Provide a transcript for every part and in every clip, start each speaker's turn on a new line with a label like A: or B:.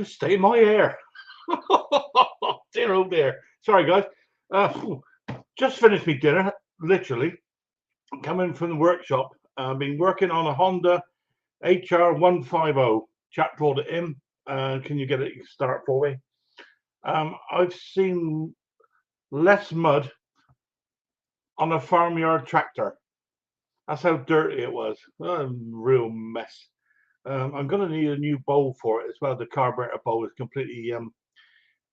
A: Stay in my hair. Dear oh dear. Sorry, guys. Just finished me dinner, literally. Coming from the workshop. I've been working on a Honda HR 150. Chap brought it in. Can you get it start for me? I've seen less mud on a farmyard tractor. That's how dirty it was. Real mess. I'm going to need a new bowl for it as well. The carburetor bowl is completely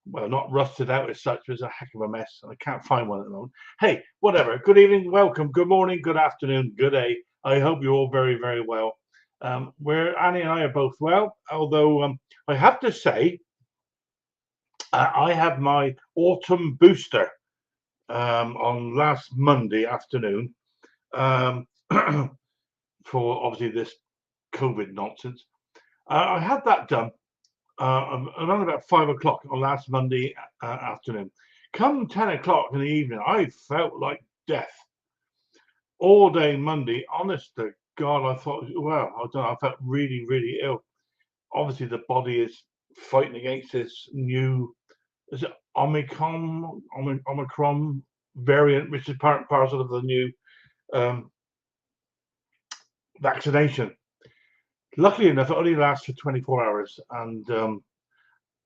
A: well, not rusted out as such, but it's a heck of a mess. I can't find one at the moment. Hey, whatever. Good evening, welcome, good morning, good afternoon, good day. I hope you're all very, very well. Where Annie and I are both well, although I have to say, I had my autumn booster on last Monday afternoon um, for obviously this COVID nonsense. I had that done around about 5 o'clock on last Monday afternoon. Come 10 o'clock in the evening, I felt like death all day Monday. Honest to God, I thought, well, I don't know, I felt really, really ill. Obviously, the body is fighting against this new, is it Omicron variant, which is part and parcel of the new um, vaccination. Luckily enough, it only lasts for 24 hours, and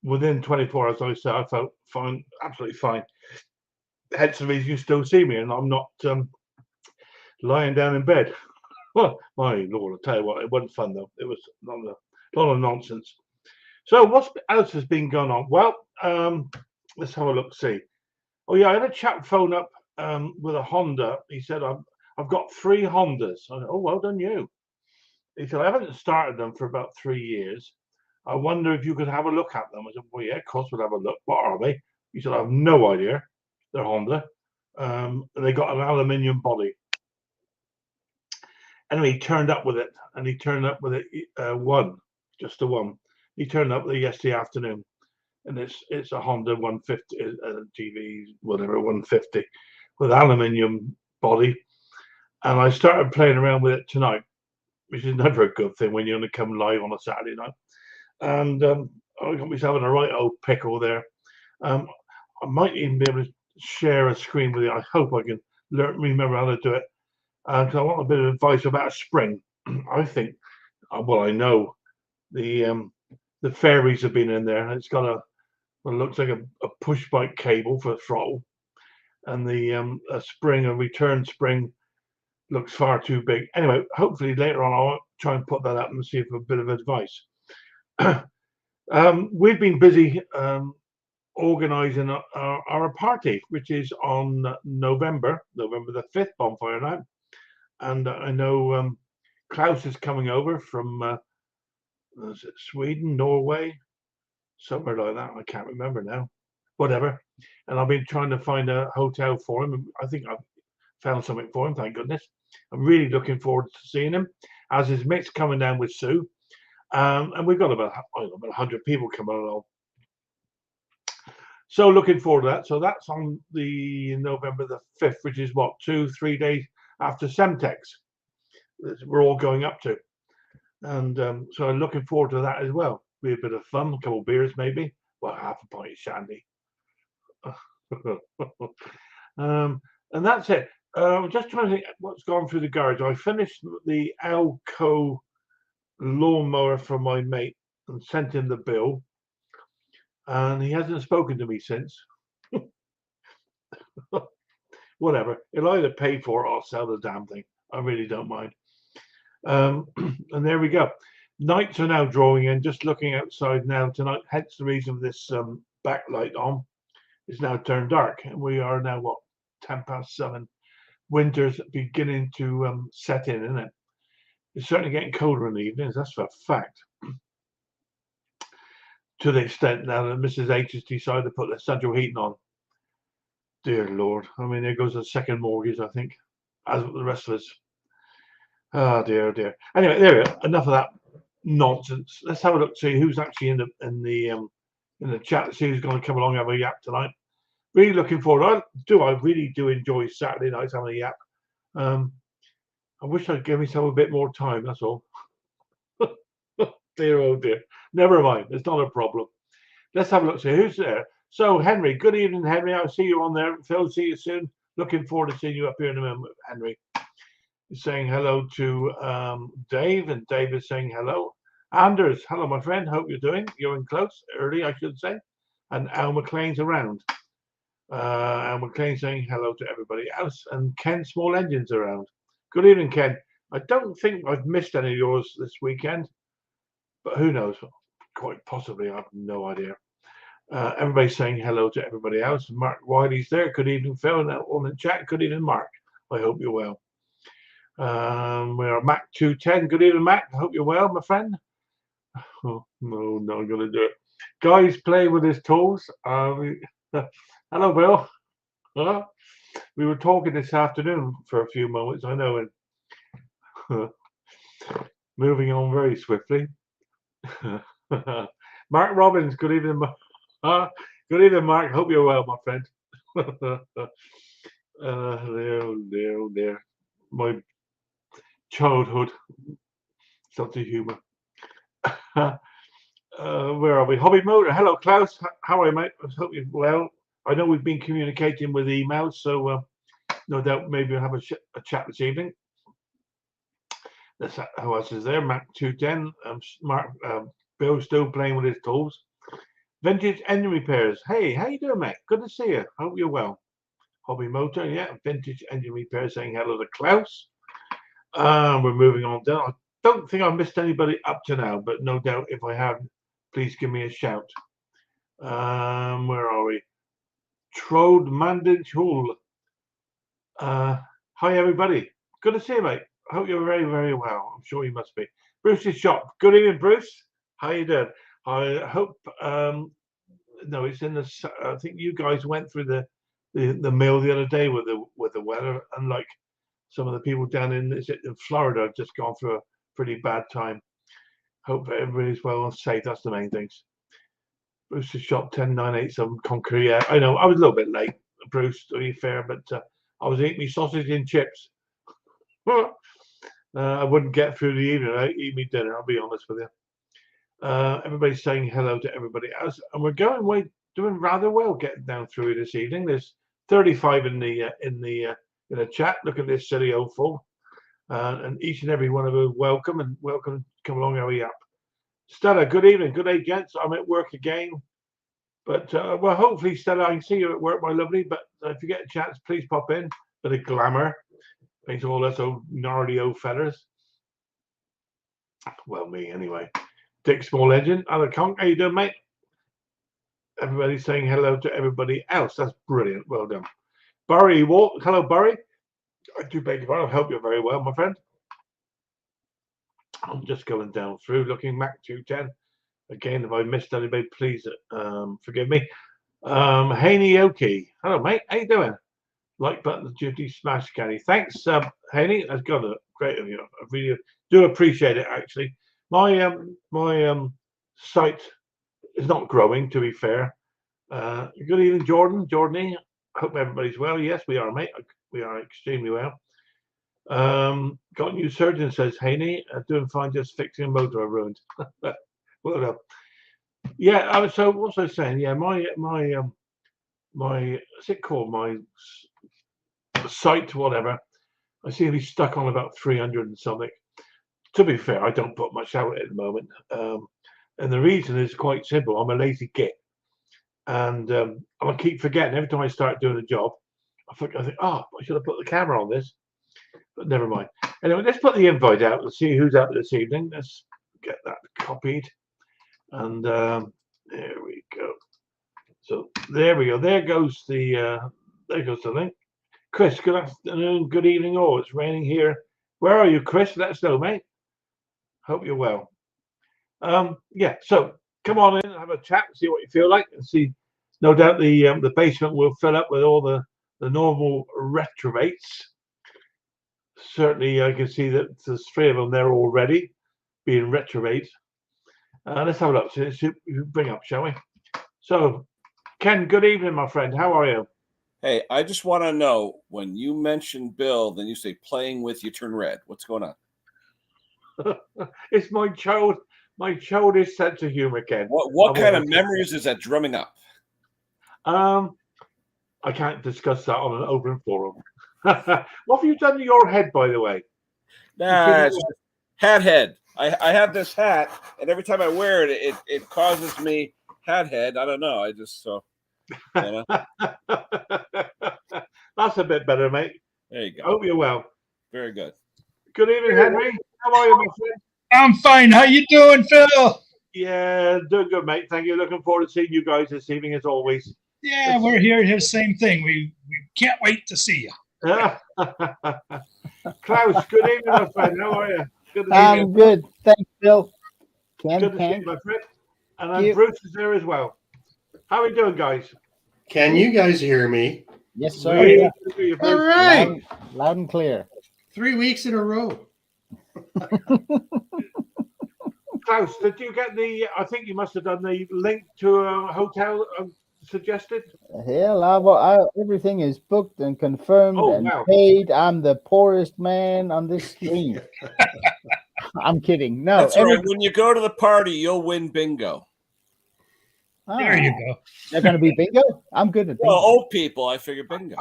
A: within 24 hours, I said I felt fine, absolutely fine. Hence the reason you still see me, and I'm not lying down in bed. Well, my lord, I tell you what, it wasn't fun though. It was a lot of nonsense. So what else has been going on? Well, let's have a look. See. Oh yeah, I had a chap phone up with a Honda. He said I've got 3 Hondas. I said, oh, well done you. He said I haven't started them for about 3 years. I wonder if you could have a look at them. I said, well, yeah, of course we'll have a look. What are they? He said, I have no idea. They're Honda. They got an aluminium body. Anyway, he turned up with it, and he turned up with it just the one. He turned up with it yesterday afternoon, and it's a Honda 150 GV, whatever 150, with aluminium body. And I started playing around with it tonight, which is never a good thing when you only come live on a Saturday night. And I got myself in a right old pickle there. I might even be able to share a screen with you. I hope I can remember how to do it. Because I want a bit of advice about a spring. I think, well, I know the fairies have been in there, and it's got what looks like a push bike cable for the throttle, and the a spring, a return spring, looks far too big. Anyway, hopefully later on I'll try and put that up and see if a bit of advice. We've been busy organising our party, which is on November the 5th, bonfire night. And I know Klaus is coming over from Sweden, Norway, somewhere like that. I can't remember now. Whatever. And I've been trying to find a hotel for him. I think I've found something for him, thank goodness. I'm really looking forward to seeing him, as is Mick's coming down with Sue. And we've got about 100 people coming along. So looking forward to that. So that's on the November the 5th, which is what, 2-3 days after Semtex. We're all going up to. And so I'm looking forward to that as well. Be a bit of fun, a couple of beers maybe. Well, half a pint of shandy. And that's it. I'm just trying to think what's gone through the garage. I finished the Elco lawnmower for my mate and sent him the bill. And he hasn't spoken to me since. Whatever. He'll either pay for it or sell the damn thing. I really don't mind. And there we go. Nights are now drawing in. Just looking outside now tonight. Hence the reason of this backlight on. It's now turned dark, and we are now what 7:10. Winter's beginning to set in, isn't it? It's certainly getting colder in the evenings. That's for a fact. To the extent now that Mrs. H has decided to put the central heating on. Dear Lord. I mean, there goes a second mortgage, I think, as with the rest of us. Oh dear, oh dear. Anyway, there we go. Enough of that nonsense. Let's have a look, see who's actually in the chat. See who's going to come along and have a yap tonight. Really looking forward. I really do enjoy Saturday nights having a yap. I wish I'd give myself a bit more time. That's all. Dear, oh dear. Never mind. It's not a problem. Let's have a look. See who's there. So, Henry. Good evening, Henry. I'll see you on there. Phil, see you soon. Looking forward to seeing you up here in a moment, Henry. Saying hello to Dave, and Dave is saying hello. Anders, hello, my friend. Hope you're doing. You're in close, early, I should say. And Al McLean's around. Al McLean saying hello to everybody else. And Ken Small Engine's around. Good evening, Ken. I don't think I've missed any of yours this weekend, but who knows? Quite possibly. I have no idea. Everybody's saying hello to everybody else. Mark Wiley's there. Good evening, Phil. And on the chat, good evening, Mark. I hope you're well. We are Mac 210. Good evening, Mac. I hope you're well, my friend. Oh, no, not going to do it. Guys play with his tools. Hello, Bill. We were talking this afternoon for a few moments, I know, and moving on very swiftly. Mark Robbins, good evening. Good evening, Mark. Hope you're well, my friend. There. My childhood sense of humour. Where are we? Hobby Motor. Hello, Klaus. How are you, mate? I hope you're well. I know we've been communicating with emails, so no doubt maybe we'll have a chat this evening. That's who else is there? Mac 210. Mark. Bill still playing with his tools. Vintage Engine Repairs. Hey, how you doing, mate? Good to see you. Hope you're well. Hobby Motor, yeah. Vintage Engine Repairs saying hello to Klaus. We're moving on down. I don't think I've missed anybody up to now, but no doubt if I have, please give me a shout. Where are we? Trode Mandage Hall. Hi, everybody. Good to see you, mate. I hope you're very, very well. I'm sure you must be. Bruce's shop. Good evening, Bruce. How you doing? I hope. No, it's in the. I think you guys went through the mill the other day with the weather, and like some of the people down in Florida have just gone through a pretty bad time. Hope everybody's well and safe. That's the main things. Bruce's shop 10987 Conker. Yeah, I know. I was a little bit late, Bruce, to be fair, but I was eating my sausage and chips. I wouldn't get through the evening. I eat me dinner. I'll be honest with you. Everybody's saying hello to everybody else, and we're doing rather well getting down through this evening. There's 35 in the chat. Look at this silly old fool. And each and every one of you welcome and welcome. Come along, hurry up. Stella, good evening. Good day, gents. I'm at work again. But, well, hopefully, Stella, I can see you at work, my lovely. But if you get a chance, please pop in. Bit of glamour. Makes all us old gnarly old fellas. Well, me anyway. Dick Small Engine. Other Conk, how you doing, mate? Everybody's saying hello to everybody else. That's brilliant. Well done. Barry Walt. Hello, Barry. I do beg your pardon. I hope you're very well, my friend. I'm just going down through looking Mac 210. Again, if I missed anybody, please forgive me. Haney Oki. Hello, mate. How you doing? Like button duty smash candy. Thanks, Haney. That's got a great of you. I really do appreciate it, actually. My site is not growing, to be fair. Good evening, Jordan. Jordany. Hope everybody's well. Yes, we are, mate. We are extremely well. Got a new surgeon, says Haney. Doing fine, just fixing a motor I ruined. Well done. Yeah, so what was I saying? Yeah, my what's it called? My site, whatever. I seem to be stuck on about 300 and something. To be fair, I don't put much out at the moment. And the reason is quite simple. I'm a lazy git. And I keep forgetting every time I start doing a job. I think, oh, I should have put the camera on this. But never mind. Anyway, let's put the invite out and see who's out this evening. Let's get that copied. And there we go. So there we go. There goes the link. Chris, good afternoon, good evening. Oh, it's raining here. Where are you, Chris? Let us know, mate. Hope you're well. Yeah, so come on in and have a chat, see what you feel like, and see. No doubt the basement will fill up with all the normal retrobates. Certainly, I can see that there's 3 of them there already being retrobates. Let's have a look. So bring up, shall we? So, Ken, good evening, my friend. How are you?
B: Hey, I just want to know, when you mention Bill, then you say playing with, you turn red. What's going on?
A: It's my my childish sense of humor, Ken.
B: What kind of memories is that drumming up?
A: I can't discuss that on an open forum. What have you done to your head, by the way?
B: Nah, it's hat head. I have this hat, and every time I wear it, it causes me hat head. I don't know. I just so. You know?
A: That's a bit better, mate.
B: There you go.
A: Hope you're well.
B: Very good.
A: Good evening, Henry. How are you, my friend?
C: I'm fine. How you doing, Phil?
A: Yeah, doing good, mate. Thank you. Looking forward to seeing you guys this evening, as always.
C: Yeah, we're here. Same thing. We can't wait to see you.
A: Klaus, good evening, my friend. How are you? Good to see
D: I'm
A: you.
D: good. Thanks, Bill.
A: Good to see you, my friend. And then Bruce is there as well. How are we doing, guys?
E: Can you guys hear me?
D: Yes, sir.
A: Yeah.
E: All right.
D: Loud and clear.
E: 3 weeks in a row.
A: Klaus, did you get I think you must have done the link to a hotel suggested?
D: Hell, everything is booked and confirmed and paid. I'm the poorest man on this stream. I'm kidding. No,
B: that's right. When you go to the party, you'll win bingo.
C: There you go.
D: They're going to be bingo. I'm good at bingo.
B: Well, old people, I figure bingo.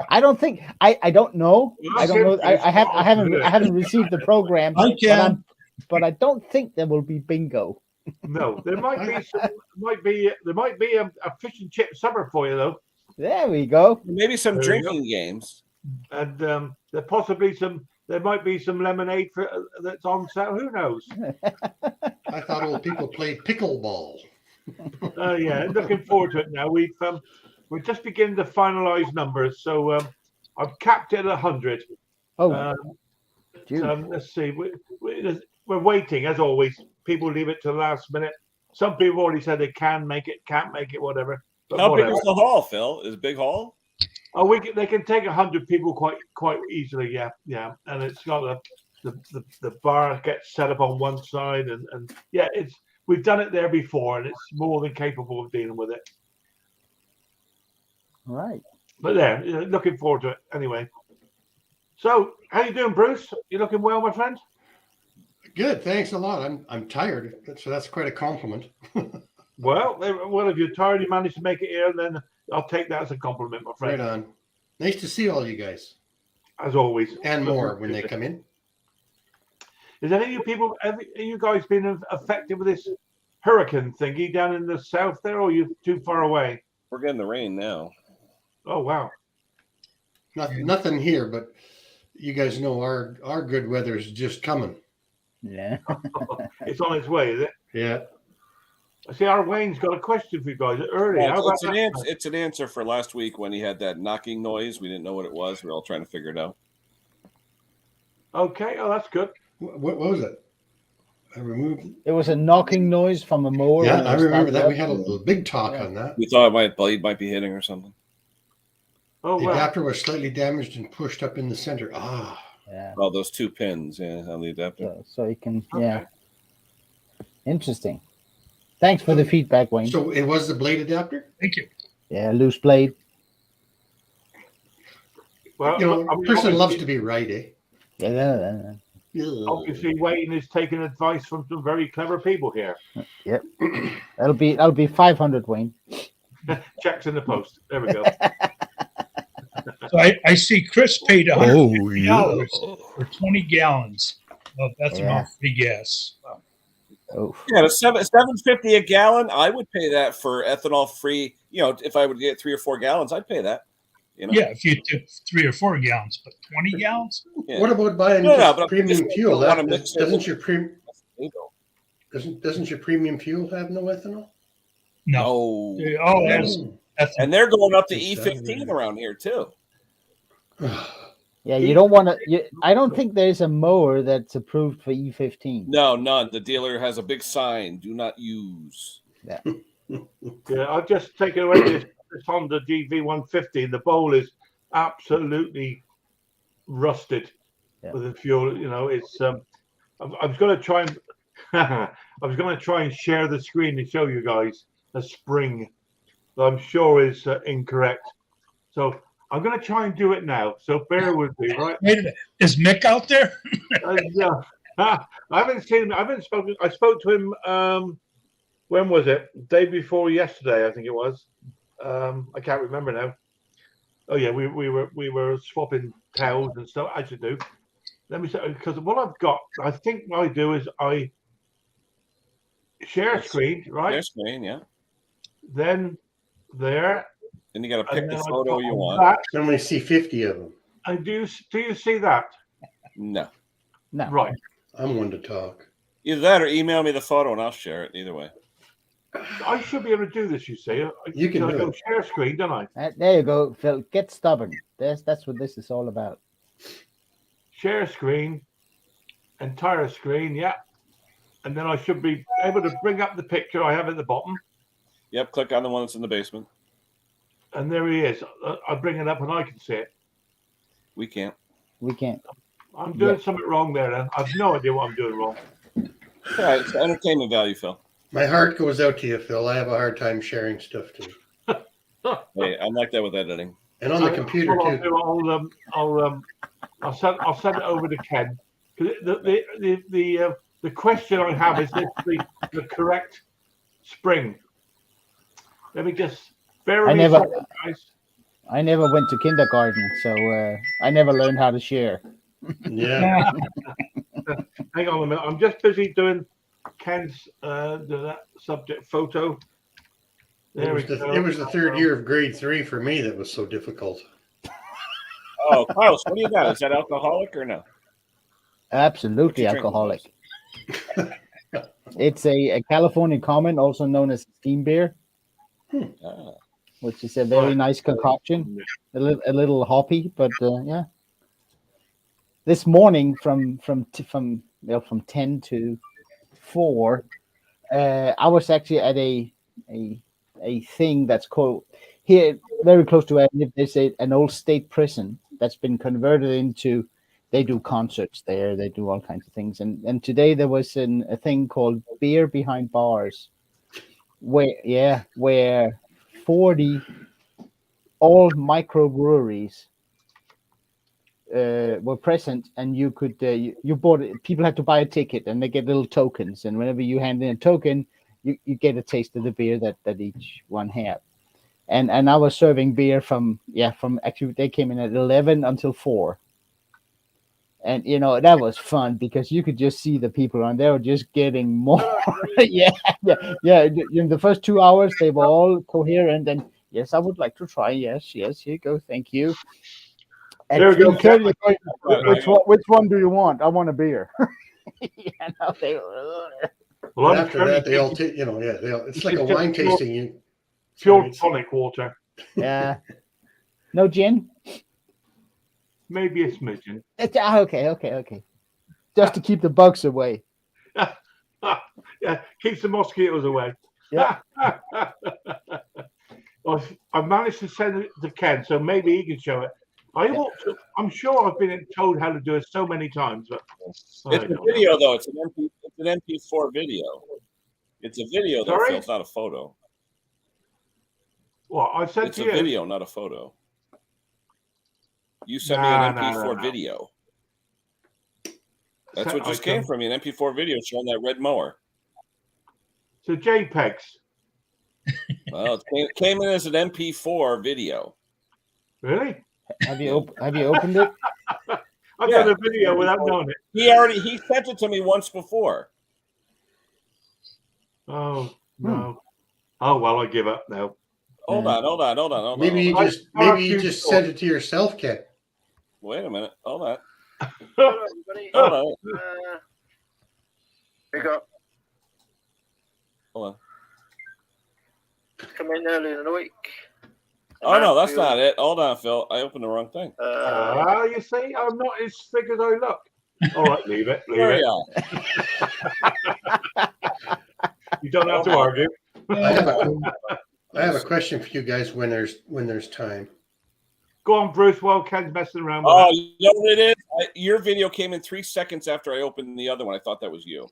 D: I don't think. I don't know. I don't know. I haven't received the program. But I don't think there will be bingo.
A: No, there might be a fish and chip supper for you though.
D: There we go.
B: Maybe some drinking games,
A: and there might be some lemonade that's on sale. Who knows?
E: I thought old people played pickleball.
A: Yeah, looking forward to it now. We're just beginning to finalize numbers, so I've capped it at 100. Let's see. We're waiting as always. People leave it to the last minute. Some people already said they can make it, can't make it, whatever. But
B: how big is the hall, Phil? Is it a big hall?
A: Oh, they can take 100 people quite easily. Yeah. And it's got the bar gets set up on one side, and yeah, we've done it there before, and it's more than capable of dealing with it.
D: Right.
A: But there, looking forward to it anyway. So, how you doing, Bruce? You looking well, my friend?
E: Good, thanks a lot. I'm tired, so that's quite a compliment.
A: Well, if you're tired, you managed to make it here, then I'll take that as a compliment, my friend.
E: Right on. Nice to see all you guys.
A: As always.
E: And more when they come in.
A: Is any of you people, have you guys been affected with this hurricane thingy down in the south there, or are you too far away?
B: We're getting the rain now.
A: Oh, wow.
E: Nothing here, but you guys know our good weather is just coming.
D: Yeah.
A: It's on its way, is it?
E: Yeah.
A: I see our Wayne's got a question for you guys early.
B: It's an answer for last week when he had that knocking noise. We didn't know what it was. We were all trying to figure it out.
A: Okay. Oh, that's good.
E: What was it? I removed.
D: It was a knocking noise from a mower.
E: Yeah, I remember that. We had a big talk on that.
B: We thought blade might be hitting or something.
A: Oh,
E: the
A: wow.
E: adapter was slightly damaged and pushed up in the center.
D: Yeah.
B: Oh, those 2 pins, on the adapter.
D: So you can, Interesting. Thanks for the feedback, Wayne.
E: So it was the blade adapter?
C: Thank you.
D: Yeah, loose blade.
A: Well,
E: a person loves to be right, eh?
D: Yeah.
A: Obviously, Wayne is taking advice from some very clever people here.
D: Yep. That'll be 500, Wayne.
A: Checks in the post. There we go.
C: So I see Chris paid $150 for 20 gallons of ethanol-free gas. Wow.
D: Oh.
B: Yeah, $7.50 a gallon. I would pay that for ethanol-free. If I would get 3 or 4 gallons, I'd pay that.
C: Yeah, if you took 3 or 4 gallons, but 20 gallons?
E: Yeah. What about buying premium fuel? Doesn't your premium fuel have no ethanol?
C: No.
B: And they're going up to E15 around here too.
D: Yeah, you don't want to. I don't think there's a mower that's approved for E15.
B: No, none. The dealer has a big sign: "Do not use."
D: Yeah.
A: Yeah, I've just taken away this Honda GV150. The bowl is absolutely rusted with the fuel. It's. I was going to try and. I was going to try and share the screen to show you guys a spring that I'm sure is incorrect. So I'm going to try and do it now. So bear with me, right?
C: Wait a minute. Is Mick out there?
A: Yeah. I haven't seen him. I haven't spoken. I spoke to him. When was it? Day before yesterday, I think it was. I can't remember now. Oh yeah, we were swapping towels and stuff. As you do. Let me say, because what I've got, I think what I do is I share screen, right?
B: Share screen, yeah.
A: Then there.
B: Then you got to pick the
A: then
B: photo you want.
A: That,
E: I only see 50 of them.
A: and do you see that?
B: No.
D: No.
A: Right.
E: I'm one to talk.
B: Either that or email me the photo and I'll share it. Either way.
A: I should be able to do this. You see,
E: You can do
A: go
E: it.
A: share screen, don't I?
D: There you go, Phil. Get stubborn. That's what this is all about.
A: Share screen, entire screen, yeah. And then I should be able to bring up the picture I have at the bottom.
B: Yep, click on the one that's in the basement.
A: And there he is. I bring it up and I can see it.
B: We can't.
D: We can't.
A: I'm doing something wrong there then. I've no idea what I'm doing wrong.
B: All right, it's entertainment value, Phil.
E: My heart goes out to you, Phil. I have a hard time sharing stuff too.
B: Hey, I'm like that with editing.
E: And on the computer
A: What
E: too.
A: I'll send it over to Ken. The question I have is this the correct spring. Let me just bear with me a second, guys.
D: I never went to kindergarten, so I never learned how to share.
E: Yeah.
A: Hang on a minute. I'm just busy doing Ken's that subject photo. There we go.
E: It was the third year of grade 3 for me that was so difficult.
B: Oh, Klaus, what do you got? Is that alcoholic or no?
D: Absolutely alcoholic. It's a California Common, also known as steam beer, which is a very nice concoction. A little hoppy, but yeah. This morning from 10 to 4, I was actually at a thing that's called here very close to where I live. There's an old state prison that's been converted into. They do concerts there. They do all kinds of things. And today there was a thing called Beer Behind Bars, where 40 all microbreweries were present, and you could you bought it. People had to buy a ticket, and they get little tokens. And whenever you hand in a token, you get a taste of the beer that each one had. And I was serving beer from actually they came in at 11 until 4. And that was fun because you could just see the people on there were just getting more. yeah. In the first 2 hours, they were all coherent and yes, I would like to try. Yes, here you go. Thank you. And
A: there we
D: go. Which one do you want? I want a beer.
E: Well, after that, they all take. It's like a wine tasting.
A: Pure tonic water.
D: Yeah. No gin.
A: Maybe a smidgen.
D: Okay. Just to keep the bugs away.
A: Yeah, keeps the mosquitoes away.
D: Yeah.
A: Well, I've managed to send it to Ken, so maybe he can show it. I'm sure I've been told how to do it so many times, but
B: it's a video though. It's an MP4 video. It's a video though. Phil. It's not a photo.
A: Well, I said
B: it's
A: to
B: a
A: you.
B: video, not a photo. You sent me an MP4 video. That's what just came from me, an MP4 video showing that red mower.
A: So JPEGs.
B: Well, it came in as an MP4 video.
A: Really?
D: Have you opened it?
A: I've done a video without knowing it.
B: He sent it to me once before.
A: Oh no. Oh well, I give up now.
B: Hold on.
E: Maybe you just sent it to yourself, Ken.
B: Wait a minute. Hold on.
F: Hello, everybody.
B: Hold on.
F: We got
B: Hold on.
F: come in early in the week.
B: Oh no, that's not it. Hold on, Phil. I opened the wrong thing.
A: You see, I'm not as thick as I look. All right, leave it. You don't have to argue.
E: I have a question for you guys when there's time.
A: Go on, Bruce. While Ken's messing around with
B: Oh, you know what it is? Your video came in 3 seconds after I opened the other one. I thought that was you.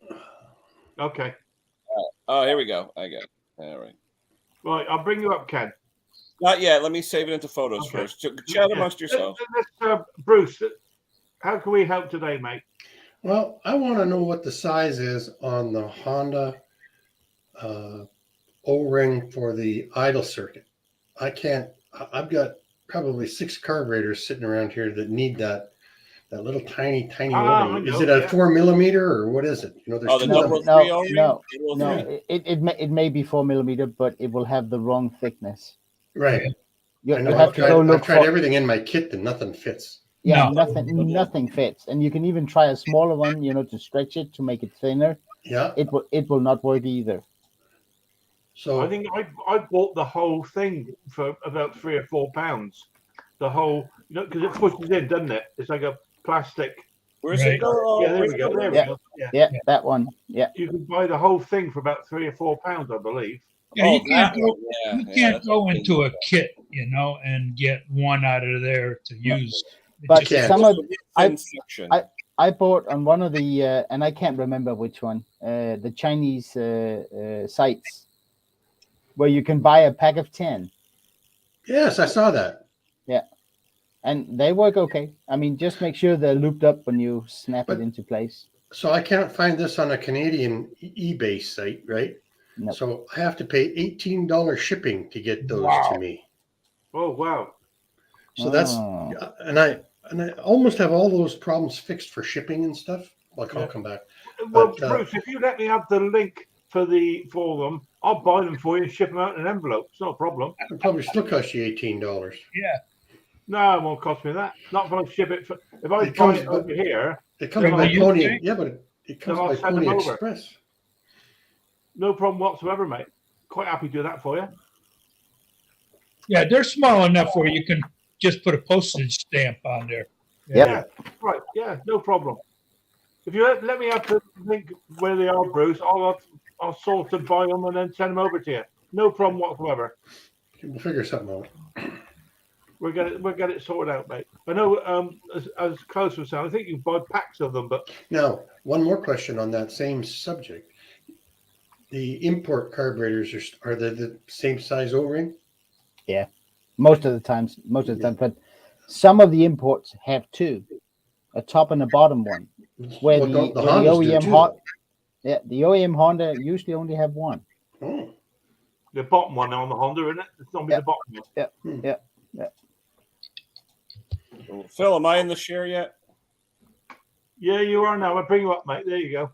A: Okay.
B: Oh, here we go. I got it. All right.
A: Right, I'll bring you up, Ken.
B: Not yet. Let me save it into photos first. Chat amongst yourselves.
A: Bruce, how can we help today, mate?
E: Well, I want to know what the size is on the Honda uh, O-ring for the idle circuit. I can't. I've got probably 6 carburetors sitting around here that need that little tiny
A: I
E: O-ring. Is
A: know.
E: it a
A: Yeah.
E: 4 millimeter or what is it? You know, there's
B: Oh, the
E: two of
D: No,
E: them.
B: 003
D: no,
B: O-ring?
D: no,
B: 003.
D: no. It may be 4 millimeter, but it will have the wrong thickness.
E: Right.
D: You,
E: I
D: you
E: know.
D: have to go
E: I've
D: look
E: tried
D: for.
E: everything in my kit and nothing fits.
D: Yeah,
C: No.
D: nothing fits, and you can even try a smaller one, to stretch it to make it thinner.
E: Yeah.
D: It will not work either.
A: I
E: So
A: think I bought the whole thing for about £3 or £4. The whole, because it pushes in, doesn't it? It's like a plastic.
B: Where's
C: Right.
B: it go?
A: Yeah, there
B: Where's
A: we
B: it
A: go. There we
D: Yeah.
A: go. Yeah.
D: Yeah, that one. Yeah.
A: You can buy the whole thing for about £3 or £4, I believe.
C: Yeah,
B: Oh,
C: you can't
B: that
C: go.
B: one. Yeah,
C: You
B: yeah,
C: can't
B: that's
C: go
B: a
C: into a kit, and get one out of there to
D: No.
C: use. It
D: But
C: just-
E: can't.
D: some of
B: thin section.
D: I bought on one of the and I can't remember which one, the Chinese sites where you can buy a pack of 10.
E: yes, I saw that.
D: And they work okay. I mean, just make sure they're looped up when you snap
E: But-
D: it into place.
E: So I can't find this on a Canadian eBay site, right?
D: No.
E: So I have to pay $18 shipping to get those
C: Wow.
E: to me.
A: Oh, wow.
E: So that's
D: Oh.
E: and I almost have all those problems fixed for shipping and stuff. Like I'll
A: Yeah.
E: come back.
A: Well,
E: But,
A: Bruce, if you let me have the link for them, I'll buy them for you and ship them out in an envelope. It's not a problem.
E: It'll probably still cost you $18.
C: Yeah.
A: No, it won't cost me that. Not if I ship it. If I
E: It
A: buy
E: comes
A: it over here,
E: It comes
A: Then
E: by
C: I'll-
E: Pony.
C: UK?
E: Yeah, but it comes
A: Then I'll
E: by
A: send
E: Pony
A: them over.
E: Express.
A: no problem whatsoever, mate. Quite happy to do that for you.
C: Yeah, they're small enough where you can just put a postage stamp on there.
D: Yep.
A: Yeah, right. Yeah, no problem. If you let me have the link where they are, Bruce, I'll sort and buy them and then send them over to you. No problem whatsoever.
E: We'll figure something out.
A: We'll get it sorted out, mate. I know. As Klaus was saying, I think you can buy packs of them, but
E: Now, one more question on that same subject. The import carburetors are they the same size O-ring?
D: Most of the time, but some of the imports have two, a top and a bottom one. Where
E: Well,
D: the
E: Hondas do
D: OEM
E: too,
D: Honda, the OEM Honda usually only have one.
E: though.
A: the bottom one on the Honda, isn't it? It's normally the bottom one.
B: Phil, am I in the share yet?
A: Yeah, you are now. I'll bring you up, mate. There you go.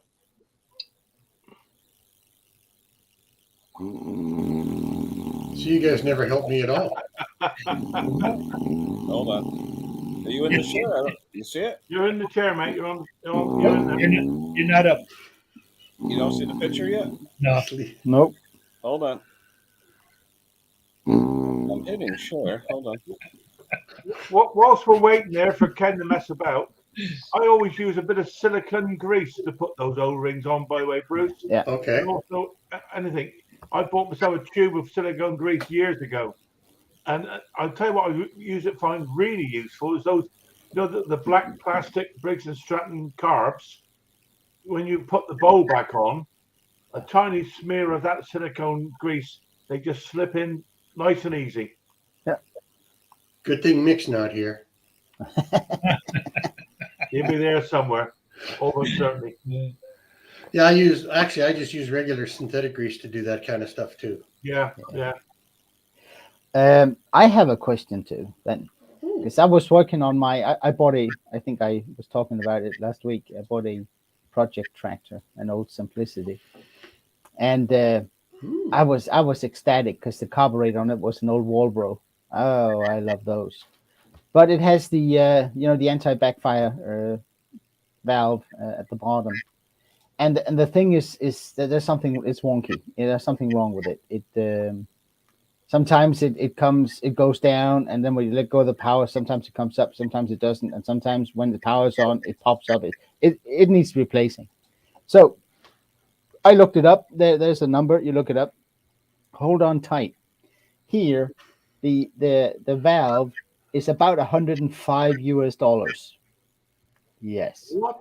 E: So you guys never helped me at all.
B: Hold on. Are you in the share? You see it?
A: You're in the chair, mate. You're in there.
C: You're not up.
B: You don't see the picture yet?
C: No.
D: Nope.
B: Hold on. I'm hitting share. Hold on.
A: Whilst we're waiting there for Ken to mess about, I always use a bit of silicone grease to put those O-rings on, by the way, Bruce.
E: Okay.
A: And also, anything. I bought myself a tube of silicone grease years ago. And I'll tell you what I find really useful is those, the black plastic Briggs and Stratton carbs. When you put the bowl back on, a tiny smear of that silicone grease, they just slip in nice and easy.
E: Good thing Mick's not here.
A: He'll be there somewhere, almost certainly.
E: Yeah, I just use regular synthetic grease to do that kind of stuff too.
A: Yeah.
D: I have a question too, then, because I was working on I bought I think I was talking about it last week. I bought a project tractor, an old Simplicity, and I was ecstatic because the carburetor on it was an old Walbro. Oh, I love those. But it has the the anti-backfire valve at the bottom, and the thing is that it's wonky. There's something wrong with it. Sometimes it goes down, and then when you let go of the power, sometimes it comes up, sometimes it doesn't, and sometimes when the power's on, it pops up. It needs replacing. So I looked it up. There's a number. You look it up. Hold on tight. Here, the valve is about $105. Yes.
A: What?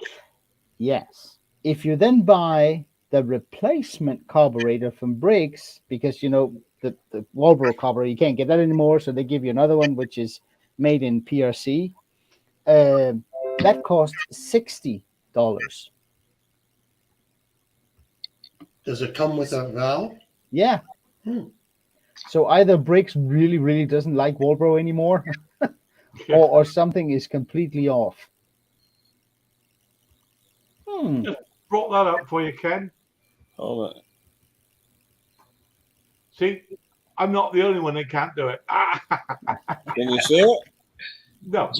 D: Yes. If you then buy the replacement carburetor from Briggs, because the Walbro carburetor, you can't get that anymore, so they give you another one which is made in PRC. That costs $60.
E: Does it come with a valve?
D: Yeah.
E: Hmm.
D: So either Briggs really, really doesn't like Walbro anymore,
A: Yeah.
D: or something is completely off.
A: Brought that up for you, Ken.
B: Hold on.
A: See, I'm not the only one that can't do it.
B: Can you see it?
A: No,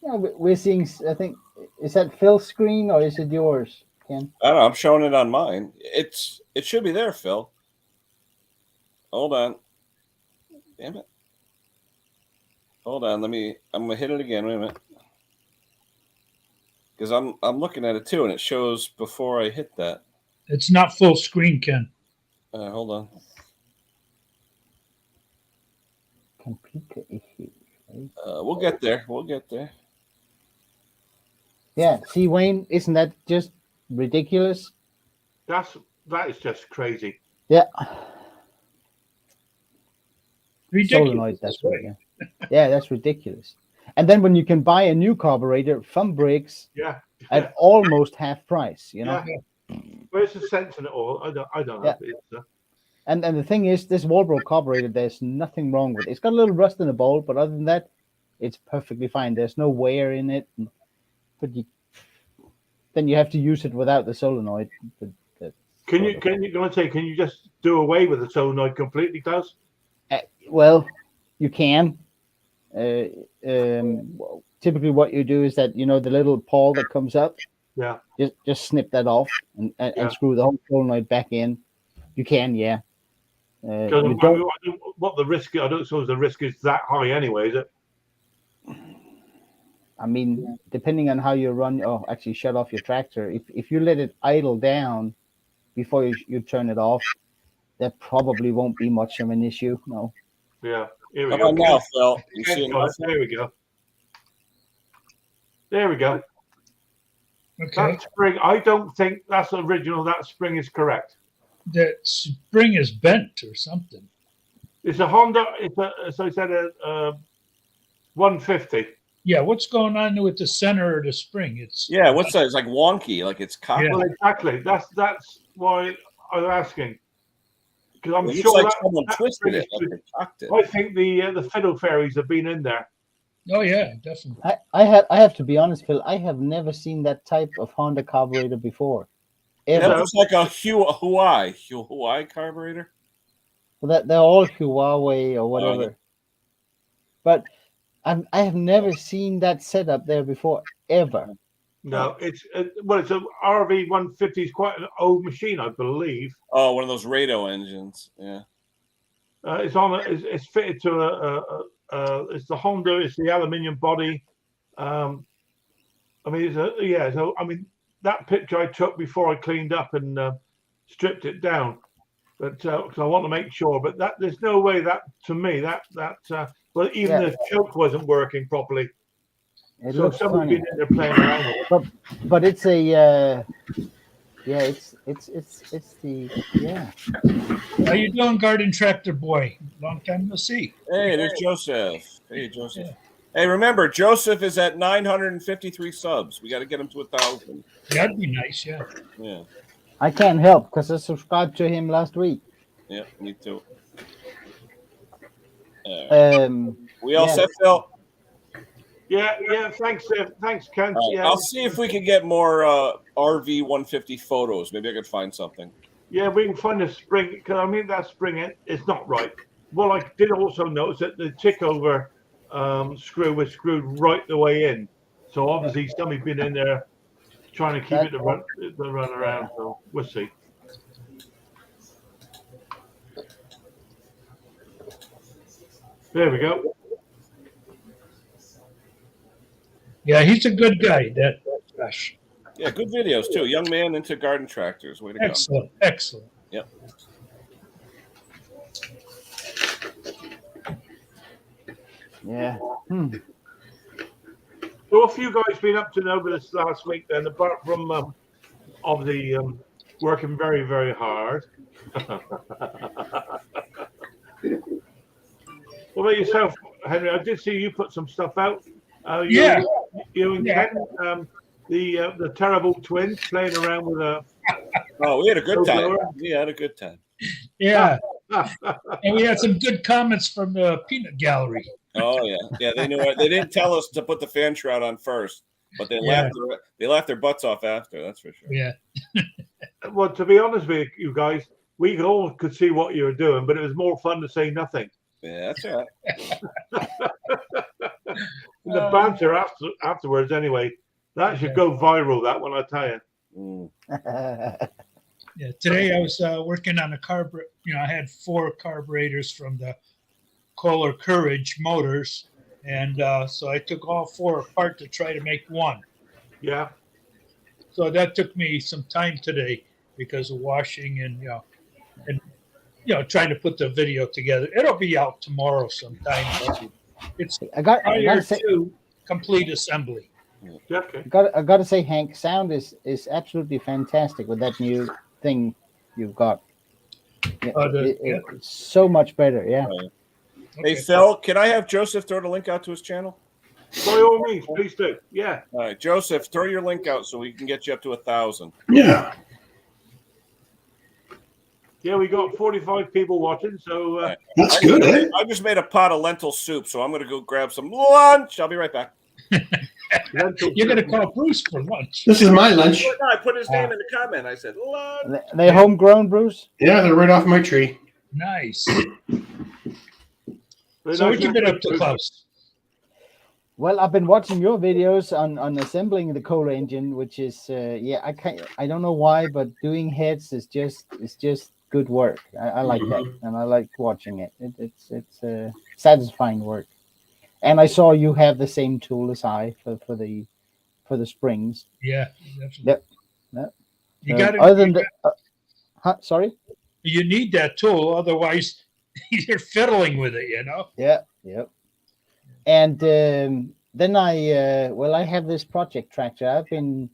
D: Yeah, we're seeing. I think is that Phil's screen or is it yours, Ken?
B: I don't know. I'm showing it on mine. It should be there, Phil. Hold on. Damn it. Hold on. I'm gonna hit it again. Wait a minute. Because I'm looking at it too, and it shows before I hit that.
C: It's not full screen, Ken.
B: Hold on.
D: Computer issue. Right?
B: We'll get there. We'll get there.
D: Yeah. See, Wayne, isn't that just ridiculous?
A: that is just crazy.
D: Yeah.
C: Ridiculous.
D: Solenoid. That's right. Yeah, that's ridiculous. And then when you can buy a new carburetor from Briggs
A: Yeah.
D: at almost half price, you know.
A: Yeah. Where's the sense in it all? I don't know. It's,
D: And the thing is, this Walbro carburetor, there's nothing wrong with it. It's got a little rust in the bowl, but other than that, it's perfectly fine. There's no wear in it. But then you have to use it without the solenoid.
A: can you just do away with the solenoid completely, Klaus?
D: Well, you can. Typically, what you do is that the little pawl that comes up.
A: Yeah.
D: Just snip that off and screw the whole solenoid back in. You can, yeah.
A: What the risk? I don't suppose the risk is that high anyway, is it?
D: I mean, depending on how you run, actually shut off your tractor. If you let it idle down before you turn it off, there probably won't be much of an issue. No.
A: Yeah. Here we
B: Come
A: go.
B: on now, Phil. You see it?
A: There we go. There we go.
C: Okay.
A: That spring, I don't think that's original. That spring is correct.
C: The spring is bent or something.
A: It's a Honda. As I said, a 150.
C: Yeah, what's going on with the center of the spring? It's
B: Yeah, what's that? It's like wonky, like it's cocked.
C: Yeah.
A: Well, exactly. That's why I'm asking. Because I'm
B: It looks
A: sure
B: like
A: that,
B: someone
A: that
B: twisted
A: spring
B: it,
A: is
B: like
A: good.
B: they cocked it.
A: I think the fiddle fairies have been in there.
C: Oh yeah, definitely.
D: I have to be honest, Phil. I have never seen that type of Honda carburetor before.
B: That
D: Ever.
B: looks like a Huawei carburetor.
D: Well, that they're all Huawei or whatever.
B: yeah.
D: But I have never seen that setup there before, ever.
A: No, it's a RV 150. Is quite an old machine, I believe.
B: Oh, one of those Rado engines. Yeah.
A: It's fitted to it's the Honda. It's the aluminium body. I mean, So I mean, that picture I took before I cleaned up and stripped it down, but because I want to make sure. But there's no way that to me well, even the choke wasn't working properly.
D: It
A: So
D: looks
A: someone's
D: funny.
A: been in there playing around with it.
D: But it's a it's the
C: How you doing, Garden Tractor Boy? Long time no see.
B: Hey, there's Joseph. Hey, Joseph. Yeah. Hey, remember, Joseph is at 953 subs. We got to get him to 1,000.
C: That'd be nice, yeah.
B: Yeah.
D: I can't help because I subscribed to him last week.
B: Yeah, me too. We all set, Phil?
A: Yeah. Thanks, Ken. Yeah.
B: I'll see if we can get more RV 150 photos. Maybe I could find something.
A: Yeah, we can find a spring because I mean that spring is not right. Well, I did also notice that the tick over screw was screwed right the way in. So obviously somebody's been in there trying to keep it to run around. So we'll see. There we go.
C: Yeah, he's a good guy, that Josh.
B: Yeah, good videos too. Young man into garden tractors. Way to
C: Excellent, excellent.
B: Yep.
D: Yeah.
A: So a few guys been up to over this last week then, apart from obviously working very, very hard. What about yourself, Henry? I did see you put some stuff out. You and Ken, the terrible twins playing around with a.
B: Oh, we had a good time.
A: Snowblower.
B: We had a good time.
C: Yeah, and we had some good comments from the peanut gallery.
B: Oh yeah, yeah. They knew it. They didn't tell us to put the fan shroud on first, but they
C: Yeah.
B: laughed their butts off after. That's for sure.
C: Yeah,
A: Well, to be honest with you guys, we all could see what you were doing, but it was more fun to say nothing.
B: Yeah, that's all right.
A: And the banter afterwards, anyway, that should go viral. That one, I tell you.
B: Mm.
C: yeah. Today I was working on a carburetor. I had 4 carburetors from the Kohler Courage motors, and so I took all 4 apart to try to make one.
A: Yeah.
C: So that took me some time today because of washing and trying to put the video together. It'll be out tomorrow sometime. But it's
D: I got
C: prior
D: to say,
C: to complete assembly.
A: Yeah, okay.
D: I got to say, Hank, sound is absolutely fantastic with that new thing you've got. Yeah, it's so much better. Yeah.
B: Hey Phil, can I have Joseph throw the link out to his channel?
A: By all means, please do. Yeah.
B: All right, Joseph, throw your link out so we can get you up to 1,000.
E: Yeah.
A: Yeah, we got 45 people watching, so
E: That's good, eh?
B: I just made a pot of lentil soup, so I'm going to go grab some lunch. I'll be right back.
C: You're going to call Bruce for lunch.
E: This is my lunch.
B: No, I put his name in the comment. I said lunch.
D: They homegrown, Bruce?
E: Yeah, they're right off my tree.
C: Nice.
A: very
C: So what
A: nice.
C: you been up to, Klaus?
D: Well, I've been watching your videos on assembling the Kohler engine, which is I don't know why, but doing heads is just good work. I like that, and I like watching it. It's satisfying work. And I saw you have the same tool as I for the springs.
C: Yeah, definitely.
D: Yep.
C: You got
D: Other than that, sorry.
C: You need that tool, otherwise you're fiddling with it.
D: Yeah. Yep. And then I have this project tractor. I've been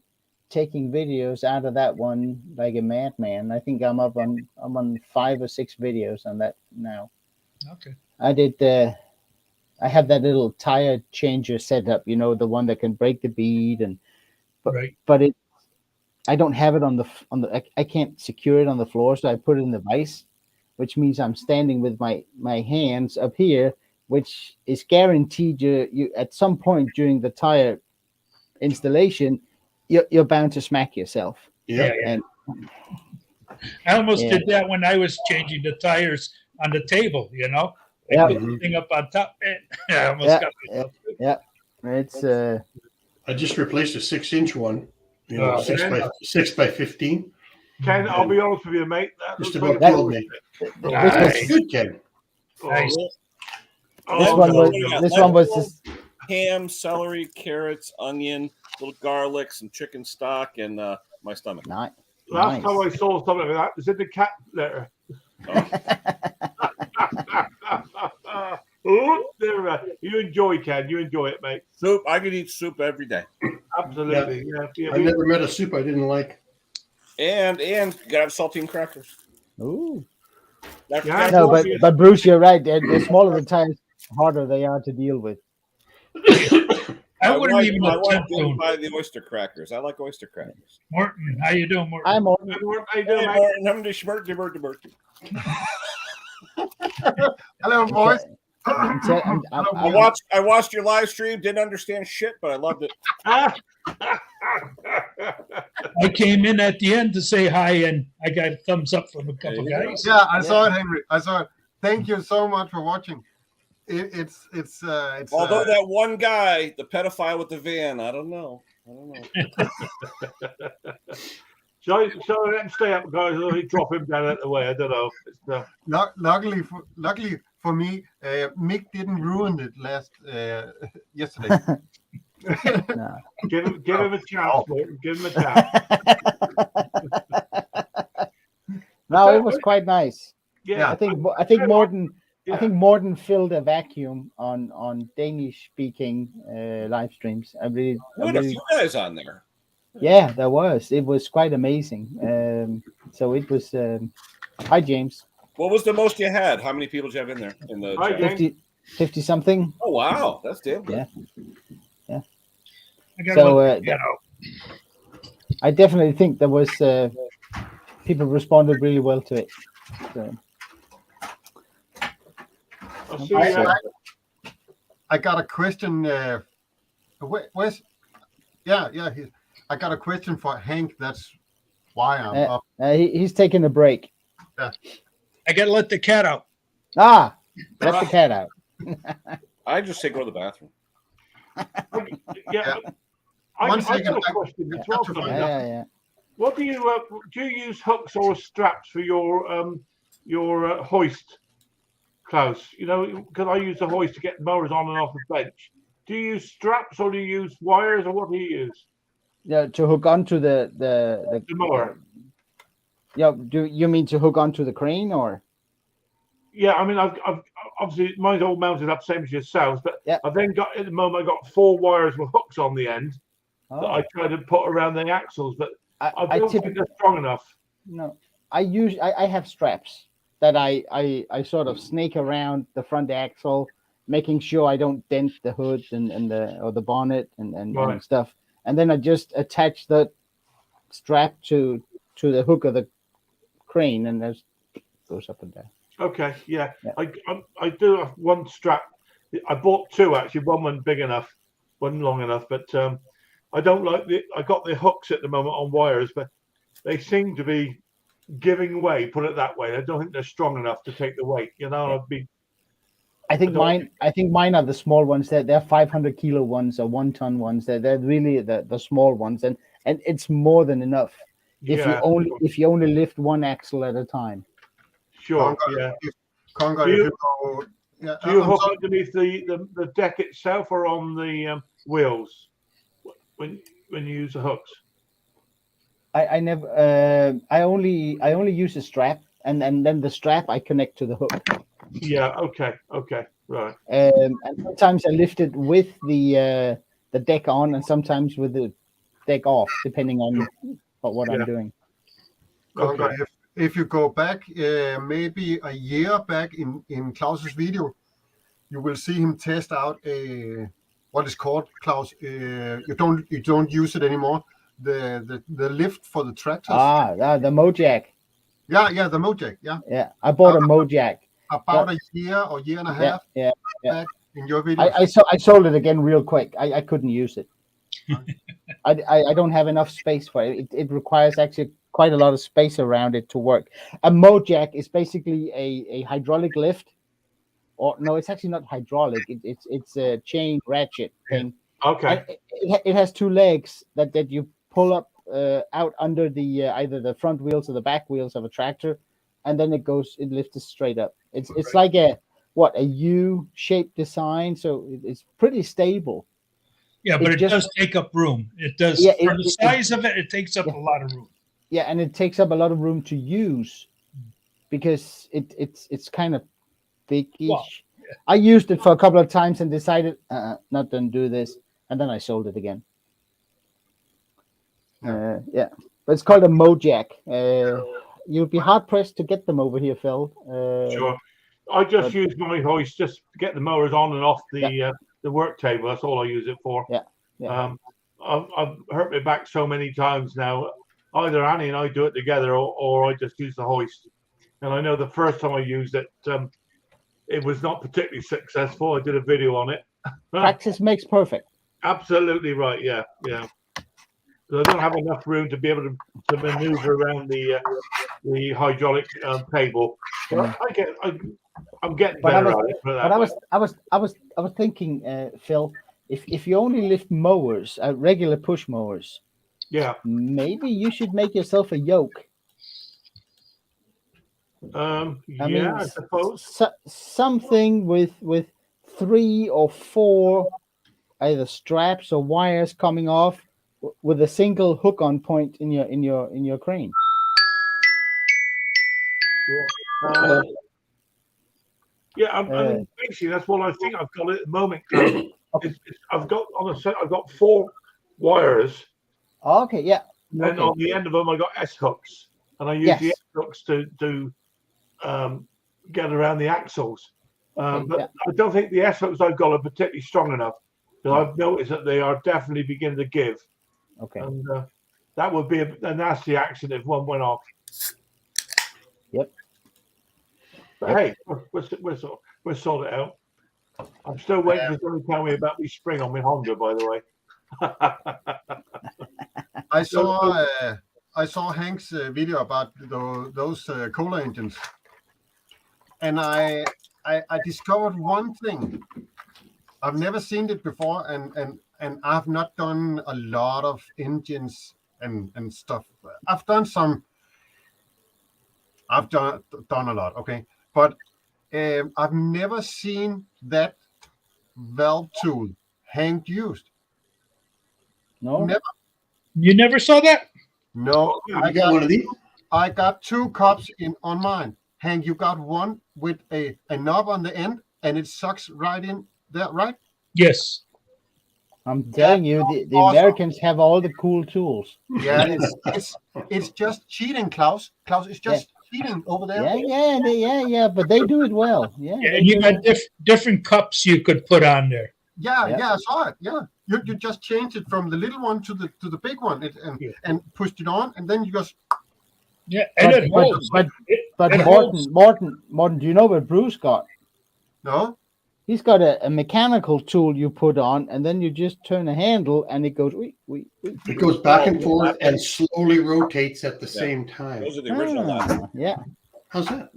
D: taking videos out of that one like a madman. I think I'm on 5 or 6 videos on that now.
C: Okay.
D: I have that little tire changer set up, the one that can break the bead but I don't have it on the I can't secure it on the floor, so I put it in the vise, which means I'm standing with my hands up here, which is guaranteed you at some point during the tire installation, you're bound to smack yourself.
E: Yeah.
D: And
C: I almost did that when I was changing the tires on the table,
D: Yeah.
C: Put the thing up on top. I almost got myself.
D: Yeah. It's
E: I just replaced a 6-inch one,
C: Oh,
E: 6 by 15.
A: Ken, I'll be honest with you, mate. That
E: Just
A: looks
E: about
A: like
E: killed me.
C: Nice.
E: Good, Ken.
C: Nice.
D: this one was just
B: ham, celery, carrots, onion, little garlic, some chicken stock, and my stomach.
D: nice.
A: Last time I saw something like that was in the cat litter. Oh, you enjoy, Ken. You enjoy it, mate.
B: Soup. I could eat soup every day.
A: Absolutely. Yeah.
E: I never met a soup I didn't like.
B: And gotta have saltine crackers.
D: Ooh.
A: Yeah.
D: No, but Bruce, you're right. The smaller the tires, the harder they are to deal with.
C: I wouldn't even
B: My wife
C: attempt
B: didn't
C: to.
B: buy the oyster crackers. I like oyster crackers.
C: Morton, how you doing, Morton?
D: I'm on.
A: How you doing, mate?
G: Hello, boys.
B: I watched your live stream. Didn't understand shit, but I loved it.
C: I came in at the end to say hi, and I got a thumbs up from a couple guys.
G: Yeah, I saw it, Henry. I saw it. Thank you so much for watching. It's
B: Although that one guy, the pedophile with the van, I don't know.
A: Shall I let him stay up, guys? Or drop him down out the way? I don't know. It's,
G: luckily for me, Mick didn't ruin it yesterday.
D: No.
A: give him a chance, Morton. Give him a chance.
D: No, it was quite nice.
A: Yeah.
D: I think Morton.
A: Yeah.
D: I think Morton filled a vacuum on Danish speaking live streams.
B: We had a few guys on there.
D: Yeah, there was. It was quite amazing. So it was. Hi, James.
B: What was the most you had? How many people did you have in there? In the
A: Hi,
B: chat?
A: James.
D: 50 something.
B: Oh wow, that's damn good.
D: Yeah.
C: I got
D: So
C: one,
D: I definitely think there was people responded really well to it. So,
A: I see.
G: I got a question. Where's yeah. I got a question for Hank. That's why I'm up.
D: he's taking a break.
C: I got to let the cat out.
D: Ah, let the cat out.
B: I just say go to the bathroom.
A: Yeah.
G: One
A: I got
G: second,
A: a question as well.
G: to
A: funny
G: find
A: enough.
D: Yeah.
A: What do you use hooks or straps for your hoist, Klaus? You know, because I use the hoist to get mowers on and off the bench. Do you use straps or do you use wires or what do you use?
D: Yeah, to hook onto the
A: mower.
D: Yeah, do you mean to hook onto the crane or?
A: Yeah, I mean, I've obviously mine's all mounted up same as yourselves, but
D: Yeah.
A: I've then got at the moment I got 4 wires with hooks on the end that I try to put around the axles, but I don't think they're strong enough.
D: No, I have straps that I sort of snake around the front axle, making sure I don't dent the hood and the bonnet and stuff, and then I just attach the strap to the hook of the crane, and there's goes up and down.
A: Okay, yeah. I do have one strap. I bought 2 actually. One big enough, one long enough, but I don't like I got the hooks at the moment on wires, but they seem to be giving way. Put it that way. I don't think they're strong enough to take the weight. You know,
D: I think mine are the small ones. They're 500 kilo ones or 1 ton ones. They're really the small ones, and it's more than enough if you only lift one axle at a time.
A: Sure.
G: Conker,
A: do you hook underneath the deck itself or on the wheels when you use the hooks?
D: I never. I only use a strap, and then the strap I connect to the hook.
A: Yeah. Okay. Right.
D: And sometimes I lift it with the deck on, and sometimes with the deck off, depending on what I'm doing.
G: Conker, if you go back maybe a year back in Klaus's video, you will see him test out what is called, Klaus. You don't use it anymore. The lift for the tractors.
D: The Mojack.
G: Yeah, the Mojack.
D: Yeah, I bought a Mojack
G: about a year or year and a half.
D: Yeah.
G: Back in your video.
D: I sold it again real quick. I couldn't use it. I don't have enough space for it. It requires actually quite a lot of space around it to work. A Mojack is basically a hydraulic lift, or no, it's actually not hydraulic. It's a chain ratchet thing.
A: Okay.
D: And it has 2 legs that you pull up out under the either the front wheels or the back wheels of a tractor, and then it lifts straight up. It's like a U-shaped design, so it's pretty stable.
C: Yeah, but it does take up room. It does.
D: Yeah,
C: for the size of it, it takes up a lot of room.
D: Yeah, and it takes up a lot of room to use because it's kind of big-ish.
C: Well,
D: I used it for a couple of times and decided not to do this, and then I sold it again. But it's called a Mojack. You'd be hard pressed to get them over here, Phil.
A: Sure. I just use my hoist just to get the mowers on and off the work table. That's all I use it for. I've hurt my back so many times now. Either Annie and I do it together, or I just use the hoist. And I know the first time I used it, it was not particularly successful. I did a video on it.
D: Practice makes perfect.
A: Absolutely right. Yeah. So I don't have enough room to be able to maneuver around the hydraulic table. But I'm getting better at it.
D: But I was thinking, Phil, if you only lift mowers, regular push mowers, maybe you should make yourself a yoke.
A: I suppose
D: something with 3 or 4 either straps or wires coming off with a single hook on point in your crane.
A: I'm basically that's what I think I've got at the moment. I've got 4 wires.
D: Okay, yeah.
A: And on the end of them, I got S hooks, and I use the S hooks to get around the axles. But I don't think the S hooks I've got are particularly strong enough, because I've noticed that they are definitely beginning to give.
D: Okay.
A: And that would be a nasty accident if one went off.
D: Yep.
A: But
D: Yep.
A: hey, we'll sort it out. I'm still waiting for someone to tell me about my spring on my Honda, by the way.
G: I saw Hank's video about those cola engines, and I discovered one thing. I've never seen it before, and I've not done a lot of engines and stuff. I've done a lot, okay, but I've never seen that valve tool Hank used.
D: No.
G: Never.
C: You never saw that?
G: No,
E: I got one of these.
G: I got two cups on mine. Hank, you got one with a knob on the end, and it sucks right in there, right?
C: Yes.
D: I'm telling you, the
G: awesome.
D: Americans have all the cool tools.
G: Yeah, it's just cheating, Klaus. Klaus, it's just cheating over there.
D: Yeah. But they do it well. Yeah.
C: Yeah,
D: they
C: and you
D: do
C: got different cups you could put on there.
G: Yeah,
D: Yeah.
G: I saw it. Yeah, you just changed it from the little one to the big one, and pushed it on, and then you just.
C: Yeah, and it holds.
D: But
C: It holds.
D: Morton, do you know what Bruce got?
G: No.
D: He's got a mechanical tool you put on, and then you just turn a handle, and it goes.
E: It goes back and forth and slowly rotates at the same time.
B: Those are the original laps.
D: Yeah,
E: How's that?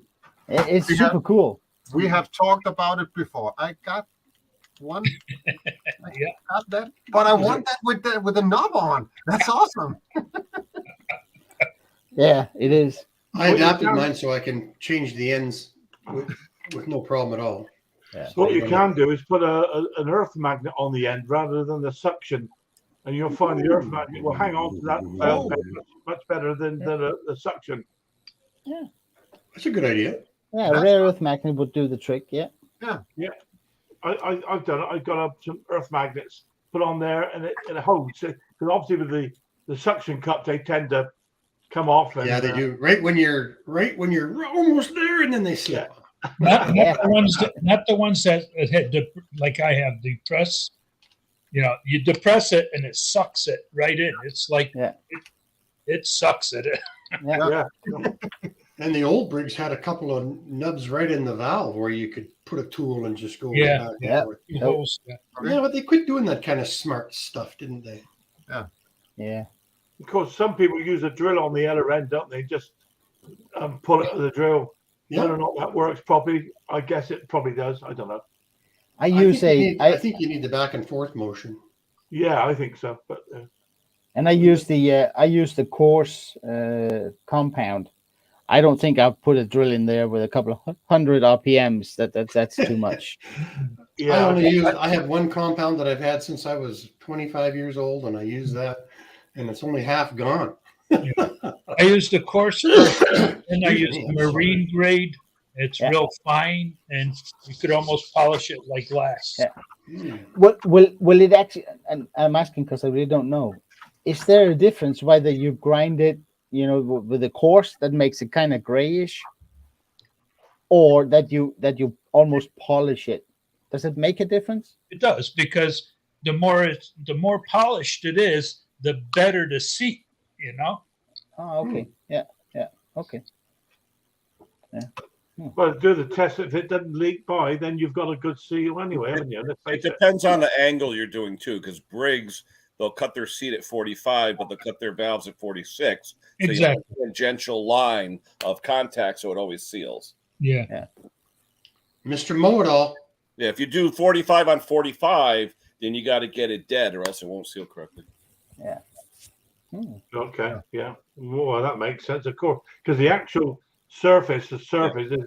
D: it's super cool.
G: We have talked about it before. I got one.
C: Yeah.
G: Got that, but I want that with the knob on. That's awesome.
D: Yeah, it is.
E: I adapted mine so I can change the ends with no problem at all.
D: Yeah.
A: What you can do is put an earth magnet on the end rather than the suction, and you'll find the earth magnet will hang on to that valve much better than the suction.
E: That's a good idea.
D: Yeah, a rare earth magnet would do the trick. Yeah.
A: I've done it. I've got some earth magnets put on there, and it holds. Because obviously with the suction cup, they tend to come off. And,
E: Yeah, they do. Right when you're almost there, and then they slip.
C: Not the ones that had like I have the press. You know, you depress it and it sucks it right in. It's like it sucks it.
A: Yeah.
E: And the old Briggs had a couple of nubs right in the valve where you could put a tool and just go back and forth. Yeah, but they quit doing that kind of smart stuff, didn't they?
D: Yeah.
A: Of course, some people use a drill on the other end, don't they? Just pull it to the drill.
E: Yeah.
A: Whether or not that works properly, I guess it probably does. I don't know.
D: I
E: think you need the back and forth motion.
A: Yeah, I think so. But
D: and I use the coarse compound. I don't think I'll put a drill in there with a couple of 100 RPMs. That's too much.
A: yeah,
E: I have one compound that I've had since I was 25 years old, and I use that, and it's only half gone.
C: I use the coarse and I use marine grade. It's real fine, and you could almost polish it like glass.
D: Yeah. Will it actually? And I'm asking because I really don't know. Is there a difference whether you grind it, with the coarse that makes it kind of grayish, or that you almost polish it? Does it make a difference?
C: It does, because the more polished it is, the better the seat.
D: Oh, okay. Yeah. Okay. Yeah.
A: Well, do the test. If it doesn't leak by, then you've got a good seal anyway, haven't you?
B: It depends on the angle you're doing too, because Briggs, they'll cut their seat at 45, but they'll cut their valves at 46. So
C: exactly.
B: You have a tangential line of contact, so it always seals.
C: Yeah.
E: Mr. Know-it-all.
B: Yeah, if you do 45 on 45, then you got to get it dead, or else it won't seal correctly.
D: Yeah.
A: Okay. Yeah. Well, that makes sense, of course, because the actual surface is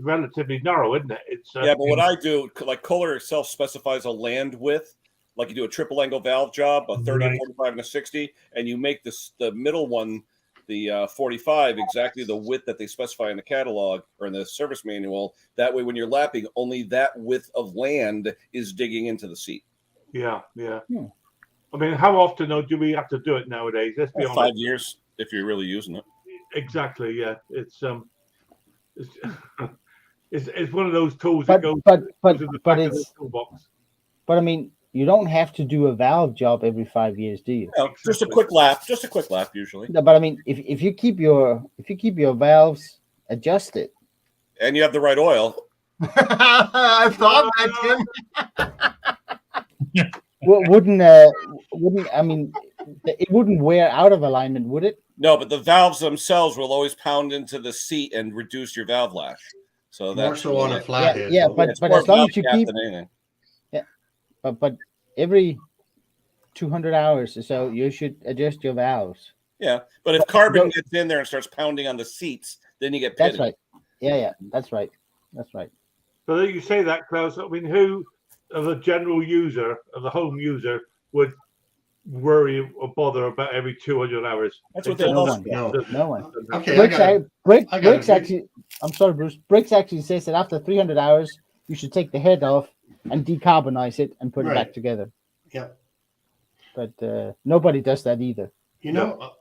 A: relatively narrow, isn't it? It's
B: but what I do, like Kohler itself specifies a land width, like you do a triple angle valve job, a 30, a 45, and a 60, and you make the middle one, the 45, exactly the width that they specify in the catalog or in the service manual. That way, when you're lapping, only that width of land is digging into the seat.
A: Yeah. I mean, how often do we have to do it nowadays? Let's be honest.
B: 5 years if you're really using it.
A: Exactly. Yeah. It's one of those tools
D: but
A: that goes
D: but
A: into the back of the
D: it's
A: toolbox.
D: but I mean, you don't have to do a valve job every 5 years, do you?
B: No, just a quick lap. Just a quick lap usually.
D: No, but I mean, if you keep your valves adjusted,
B: And you have the right oil.
G: I thought that, Tim.
D: wouldn't I mean, it wouldn't wear out of alignment, would it?
B: No, but the valves themselves will always pound into the seat and reduce your valve lash. So
E: More
B: that's
E: so on a flathead.
D: Yeah,
E: though.
D: but
B: it's more
D: as long
B: valve
D: as you
B: gap
D: keep,
B: than anything.
D: but every 200 hours or so, you should adjust your valves.
B: Yeah, but if carbon gets in there and starts pounding on the seats, then you get pitted.
D: That's right. Yeah, that's right. That's right.
A: So you say that, Klaus. I mean, who of the general user, of the home user, would worry or bother about every 200 hours?
B: That's what they
D: No
B: lost.
D: one.
E: No.
D: No one.
E: Okay,
D: Briggs actually. I'm sorry, Bruce. Briggs actually says that after 300 hours, you should take the head off and decarbonize it and put it back together.
E: Yeah.
D: But nobody does that either.
E: You know,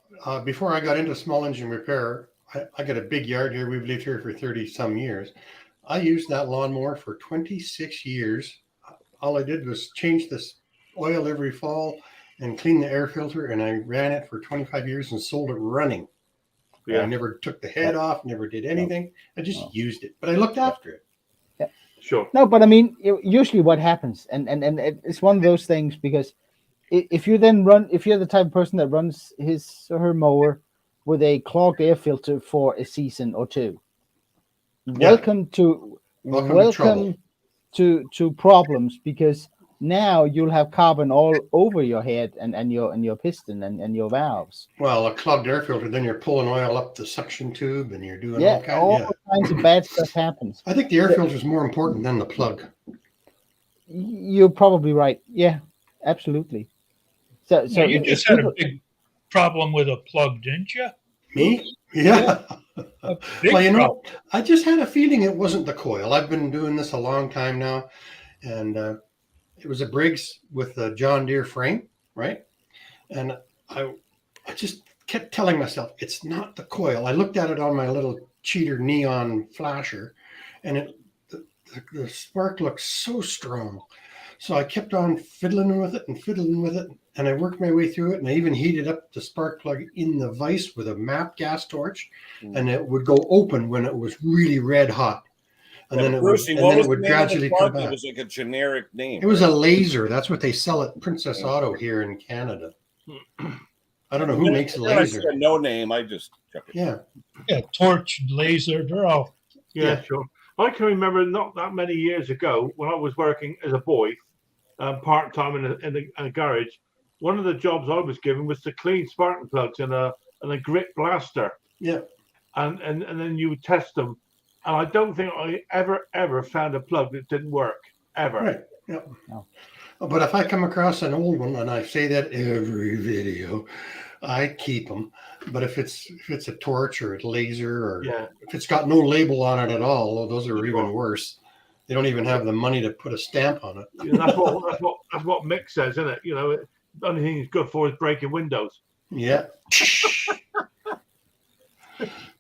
E: before I got into small engine repair, I got a big yard here. We've lived here for 30 some years. I used that lawnmower for 26 years. All I did was change this oil every fall and clean the air filter, and I ran it for 25 years and sold it running.
A: Yeah.
E: I never took the head off, never did anything. I just used it, but I looked after it.
A: Sure.
D: No, but I mean, usually what happens, and it's one of those things, because if you're the type of person that runs his or her mower with a clogged air filter for a season or two, welcome to problems, because now you'll have carbon all over your head and your piston and your valves.
E: Well, a clogged air filter, then you're pulling oil up the suction tube and you're doing
D: all kinds of bad stuff happens.
E: I think the air filter is more important than the plug.
D: You're probably right. Yeah, absolutely. So
C: you just had a big problem with a plug, didn't you?
E: Me? Yeah. Well, you know,
C: problem.
E: I just had a feeling it wasn't the coil. I've been doing this a long time now, and it was a Briggs with a John Deere frame, right? And I just kept telling myself, it's not the coil. I looked at it on my little cheater neon flasher, and the spark looked so strong. So I kept on fiddling with it, and I worked my way through it, and I even heated up the spark plug in the vise with a MAP gas torch, and it would go open when it was really red hot. And then it would gradually come back.
B: It was like a generic name.
E: It was a laser. That's what they sell at Princess Auto here in Canada. I don't know who makes a laser.
B: No name. I just kept it.
E: Yeah,
C: Torch, laser, they're all.
A: Yeah, sure. I can remember not that many years ago when I was working as a boy, part-time in a garage. One of the jobs I was given was to clean spark plugs in a grit blaster.
E: Yeah.
A: And then you would test them. And I don't think I ever found a plug that didn't work, ever.
E: Right. Yeah. No. But if I come across an old one, and I say that every video, I keep them. But if it's a torch or a laser, or if it's got no label on it at all, those are even worse. They don't even have the money to put a stamp on it.
A: That's what Mick says, isn't it? You know, the only thing he's good for is breaking windows.
E: Yeah.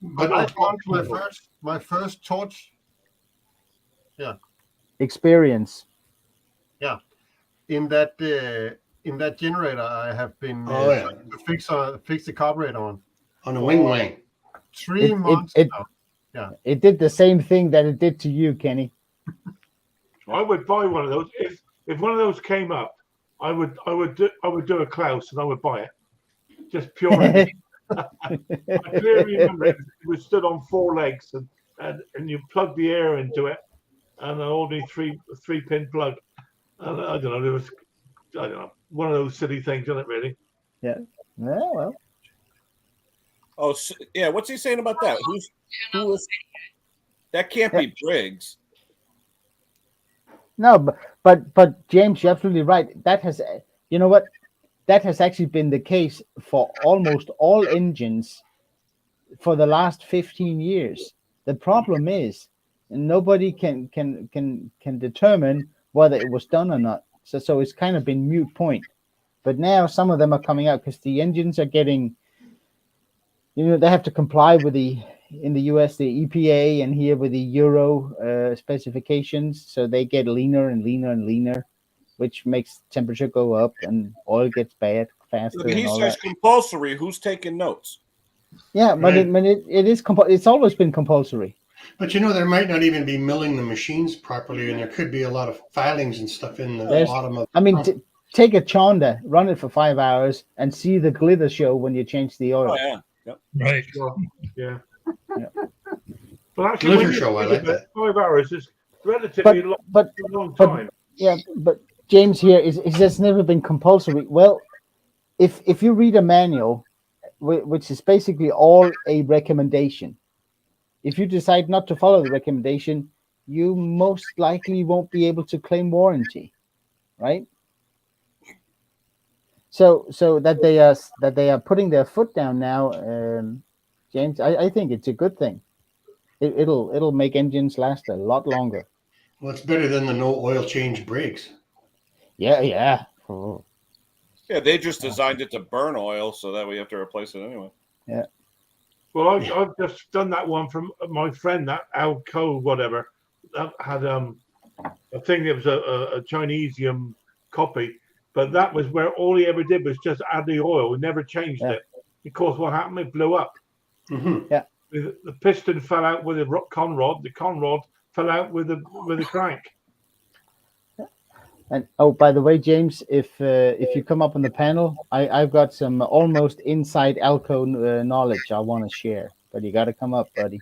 G: But I found my first torch. Yeah.
D: Experience.
G: Yeah. In that generator, I have been to fix the carburetor on
E: a wing.
G: 3 months now. Yeah.
D: It did the same thing that it did to you, Kenny.
A: I would buy one of those if one of those came up. I would do a Klaus and I would buy it, just purely. I clearly remember it was stood on 4 legs and you plug the air into it, and an ordinary three pin plug. And I don't know. One of those silly things, isn't it? Really?
D: Yeah. Well.
B: Oh, so, yeah. What's he saying about that? Who was? That can't be Briggs.
D: No, but James, you're absolutely right. That has, you know what? That has actually been the case for almost all engines for the last 15 years. The problem is nobody can determine whether it was done or not. So it's kind of been moot point. But now some of them are coming out because the engines are getting, they have to comply with in the US, the EPA, and here with the Euro specifications. So they get leaner and leaner and leaner. which makes temperature go up and oil gets bad faster.
B: Look, he
D: and all
B: says
D: that.
B: compulsory. Who's taking notes?
D: Yeah, but
E: Right.
D: it is it's always been compulsory.
E: But there might not even be milling the machines properly, and there could be a lot of filings and stuff in the
D: There's-
E: bottom of.
D: I mean, take a chonda, run it for 5 hours, and see the glitter show when you change the oil.
B: Oh yeah. Yep.
C: Right.
A: Sure. Yeah.
D: Yeah.
A: But actually,
E: Glitter
A: when you
E: show, I
A: think
E: like
A: of it,
E: that.
A: 5 hours is relatively
D: But
A: long
D: but-
A: time.
D: yeah, but James here is has never been compulsory. Well, if you read a manual, which is basically all a recommendation, if you decide not to follow the recommendation, you most likely won't be able to claim warranty, right? So that they are putting their foot down now, James, I think it's a good thing. It'll make engines last a lot longer.
E: Well, it's better than the no oil change brakes.
D: Yeah. Oh,
B: Yeah, they just designed it to burn oil, so that we have to replace it anyway.
A: Well, I've just done that one from my friend, that Alco whatever, that had I think it was a Chinesium copy, but that was where all he ever did was just add the oil. He never changed it. Because what happened? It blew up.
E: Mm-hmm.
A: The piston fell out with the conrod. The conrod fell out with the crank.
D: and oh, by the way, James, if you come up on the panel, I've got some almost inside Alco knowledge I want to share, but you got to come up, buddy.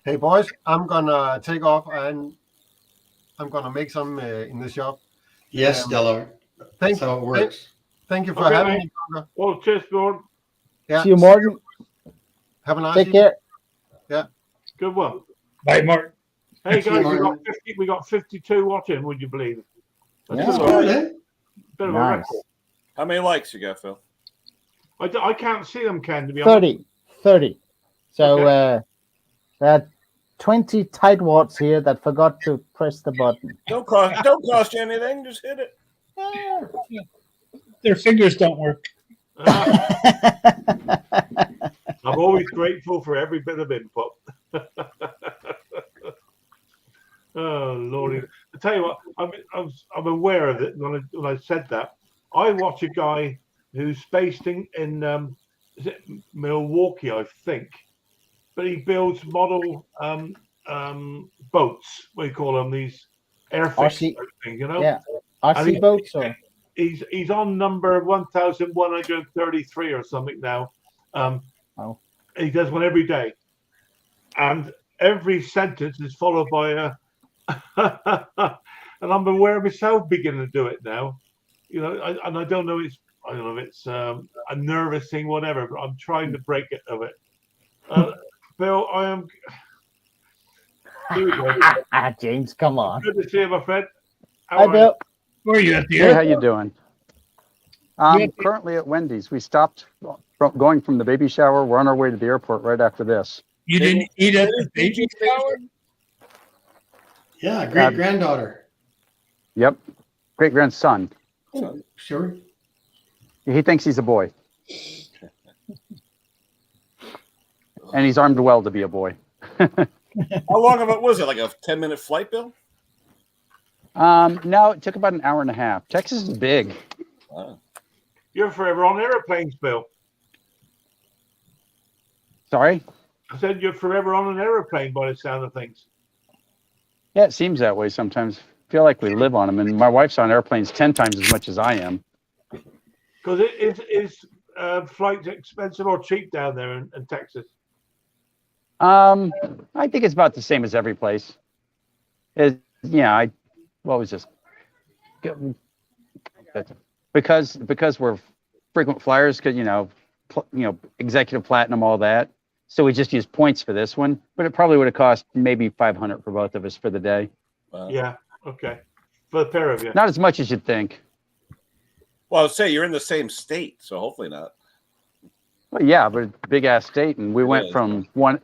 G: Hey boys, I'm gonna take off and I'm gonna make some in the shop.
E: Yes, Della. That's how it works.
G: Thank you for
A: Okay,
G: having
A: mate.
G: me, Conker.
A: Well, cheers, Lord.
G: Yeah.
D: See you, Morgan.
G: Have a nice
D: Take
G: evening.
D: care.
A: Good one.
C: Bye, Mark.
A: Hey
E: See you,
A: guys,
E: Martin.
A: we got 52 watching. Would you believe it? That's
D: Yeah.
E: That's
A: still
E: good,
A: a
E: eh?
A: bit of a
D: Nice.
A: record.
B: How many likes you got, Phil?
A: I can't see them, Ken. To be honest.
D: 30. So
A: Okay.
D: there are 20 tightwads here that forgot to press the button.
B: Don't cost you anything. Just hit it.
C: Their fingers don't work.
A: I'm always grateful for every bit of input. Oh Lordy! I tell you what, I'm aware of it when I said that. I watch a guy who's based in is it Milwaukee, I think, but he builds model boats. What do you call them? These airfix
D: RC
A: thing, you know?
D: Yeah. RC boats or
A: He's on number 1133 or something now.
D: Wow.
A: He does one every day, and every sentence is followed by a. And I'm aware of myself beginning to do it now, you know. I don't know. I don't know if it's a nervous thing, whatever. But I'm trying to break it of it. Bill, I am. Here we go.
D: James, come on.
A: Good to see you, my friend. How
D: Hi,
A: are you?
D: Bill.
C: Where are you at the
H: Hey, how
C: airport?
H: you doing?
C: Yeah.
H: I'm currently at Wendy's. We stopped going from the baby shower. We're on our way to the airport right after this.
C: You didn't eat at the baby shower?
E: Yeah, great granddaughter.
H: Yep. Great grandson.
E: Oh, sure.
H: He thinks he's a boy. And he's armed well to be a boy.
B: How long of it was it? Like a 10-minute flight, Bill?
H: No, it took about an hour and a half. Texas is big.
B: Wow.
A: You're forever on airplanes, Bill.
H: Sorry?
A: I said you're forever on an airplane by the sound of things.
H: Yeah, it seems that way sometimes. I feel like we live on them. And my wife's on airplanes 10 times as much as I am.
A: Because is flights expensive or cheap down there in Texas?
H: I think it's about the same as every place. What was this? Because we're frequent flyers, because executive platinum, all that. So we just use points for this one, but it probably would have cost maybe $500 for both of us for the day.
B: Wow.
A: Yeah. Okay. For the pair of you.
H: Not as much as you'd think.
B: Well, I would say you're in the same state, so hopefully not.
H: Well, yeah, but it's a big ass state, and we went from one.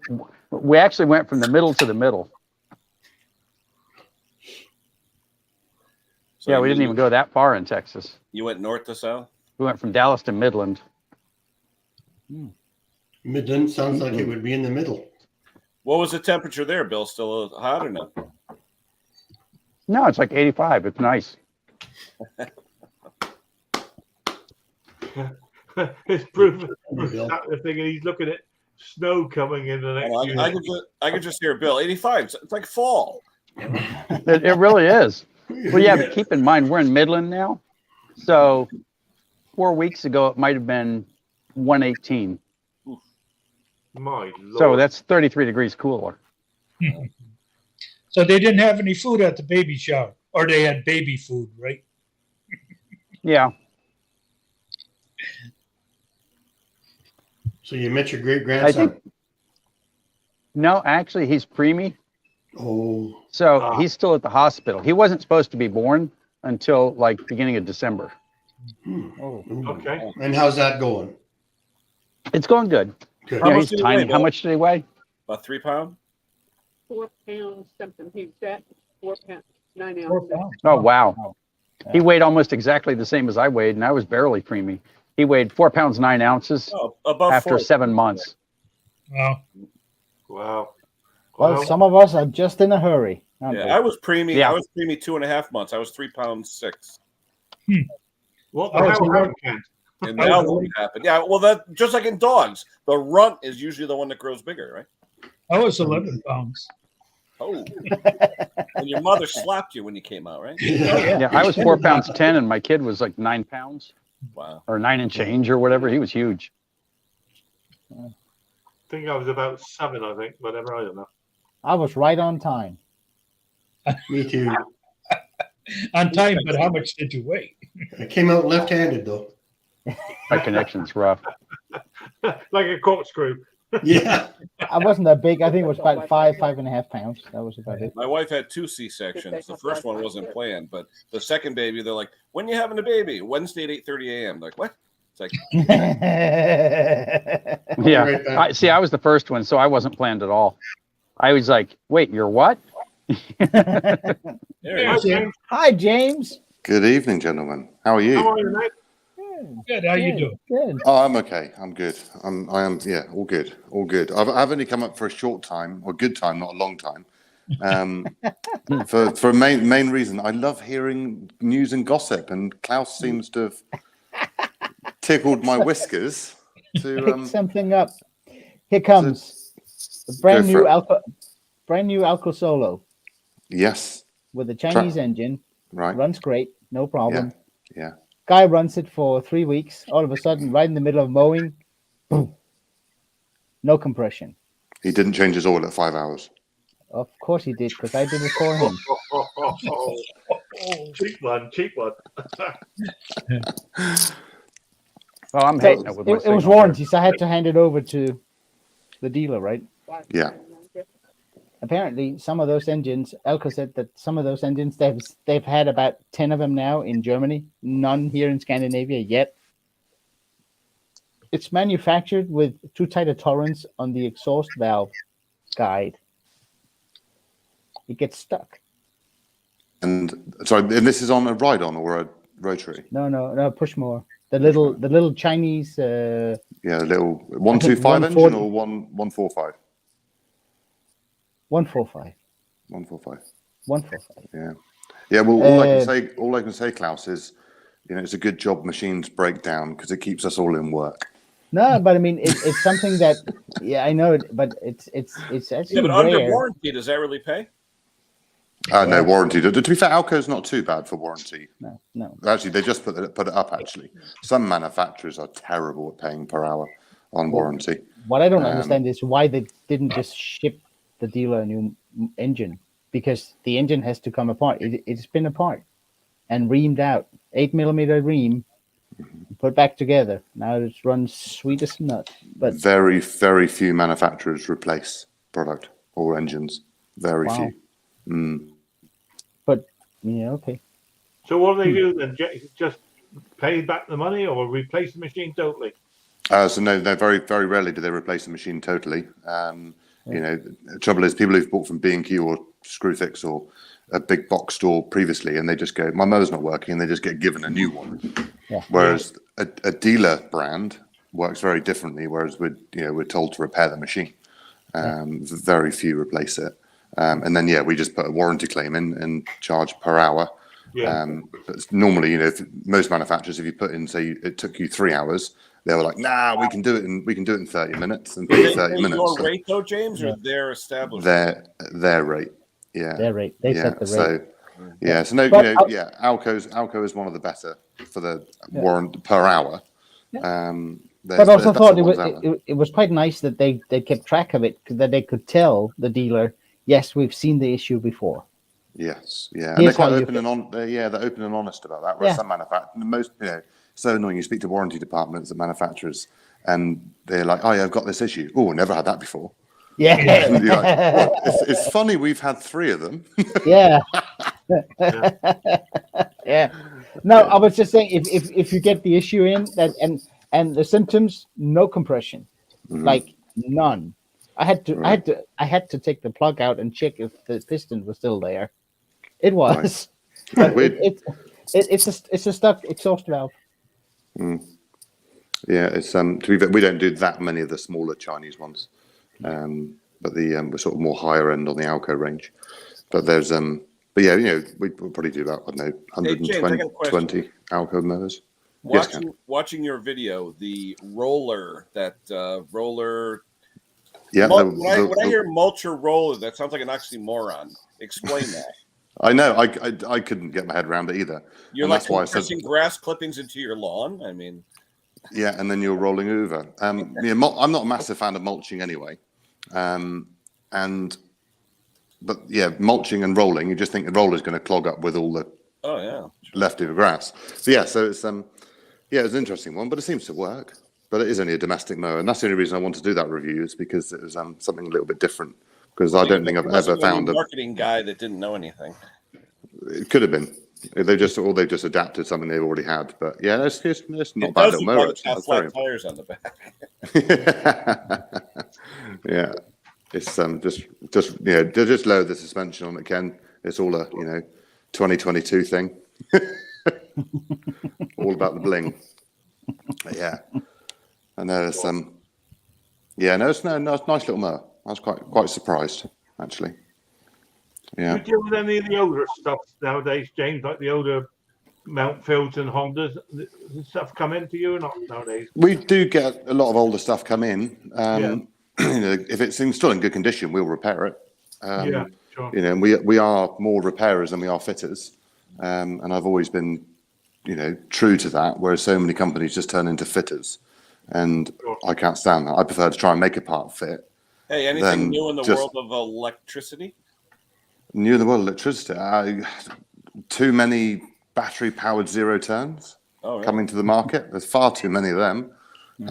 H: We actually went from the middle to the middle.
B: So
H: Yeah, we didn't even go that far in Texas.
B: You went north to south?
H: We went from Dallas to Midland.
E: Midland sounds like it would be in the middle.
B: What was the temperature there, Bill? Still hot or no?
H: No, it's like 85. It's nice.
A: It's proof.
E: Bill.
A: The thing, he's looking at snow coming in the next year.
B: I could just hear Bill. 85. It's like fall.
H: It really is. Well, yeah, but keep in mind, we're in Midland now. So 4 weeks ago, it might have been 118.
A: My Lord.
H: So that's 33 degrees cooler.
C: So they didn't have any food at the baby shower, or they had baby food, right?
H: Yeah.
E: So you met your great
H: I
E: grandson.
H: think. No, actually, he's preemie.
E: Oh,
H: So he's still at the hospital. He wasn't supposed to be born until like beginning of December.
D: Oh,
A: Okay.
E: and how's that going?
H: It's going good.
E: Good.
H: You know,
B: much
H: he's
B: did he
H: tiny.
B: weigh,
H: How
B: Bill?
H: much did he weigh?
B: About 3 pounds.
I: 4 pounds something. He's at 4 pounds, 9
C: 4
I: ounces.
C: pounds.
H: Oh, wow. He weighed almost exactly the same as I weighed, and I was barely preemie. He weighed 4 pounds 9 ounces
B: Oh, above
H: after
B: 4.
H: 7 months.
C: Wow.
A: Wow.
D: well, some of us are just in a hurry. aren't
B: Yeah,
D: we?
B: I was preemie.
H: Yeah.
B: I was preemie 2.5 months. I was 3 pounds 6.
A: What
C: I
A: the
C: was
A: hell
C: aware-
A: happened?
B: And now what happened? Yeah, well, that just like in dogs, the runt is usually the one that grows bigger, right?
C: I was 11 pounds.
B: Oh, and your mother slapped you when you came out, right?
E: Yeah.
H: Yeah, I was 4 pounds 10, and my kid was like 9 pounds
B: Wow.
H: or 9 and change or whatever. He was huge.
A: I think I was about 7, I think, whatever, I don't know.
D: I was right on time.
E: Me too.
C: On time, but how much did you weigh?
E: I came out left-handed though.
H: My connection's rough.
A: Like a corkscrew.
E: Yeah.
D: I wasn't that big. I think it was about 5.5 pounds. That was about it.
B: My wife had 2 C-sections. The first one wasn't planned, but the second baby, they're like, "When you having a baby?" Wednesday at 8:30 a.m. Like, what? It's like,
H: Yeah.
E: Right back.
H: I was the first one, so I wasn't planned at all. I was like, wait, you're what?
B: there it
A: Hi,
B: is.
A: James.
D: Hi, James.
J: Good evening, gentlemen. How are you?
A: How are you, mate?
C: Good. How you doing?
D: Good.
J: Oh, I'm okay. I'm good. I am. Yeah, all good. All good. I've only come up for a short time, or good time, not a long time. For a main reason, I love hearing news and gossip, and Klaus seems to have tickled my whiskers to.
D: Pick something up. Here comes the brand
J: Go for
D: new Alco Solo
J: Yes.
D: with a Chinese engine.
J: Right.
D: Runs great, no problem.
J: Yeah.
D: Guy runs it for 3 weeks. All of a sudden, right in the middle of mowing, boom, no compression.
J: He didn't change his oil at 5 hours.
D: Of course he did, because I did it for him.
A: Cheap one, cheap one.
H: Well, I'm
D: So
H: hating it with my
D: it was
H: signal here.
D: warranty, so I had to hand it over to the dealer, right?
J: Yeah.
D: Apparently, some of those engines, Elko said that some of those engines, they've had about 10 of them now in Germany, none here in Scandinavia yet. It's manufactured with too tight a tolerance on the exhaust valve guide. It gets stuck.
J: And sorry, and this is on a ride-on or a rotary?
D: No, push more. The little Chinese.
J: Yeah, a little 125 engine
D: 140.
J: or 145.
D: 145.
J: 145.
D: 145.
J: Yeah. Yeah. Well, all I can say, Klaus, is, it's a good job machines break down because it keeps us all in work.
D: No, but I mean, it's something that, yeah, I know it, but it's actually
B: Yeah, but under
D: rare.
B: warranty, does that really pay?
J: No warranty. To be fair, Alco's not too bad for warranty.
D: No.
J: Actually, they just put it up. Actually, some manufacturers are terrible at paying per hour on warranty.
D: What I don't understand is why they didn't just ship the dealer a new engine, because the engine has to come apart. It's been apart and reamed out, 8mm ream, put back together. Now it runs sweet as nut. But
J: Very, very few manufacturers replace product or engines. Very
D: Wow.
J: few.
D: But yeah, okay.
A: So what do they do then? Just pay back the money or replace the machine totally?
J: So no, very, very rarely do they replace the machine totally. The trouble is people who've bought from B&Q or Screwfix or a big box store previously, and they just go, my mower's not working, and they just get given a new one.
D: Yeah.
J: Whereas a dealer brand works very differently. Whereas we're told to repair the machine. Very few replace it. And then we just put a warranty claim in and charge per hour.
A: Yeah.
J: But normally, most manufacturers, if you put in, say it took you 3 hours, they were like, "Nah, we can do it in 30 minutes." And
B: Did they
J: 30
B: pay
J: minutes.
B: your rate though, James, or their established?
J: Their rate. Yeah.
D: Their rate. They set the rate.
J: So so no,
D: But
J: Alco is one of the better for the warrant per hour.
D: But also thought it was quite nice that they kept track of it, that they could tell the dealer, yes, we've seen the issue before.
J: Yes, yeah, and they're quite open and on. They're open and honest about that. Whereas some manufacturers, so annoying. You speak to warranty departments at manufacturers, and they're like, "Oh yeah, I've got this issue. Oh, never had that before."
D: Yeah,
J: and you're like, well, it's funny. We've had 3 of them.
D: Yeah. Yeah. No, I was just saying, if you get the issue in that and the symptoms, no compression, like none. I had to take the plug out and check if the piston was still there. It was. But it's a stuck exhaust valve.
J: Yeah, it's to be fair, we don't do that many of the smaller Chinese ones, but we're sort of more higher end on the Alco range. But there's we'll probably do about 120 Alco motors.
B: Watching your video, the roller, roller.
J: Yeah.
B: When I hear mulcher roller, that sounds like an oxymoron. Explain that.
J: I know. I couldn't get my head around it either.
B: You're like compressing grass clippings into your lawn. I mean.
J: Yeah, and then you're rolling over. I'm not a massive fan of mulching anyway. Mulching and rolling, you just think the roller's going to clog up with all the leftover grass. So it's it's an interesting one, but it seems to work. But it is only a domestic mower, and that's the only reason I want to do that review, is because it was something a little bit different. Because I don't think I've ever found
B: a marketing guy that didn't know anything.
J: It could have been. They just adapted something they've already had. But yeah, it's not bad little mower.
B: It's got flat tires on the back.
J: Yeah, it's just lower the suspension on it, Ken. It's all a 2022 thing. All about the bling. But yeah, I know it's it's a nice little mower. I was quite surprised, actually. Yeah.
A: Do you deal with any of the older stuff nowadays, James? Like the older Mountfields and Hondas, and stuff come into you or not nowadays?
J: We do get a lot of older stuff come in. If it's still in good condition, we'll repair it. Sure. And we are more repairers than we are fitters, and I've always been, true to that. Whereas so many companies just turn into fitters, and I can't stand that. I prefer to try and make a part fit.
B: Hey, anything new in the world of electricity?
J: New in the world of electricity? Too many battery-powered zero turns coming to the market. There's far too many of them.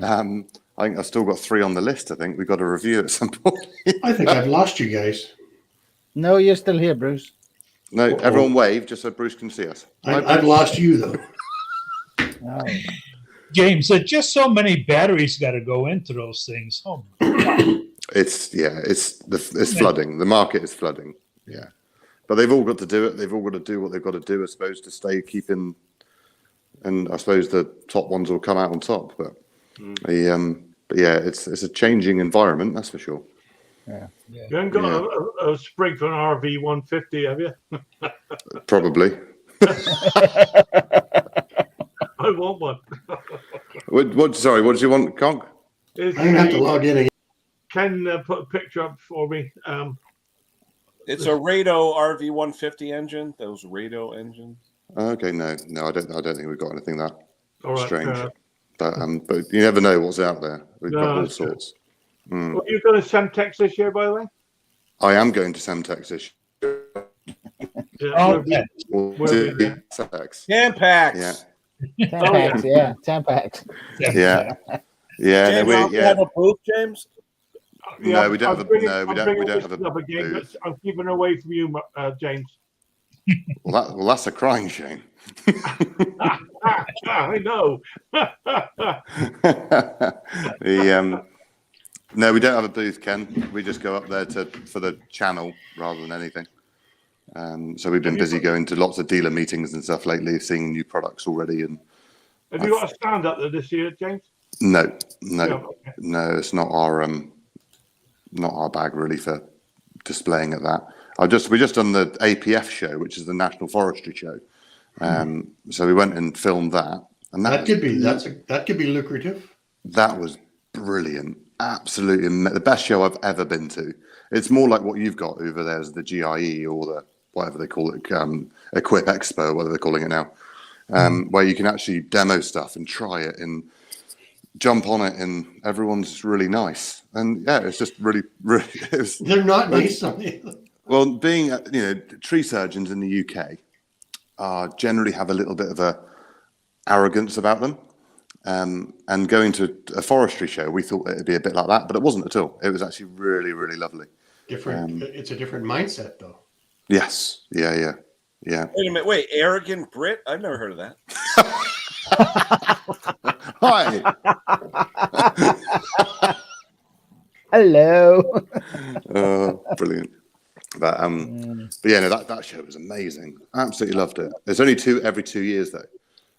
J: I think I've still got 3 on the list. I think we've got to review at some point.
E: I think I've lost you guys.
D: No, you're still here, Bruce.
J: No, everyone wave just so Bruce can see us.
E: I've lost you, though.
D: Oh.
C: James, there's just so many batteries got to go into those things. Oh,
J: It's flooding. The market is flooding. Yeah, but they've all got to do it. They've all got to do what they've got to do, I suppose, to stay keeping. And I suppose the top ones will come out on top. But it's a changing environment, that's for sure.
D: Yeah.
A: You haven't got a spring for an RV 150, have you?
J: Probably.
A: I want one.
J: Sorry, what did you want, Conk?
E: I'm going to have to log in again.
A: Can put a picture up for me.
B: It's a Rado RV 150 engine. Those Rado engines.
J: Okay, no, I don't think we've got anything that strange. But you never know what's out there. We've got all sorts.
A: Well, you're going to Semtex this year, by the way?
J: I am going to Semtex this year.
B: Tampax.
J: Yeah.
D: Tampax.
J: Yeah.
B: James, you have a booth, James?
J: No, we don't have we don't have a booth.
A: I'm keeping away from you, James.
J: Well, that's a crying shame.
A: I know.
J: No, we don't have a booth, Ken. We just go up there for the channel rather than anything. So we've been busy going to lots of dealer meetings and stuff lately, seeing new products already. And
A: have you got a stand up there this year, James?
J: No, it's not our bag really to displaying at that. We just done the APF show, which is the National Forestry Show. So we went and filmed that, and that
E: could be lucrative.
J: That was brilliant. Absolutely the best show I've ever been to. It's more like what you've got over there as the GIE or the whatever they call it, Equip Expo, whatever they're calling it now, where you can actually demo stuff and try it and jump on it, and everyone's really nice. And yeah, it's just really, really.
E: They're not nice on you.
J: Well, being tree surgeons in the UK generally have a little bit of a arrogance about them. And going to a forestry show, we thought it'd be a bit like that, but it wasn't at all. It was actually really, really lovely.
E: Different. It's a different mindset, though.
J: Yes. Yeah.
B: Wait a minute. Wait, arrogant Brit? I've never heard of that.
J: Hi.
D: Hello.
J: Brilliant. But yeah, no, that show was amazing. Absolutely loved it. There's only every 2 years though.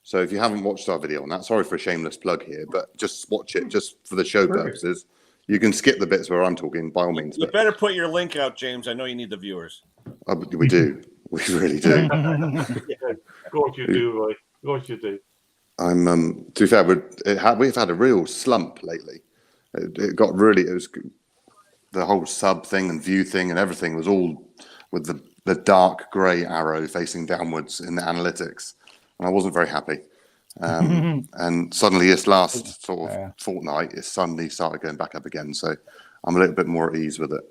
J: So if you haven't watched our video on that, sorry for a shameless plug here, but just watch it just for the show purposes. You can skip the bits where I'm talking by all means.
B: You better put your link out, James. I know you need the viewers.
J: We do. We really do.
A: Yeah, of course you do, Roy. Of course you do.
J: I'm to be fair, we've had a real slump lately. It was the whole sub thing and view thing and everything was all with the dark grey arrow facing downwards in the analytics. And I wasn't very happy. And suddenly this last sort of fortnight, it suddenly started going back up again. So I'm a little bit more at ease with it.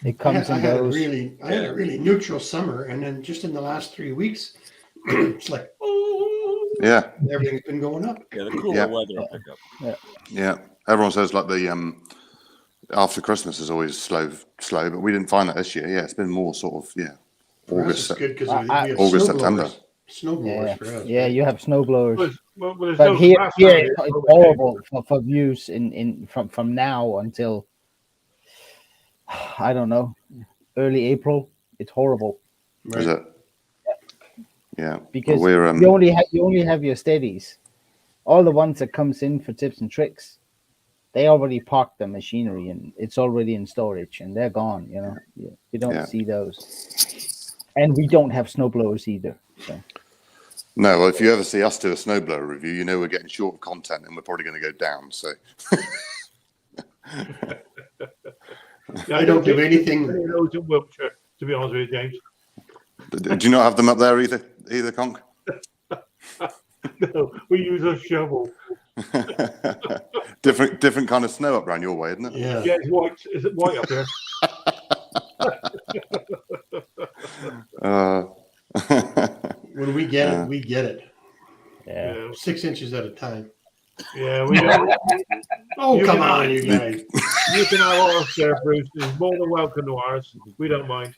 D: It comes and goes.
E: I had a really neutral summer. And then just in the last 3 weeks, it's like,
J: yeah,
E: everything's been going up.
B: Yeah, the cooler weather will pick up.
J: Yeah. Everyone says like the after Christmas is always slow, but we didn't find that this year. Yeah, it's been more sort of,
E: August, good because we have
J: August, September.
E: Snowblowers for us.
D: Yeah, you have snowblowers.
A: Well,
D: but here it's horrible for views from now until I don't know, early April. It's horrible.
E: Right.
J: Is it? Yeah.
D: Because
J: we're,
D: you only have your steadies. All the ones that comes in for tips and tricks, they already parked the machinery and it's already in storage and they're gone. You don't see those, and we don't have snowblowers either. So.
J: No, well, if you ever see us do a snowblower review, we're getting short of content and we're probably going to go down. So
E: I don't do anything.
A: Those in Wiltshire, to be honest with you, James.
J: Do you not have them up there either, Conk?
A: No, we use a shovel.
J: different kind of snow up around your way, isn't it?
E: Yeah.
A: Yeah, it's white. Is it white up here?
E: When we get it, we get it.
D: Yeah.
E: 6 inches at a time.
A: Yeah, we don't.
E: Come on, you guys.
A: You can have ours there, Bruce. It's more than welcome to ours. We don't mind.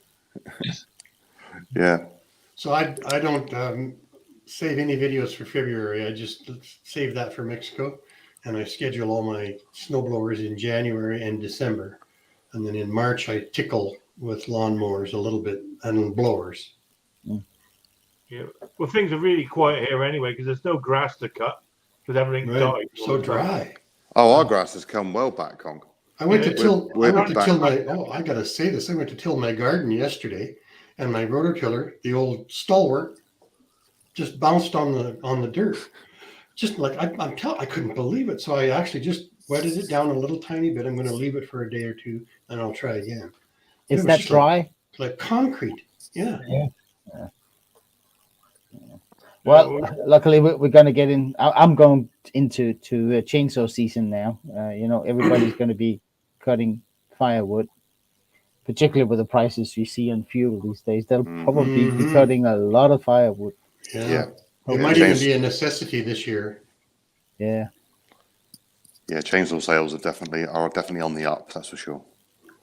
J: Yeah.
E: So I don't save any videos for February. I just save that for Mexico, and I schedule all my snowblowers in January and December, and then in March I tickle with lawnmowers a little bit and blowers.
A: Yeah. Well, things are really quiet here anyway because there's no grass to cut because everything died.
E: So dry.
J: Oh, our grass has come well back, Conk.
E: I went to till
J: we're
E: my.
J: back.
E: Oh, I gotta say this. I went to till my garden yesterday, and my rototiller, the old stalwart, just bounced on the dirt. Just like I couldn't believe it. So I actually just wetted it down a little tiny bit. I'm going to leave it for a day or two, and I'll try again.
D: Is that dry?
E: Like concrete. Yeah.
D: Well, luckily we're going to get in. I'm going into chainsaw season now. Everybody's going to be cutting firewood, particularly with the prices you see on fuel these days. They'll probably be cutting a lot of firewood.
E: Yeah. It might even be a necessity this year.
D: Yeah.
J: Yeah, chainsaw sales are definitely on the up. That's for sure.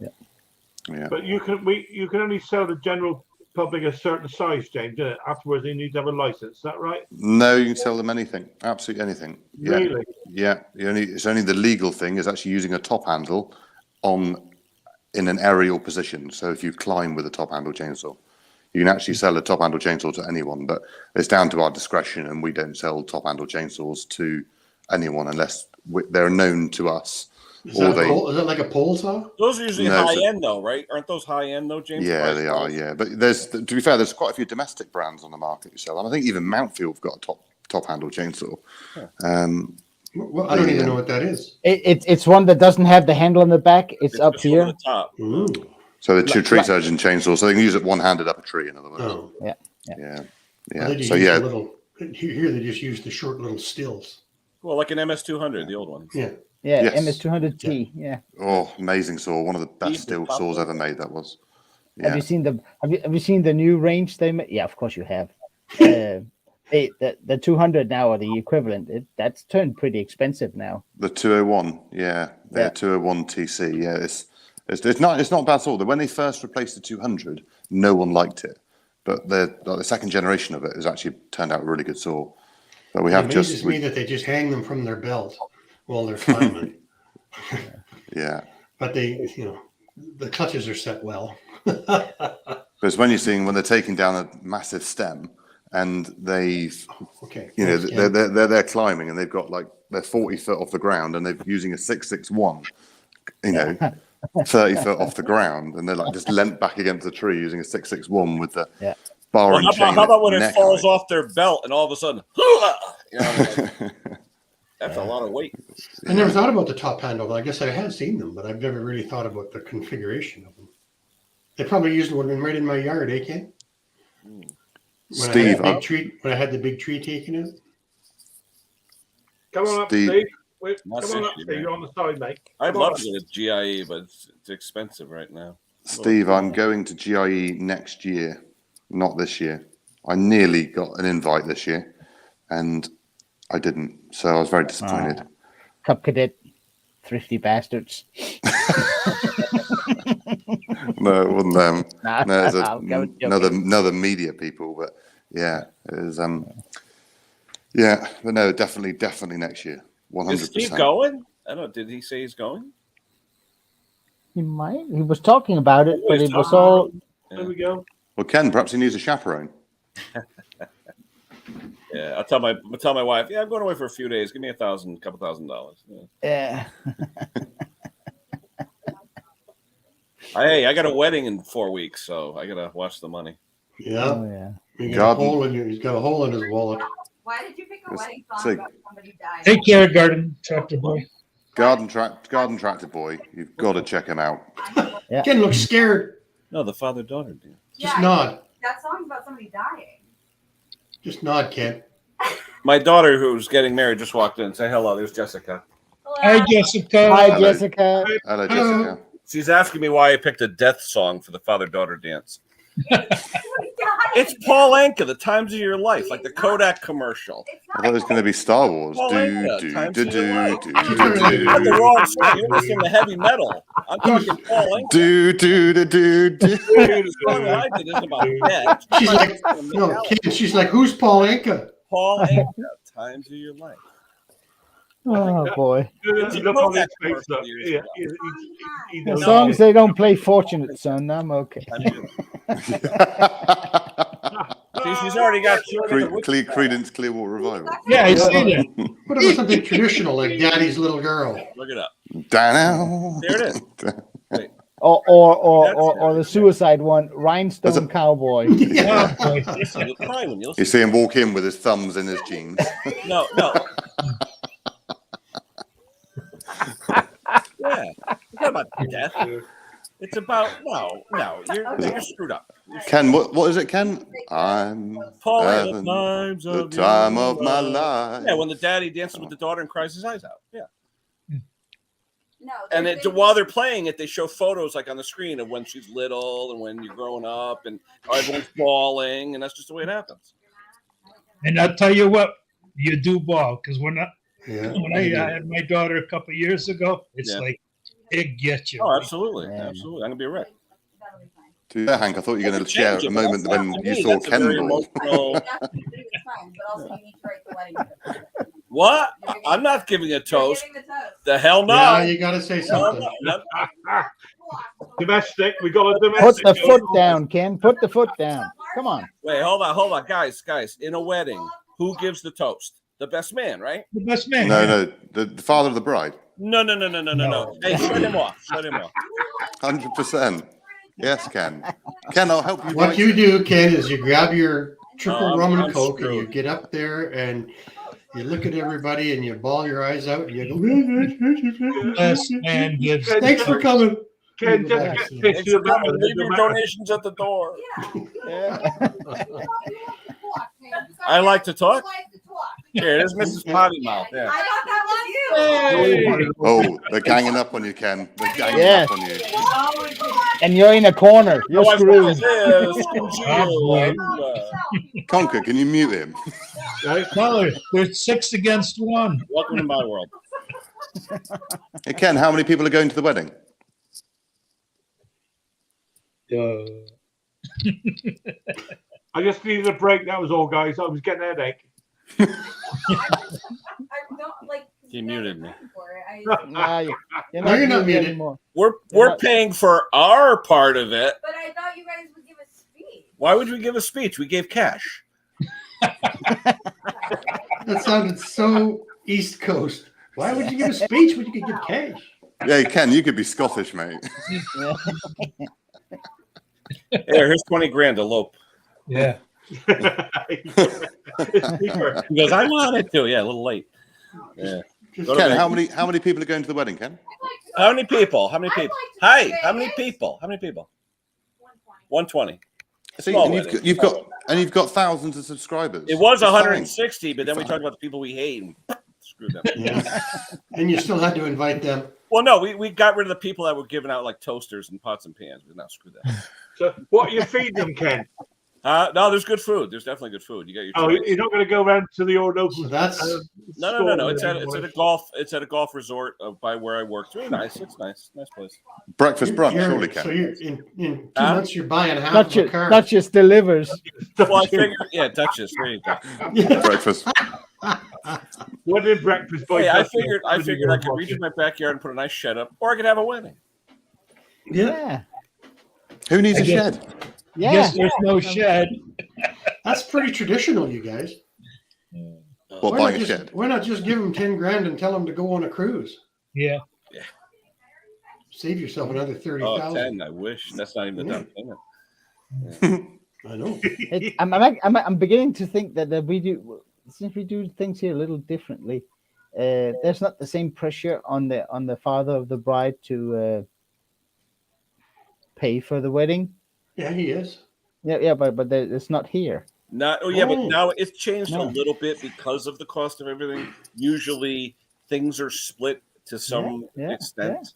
J: Yeah.
A: But you can only sell the general public a certain size, James. Afterwards, they need to have a license. Is that right?
J: No, you can sell them anything, absolutely anything. Yeah.
A: Really?
J: Yeah. It's only the legal thing is actually using a top handle in an aerial position. So if you climb with a top handle chainsaw, you can actually sell a top handle chainsaw to anyone, but it's down to our discretion, and we don't sell top handle chainsaws to anyone unless they're known to us
E: Is
J: Or
E: is that like a pole saw?
B: Those are usually
J: No,
B: high
J: so-
B: end, though, right? Aren't those high end, though, James?
J: Yeah,
B: Price
J: they are.
B: wise?
J: Yeah, but to be fair, there's quite a few domestic brands on the market you sell, and I think even Mountfield have got a top handle chainsaw.
E: Well, I don't even know what that is.
D: It's one that doesn't have the handle on the back. It's up
B: just one
D: here.
B: on the top.
E: Ooh.
J: So the tree surgeon chainsaw, so they can use it one-handed up a tree. In other words.
E: Oh.
D: Yeah.
J: Yeah.
E: Well, they just
J: So
E: use
J: yeah,
E: the little. Here they just use the short little stills.
B: Well, like an MS200, the old one.
E: Yeah.
D: Yeah,
J: Yes.
D: MS200T. Yeah.
J: oh, amazing saw, one of the best
B: Easy
J: steel
B: pop
J: saws
B: one.
J: ever made. That was.
D: Have
J: Yeah.
D: you seen the have you seen the new range they made? Yeah, of course you have. The 200 now, or the equivalent, that's turned pretty expensive now.
J: The 201, yeah, the 201 TC, yeah, it's not a bad saw. When they first replaced the 200, no one liked it, but the second generation of it has actually turned out a really good saw. But
E: It amazes me that they just hang them from their belt while they're climbing.
J: Yeah,
E: But they, the clutches are set well.
J: because when they're taking down a massive stem and they've,
E: Okay.
J: they're climbing and they've got they're 40 foot off the ground and they're using a 661, 30 foot off the ground, and they're just leant back against the tree using a 661 with the bar and chain.
B: How about when it
J: neck
B: falls
J: on
B: off their belt and all of a sudden, that's a lot of weight.
E: I never thought about the top handle. I guess I have seen them, but I've never really thought about the configuration of them. They probably used one right in my yard, eh, Ken?
J: Steve,
E: when I had the big tree taken out.
A: Come on up,
J: Steve.
A: Steve. Come
B: Not
A: on up,
B: 60,
A: Steve.
B: man.
A: You're on the side, mate.
B: I'd
A: Come
B: love
A: on
B: to get a GIE, but it's expensive right now.
J: Steve, I'm going to GIE next year, not this year. I nearly got an invite this year, and I didn't. So I was very disappointed.
D: Cup Cadet, thrifty bastards.
J: No, it wasn't them.
D: Nah,
J: No, it was
D: I'm joking.
J: another media people. But yeah, it was. Yeah, but no, definitely next year. 100%.
B: Is Steve going? I don't know. Did he say he's going?
D: He might. He was talking about it, but
B: Always
D: it was
B: talking
D: all.
A: There we go.
J: Well, Ken, perhaps he needs a chaperone.
B: Yeah, I'll tell my wife. Yeah, I'm going away for a few days. Give me couple $1,000. Yeah.
D: Yeah.
B: Hey, I got a wedding in 4 weeks, so I gotta watch the money.
E: Yeah.
D: Oh, yeah.
E: He's got a hole in his wallet.
K: Why did you pick a wedding
J: So-
K: song about somebody dying?
C: Take care, Garden Tractor Boy.
J: Garden Tractor Boy. You've got to check him out.
E: Ken looks scared.
B: No, the father-daughter deal.
E: Just nod.
K: That song's about somebody dying.
E: Just nod, Ken.
B: My daughter, who's getting married, just walked in. Say hello. There's Jessica.
C: Hi, Jessica.
D: Hi,
J: Hello.
D: Jessica.
J: Hello, Jessica.
B: She's asking me why I picked a death song for the father-daughter dance. It's Paul Anka, The Times of Your Life, like the Kodak commercial.
J: I thought it was going to be Star Wars.
B: Paul Anka, Times of Your Life.
J: Do
B: That's the wrong song. You're listening to heavy metal. I'm talking Paul Anka.
J: do.
B: The song that I did isn't about death.
E: She's like, no, Ken, she's like, who's Paul Anka?
B: Paul Anka, Times of Your Life.
D: Oh boy.
B: It's a
A: Look on his
B: Kodak
A: face.
B: commercial
A: Look.
B: years
A: Yeah,
B: ago.
A: he
D: As
A: knows.
D: long as they don't play Fortunate Son, I'm okay.
B: See, she's already got
J: Creedence Clearwater Revival.
C: Yeah, I see that.
E: What about something traditional like Daddy's Little Girl?
B: Look it up.
J: Down.
B: There it is. Wait.
D: Or the suicide one, Rhinestone Cowboy.
E: Yeah.
C: Oh, boy.
B: You'll cry when you'll
J: You see him walk in with his thumbs in his jeans.
B: No. Yeah. It's not about death. It's about you're screwed up.
J: Ken, what is it, Ken? I'm
B: Paul
J: having the time of my life.
B: Yeah, when the daddy dances with the daughter and cries his eyes out. Yeah.
K: No.
B: And while they're playing it, they show photos like on the screen of when she's little and when you're growing up and everyone's bawling, and that's just the way it happens.
C: And I'll tell you what, you do ball because when I
E: Yeah.
C: had my daughter a couple of years ago, it's
B: Yeah.
C: like it gets you.
B: Oh, absolutely.
D: Yeah.
B: Absolutely. I'm going to be right.
J: Yeah, Hank, I thought you were going to share
B: Change
J: a
B: it,
J: moment
B: but
J: when
B: to
J: you
B: me,
J: saw
B: that's a very
J: Ken ball.
B: emotional-
K: But also you need to write the wedding.
B: What? I'm not giving a toast.
K: You're giving the toast.
B: The hell no.
E: Yeah, you got to say
B: No,
E: something.
B: no.
A: Domestic. We got a
D: Put
A: domestic.
D: the foot down, Ken. Put the foot down. Come on.
B: Wait, hold on. Guys. In a wedding, who gives the toast? The best man, right?
C: The best man.
J: No,
C: yeah.
J: no, the father of the bride.
B: No.
C: No.
B: Hey, shut him off. Shut him off.
J: 100%. Yes, Ken. Ken, I'll help you.
E: What
J: write-
E: you do, Ken, is you grab your triple
B: I'm-
E: rum and
B: I'm
E: coke and you
B: screwed.
E: get up there and you look at everybody and you bawl your eyes out and you go,
C: Best man gives.
E: thanks for coming.
A: Ken,
E: You
A: just
E: go back
A: get
E: to
A: pissed
B: Thanks
A: to
B: for
A: the
B: coming.
A: matter.
B: Leave your donations at the door.
K: Yeah.
B: I like to talk.
K: You like to talk.
B: Here, there's Mrs. Potty Mouth.
K: I
B: Yeah.
K: thought that was you.
J: Oh, they're ganging up on you, Ken. They're ganging
D: Yeah.
J: up on you.
D: And you're in a corner. You're
B: My wife's
D: screwed.
B: like, "Yeah, screw you."
J: Conker, can you mute him?
C: No, there's 6 against 1.
B: Welcome to my world.
J: Hey, Ken, how many people are going to the wedding?
A: I just needed a break. That was all, guys. I was getting a headache.
K: I don't like.
B: He muted me.
D: Nah, you're
E: No,
D: not,
E: you're not
D: muted
E: muted.
D: anymore.
B: We're
D: not-
B: paying for our part of it.
K: But I thought you guys would give a speech.
B: Why would we give a speech? We gave cash.
E: That sounded so East Coast. Why would you give a speech when you could get cash?
J: Yeah, Ken, you could be Scottish, mate.
B: Here, here's 20 grand elope.
C: Yeah.
A: It's cheaper.
B: He goes, I wanted to. Yeah, a little late. Yeah. Go to
J: Ken,
B: bed.
J: how many people are going to the wedding, Ken?
B: How many people? How many
K: I'd
B: people?
K: like to
B: Hi,
K: say
B: how many
K: it.
B: people? How many people?
K: 120.
B: 120.
J: See,
B: Small
J: and
B: wedding.
J: you've got thousands of subscribers.
B: It was
J: It's fine.
B: 160, but then we
J: It's
B: talked
J: fine.
B: about the people we hate and screwed them.
E: Yeah. And you still had to invite them.
B: Well, no, we got rid of the people that were giving out like toasters and pots and pans. We now screw that.
A: So, what are you feeding them, Ken?
B: No, there's good food. There's definitely good food. You got your.
A: Oh,
B: choice.
A: you're not going to go around to the old local.
E: So that's
B: No. It's at a golf. It's at a golf resort by where I work. It's really nice. It's nice place.
J: Breakfast brunch,
E: You're-
J: surely,
E: So
J: Ken.
E: you're in 2
B: Huh?
E: months you're buying half
D: Not
E: of a
D: just,
E: car.
D: not just delivers.
B: Well, I figured, yeah, Duchess. There you go.
J: Breakfast.
A: What did breakfast boy?
B: Hey, I figured I could redo my backyard and put a nice shed up, or I could have a wedding.
E: Yeah,
D: Yeah.
J: Who needs a
C: I guess-
J: shed?
D: Yeah.
C: Yes, there's no shed.
E: that's pretty traditional, you guys.
J: What, buying a shed?
E: Why not just give them 10 grand and tell them to go on a cruise?
C: Yeah.
E: Save yourself another
B: Oh,
E: 30,000.
B: 10. I wish. That's not even the down payment.
E: I know.
D: I'm beginning to think that we do, since we do things here a little differently, there's not the same pressure on the father of the bride to pay for the wedding.
E: Yeah, he is.
D: Yeah, but it's not here.
B: Not. Oh, yeah, but
E: Oh.
B: now it's changed
D: No.
B: a little bit because of the cost of everything. Usually, things are split to some extent.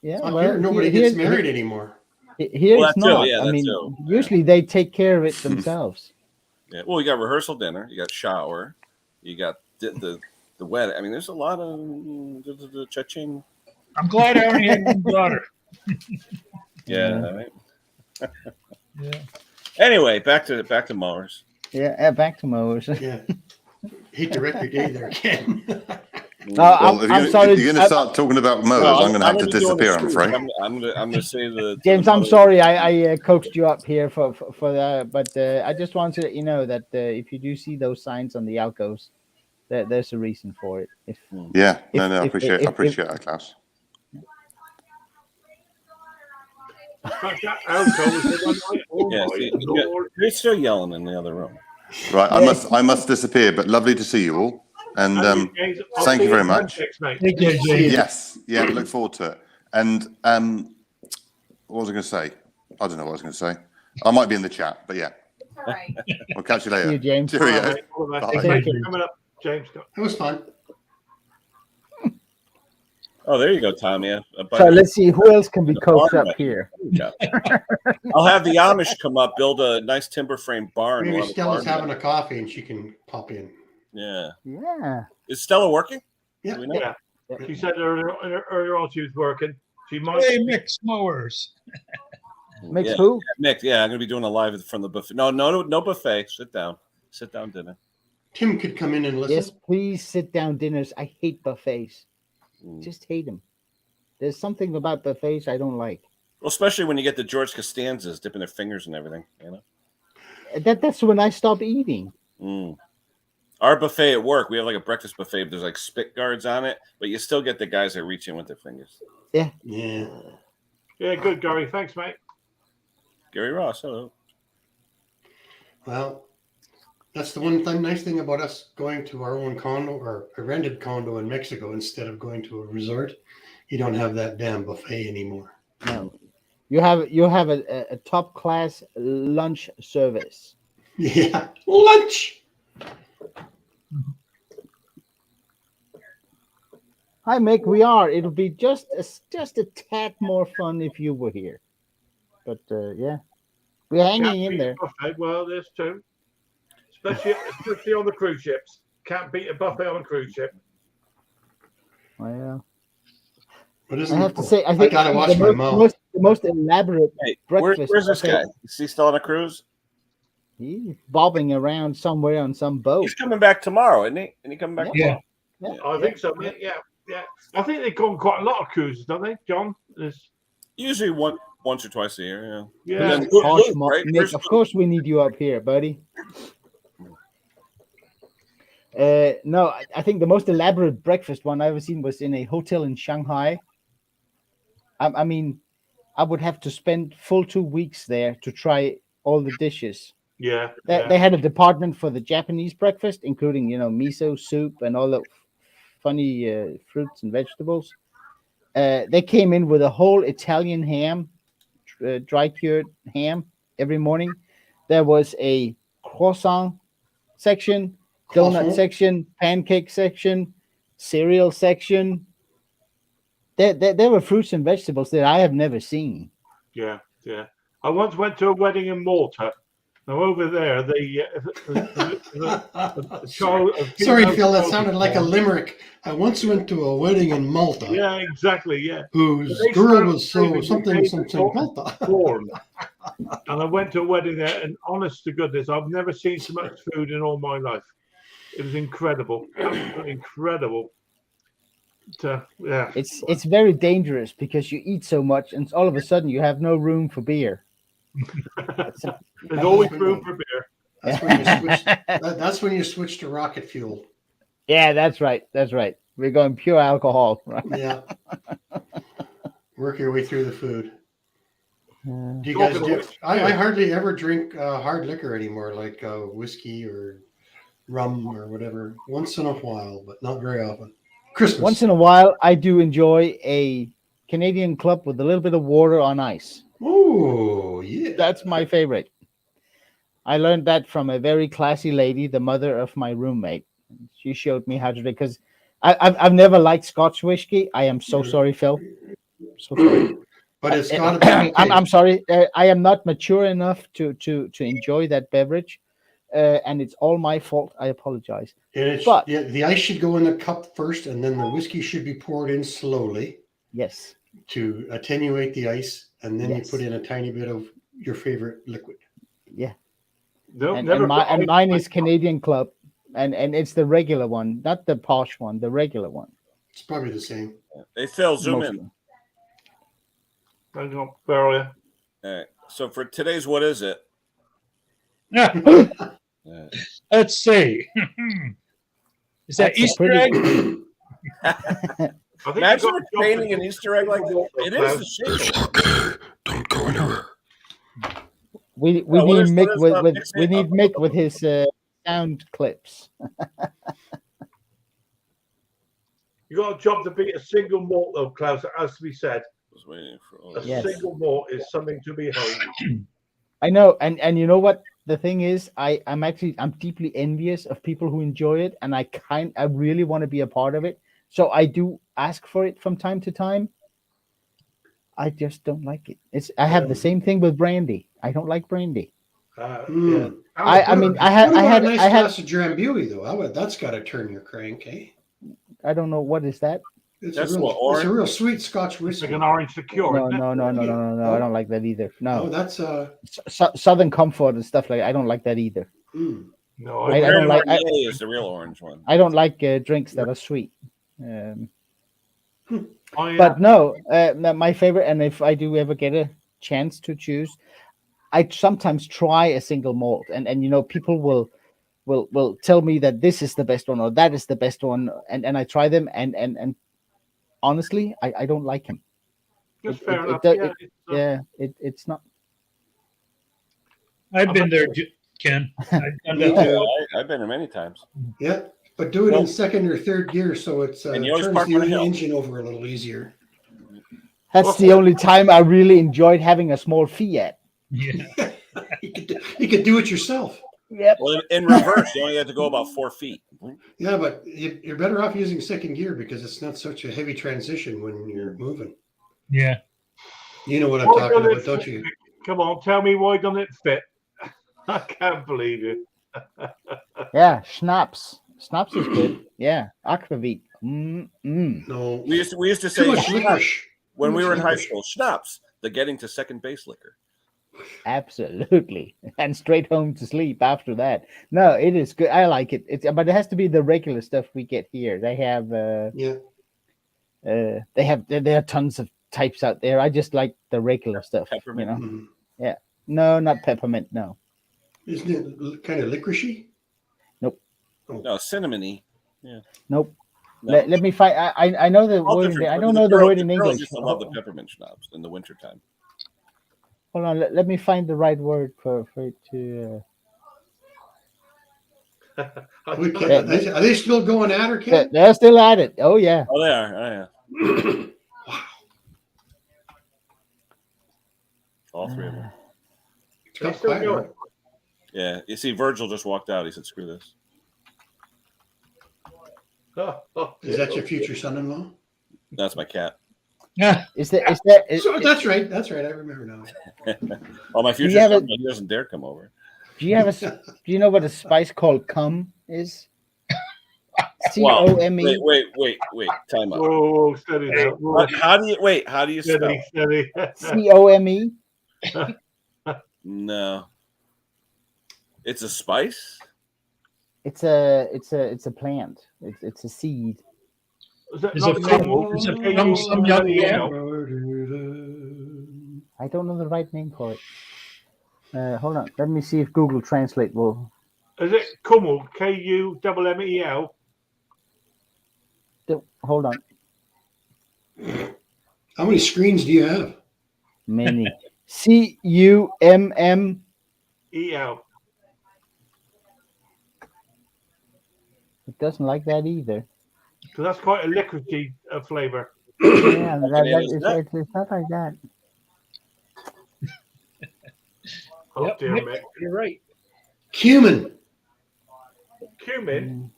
D: Yeah.
E: Up
D: well,
E: here, nobody
D: here-
E: gets married anymore.
D: Here
B: Well,
D: it's
B: that too,
D: not.
B: yeah,
D: I
B: that
D: mean,
B: too.
D: usually they take care of it themselves.
B: Yeah. Well, you got rehearsal dinner. You got shower. You got the wedding. I mean, there's a lot of the cha-ching.
C: I'm glad I only had one daughter.
B: Yeah. Right?
C: Yeah.
B: Anyway, back to mowers.
D: Yeah, back to mowers.
E: Yeah. Hate to wreck your day there, Ken.
D: No,
J: Well,
D: I'm sorry.
J: if you're going to start talking about mowers,
B: No,
J: I'm going to have to
B: gonna be doing
J: disappear,
B: the
J: I'm
B: streets.
J: afraid.
B: I'm gonna say the
D: James, I'm sorry I coaxed you up here for that, but I just want to let you know that if you do see those signs on the alcoves, there's a reason for it. If
J: Yeah,
D: If-
J: I
D: if-
J: appreciate
D: if-
J: I appreciate that, Klaus.
A: Oh,
B: Yeah,
A: my
B: see,
A: Lord.
B: you're still yelling in the other room.
J: Right, I must disappear, but lovely to see you all. And
A: James, I'll
J: thank
A: see
J: you very
A: in
J: much.
A: context, mate.
C: Take care, James.
J: Yes, yeah, look forward to it. And what was I going to say? I don't know what I was going to say. I might be in the chat, but yeah,
K: All right.
J: I'll catch you
D: see
J: later.
D: you, James.
J: Cheerio.
A: All right, all the best.
J: Bye.
A: Thank you for coming up, James.
E: That was fun.
B: Oh, there you go, Tom. Yeah.
D: So let's see who else can be coaxed up here.
B: Yeah. I'll have the Amish come up, build a nice timber frame barn.
E: Maybe
B: We'll have a
E: Stella's
B: barn
E: having a coffee and she can pop in.
B: Yeah.
D: Yeah.
B: Is Stella working?
E: Yeah.
B: Do we know?
A: Yeah. She said earlier on she was working. She might.
C: Hey, mixed mowers.
D: Mix
B: Yeah.
D: who?
B: Mick, yeah, I'm gonna be doing a live from the buffet. No buffet. Sit down dinner.
E: Tim could come in and listen.
D: Yes, please sit down dinners. I hate buffets.
B: Mm.
D: Just hate them. There's something about buffets I don't like.
B: Well, especially when you get the George Costanzas dipping their fingers and everything. You know.
D: That's when I stop eating.
B: Mm. Our buffet at work, we have like a breakfast buffet. But there's like spit guards on it, but you still get the guys that reach in with their fingers.
E: Yeah.
A: Yeah, good, Gary. Thanks, mate.
B: Gary Ross, hello.
E: Well, that's the one nice thing about us going to our own condo or a rented condo in Mexico instead of going to a resort. You don't have that damn buffet anymore.
D: No, you have a top class lunch service.
E: Yeah, lunch.
D: Hi, Mick. We are. It'll be just a tad more fun if you were here. But yeah, we're hanging in there.
A: Buffet. Well, there's two, especially on the cruise ships. Can't beat a buffet on a cruise ship.
D: Well,
E: But
D: I have to say, I think
E: gotta watch my mouth.
D: the most elaborate
B: Hey,
D: breakfast.
B: where's this
D: buffet-
B: guy? Is he still on a cruise?
D: He's bobbing around somewhere on some boat.
B: He's coming back tomorrow, isn't he? Isn't he coming back
C: Yeah.
B: tomorrow?
A: I think so, mate. Yeah. I think they go on quite a lot of cruises, don't they, John? There's,
B: Usually once or twice a year, yeah.
A: yeah.
B: And then
D: Gosh,
B: Luke, right?
D: Mick,
B: Where's
D: of
B: Luke?
D: course we need you up here, buddy. No, I think the most elaborate breakfast one I ever seen was in a hotel in Shanghai. I mean, I would have to spend full 2 weeks there to try all the dishes.
A: Yeah.
D: They had a department for the Japanese breakfast, including miso soup and all the funny fruits and vegetables. They came in with a whole Italian ham, dry cured ham every morning. There was a croissant section, donut section, pancake section, cereal section. There were fruits and vegetables that I have never seen.
A: Yeah. I once went to a wedding in Malta. Now over there,
E: Sorry, Phil, that sounded like a limerick. I once went to a wedding in Malta.
A: Yeah, exactly. Yeah.
E: Whose
A: They
E: girl
A: served
E: was so
A: food
E: something
A: made
E: Malta.
A: warm. And I went to a wedding there, and honest to goodness, I've never seen so much food in all my life. It was incredible, absolutely incredible. Yeah.
D: It's very dangerous because you eat so much, and all of a sudden you have no room for beer.
A: There's always room for beer.
E: That's when you switch. That's when you switch to rocket fuel.
D: Yeah, that's right. We're going pure alcohol. Right?
E: Yeah. Work your way through the food. Do you
A: Talking
E: guys
A: of
E: do?
A: which,
E: I hardly ever drink hard liquor anymore, like whiskey or rum or whatever. Once in a while, but not very often. Christmas.
D: Once in a while, I do enjoy a Canadian club with a little bit of water on ice.
E: Oh, yeah.
D: That's my favorite. I learned that from a very classy lady, the mother of my roommate. She showed me how to drink because I've never liked Scotch whiskey. I am so sorry, Phil. So sorry.
E: But it's got to be.
D: I'm sorry. I am not mature enough to enjoy that beverage, and it's all my fault. I apologize.
E: But the ice should go in the cup first, and then the whiskey should be poured in slowly.
D: Yes.
E: To attenuate the ice, and then
D: Yes.
E: you put in a tiny bit of your favorite liquid.
D: Yeah.
A: No,
D: and
A: never.
D: Mine is Canadian Club, and it's the regular one, not the posh one, the regular one.
E: It's probably the same.
B: Hey, Phil, zoom
D: Mostly.
B: in.
A: I'm going to borrow you.
B: All right. So for today's, what is it?
C: Let's see. Is that
D: That's a
C: Easter
D: pretty-
C: egg?
A: I think
B: Imagine
A: you got
B: painting an Easter egg like that. It is the shape.
E: Okay, don't go anywhere.
D: We
B: Yeah,
D: need
B: what is
D: Mick with
B: Mick's
D: we need
B: name?
D: Mick with his sound clips.
A: You got a job to beat a single malt, though, Klaus. It has to be said.
B: Was waiting for all
A: A
B: this.
D: Yes.
A: single malt is something to behold.
D: I know, and you know what the thing is, I'm deeply envious of people who enjoy it, and I really want to be a part of it. So I do ask for it from time to time. I just don't like it. I have the same thing with brandy. I don't like brandy.
A: Yeah.
D: I mean,
E: What about a nice
D: I had
E: glass of Drambuie though. That's got to turn your crank, eh?
D: I don't know what is that.
E: It's
B: That's
E: a
B: what,
E: real,
B: orange?
E: it's a real sweet Scotch
A: It's
E: whiskey.
A: like an orange liqueur.
D: No,
A: isn't it?
D: no. I don't like that either.
E: Oh,
D: No,
E: that's
D: Southern Comfort and stuff like that. I don't like that either.
A: No,
D: I don't like.
B: Marnier is the real orange one.
D: I don't like drinks that are sweet.
A: I,
D: But no, my favorite, and if I do ever get a chance to choose, I sometimes try a single malt, and people will will tell me that this is the best one or that is the best one, and I try them, and honestly, I don't like him.
A: That's
D: It-
A: fair
D: it-
A: enough.
D: it-
A: Yeah,
D: it-
A: it's,
D: Yeah, it's not.
C: I've been there, Ken. I've done that.
E: too.
B: I've been there many times.
E: Yeah, but do it
B: Well-
E: in second or third gear so it's
B: And you always
E: turns
B: park
E: the
B: on a hill.
E: engine over a little easier.
D: That's the only time I really enjoyed having a small Fiat.
C: Yeah.
E: You could do it yourself.
D: Yep.
B: Well, in reverse, you only have to go about 4 feet.
E: Yeah, but you're better off using second gear because it's not such a heavy transition when you're moving.
C: Yeah.
E: You know what I'm
A: Why
E: talking
A: don't
E: about,
A: it
E: don't
A: fit?
E: you?
A: Come on, tell me why doesn't it fit? I can't believe it.
D: Yeah, schnapps. Schnapps is good. Yeah, aquavit.
E: No,
B: We used to
E: too
B: say
E: much
B: schnapps
E: licorice.
B: when
E: Too
B: we
E: much
B: were in high
E: licorice.
B: school. Schnapps, the getting to second base liquor.
D: Absolutely, and straight home to sleep after that. No, it is good. I like it. But it has to be the regular stuff we get here. They have there are tons of types out there. I just like the regular stuff.
B: Peppermint.
D: You know?
E: Mhm.
D: Yeah. No, not peppermint. No.
E: Isn't it kind of licoricey?
B: No, cinnamony.
D: Nope.
B: No.
D: Let me find. I know the
B: All
D: word.
B: different,
D: I
B: but
D: don't know the
B: girls-
D: word in
B: girls
D: English.
B: used to love the peppermint schnapps in the wintertime.
D: Hold on. Let me find the right word for it to.
E: Are they still going at her, Ken?
D: They're still at it. Oh yeah.
B: Oh, they are. Oh, yeah. All three of them.
E: It's got
A: still
E: quiet,
A: going.
E: huh?
B: Yeah. You see, Virgil just walked out. He said, screw this.
E: Is that your future son-in-law?
B: That's my cat.
C: Yeah.
D: Is that?
E: So that's right. That's right. I remember now.
B: Oh, my
D: Do you
B: future
D: have
B: son, he doesn't dare come over.
D: Do you have a? Do you know what a spice called cum is?
B: Wow.
D: COME.
B: Wait. Time out.
A: Whoa, steady now. Whoa,
B: How do you spell?
A: steady, steady.
D: COME.
B: No. It's a spice?
D: It's a plant. It's a seed.
A: Is it
C: Is
A: not
C: it
A: the
C: from-
A: Congo?
C: is it
A: Can
C: from
A: you-
C: some young
A: you
C: man?
A: know?
D: I don't know the right name for it. Hold on. Let me see if Google Translate will.
A: Is it Kummel? Kummel?
D: Hold on.
E: How many screens do you have?
D: Many. CUMM.
A: EL.
D: It doesn't like that either.
A: Because that's quite a liquidy flavour.
D: Yeah, it's not like that.
A: Oh,
C: Yep,
A: dear
C: Nick,
A: me.
C: you're right.
E: Cumin.
A: Cumin?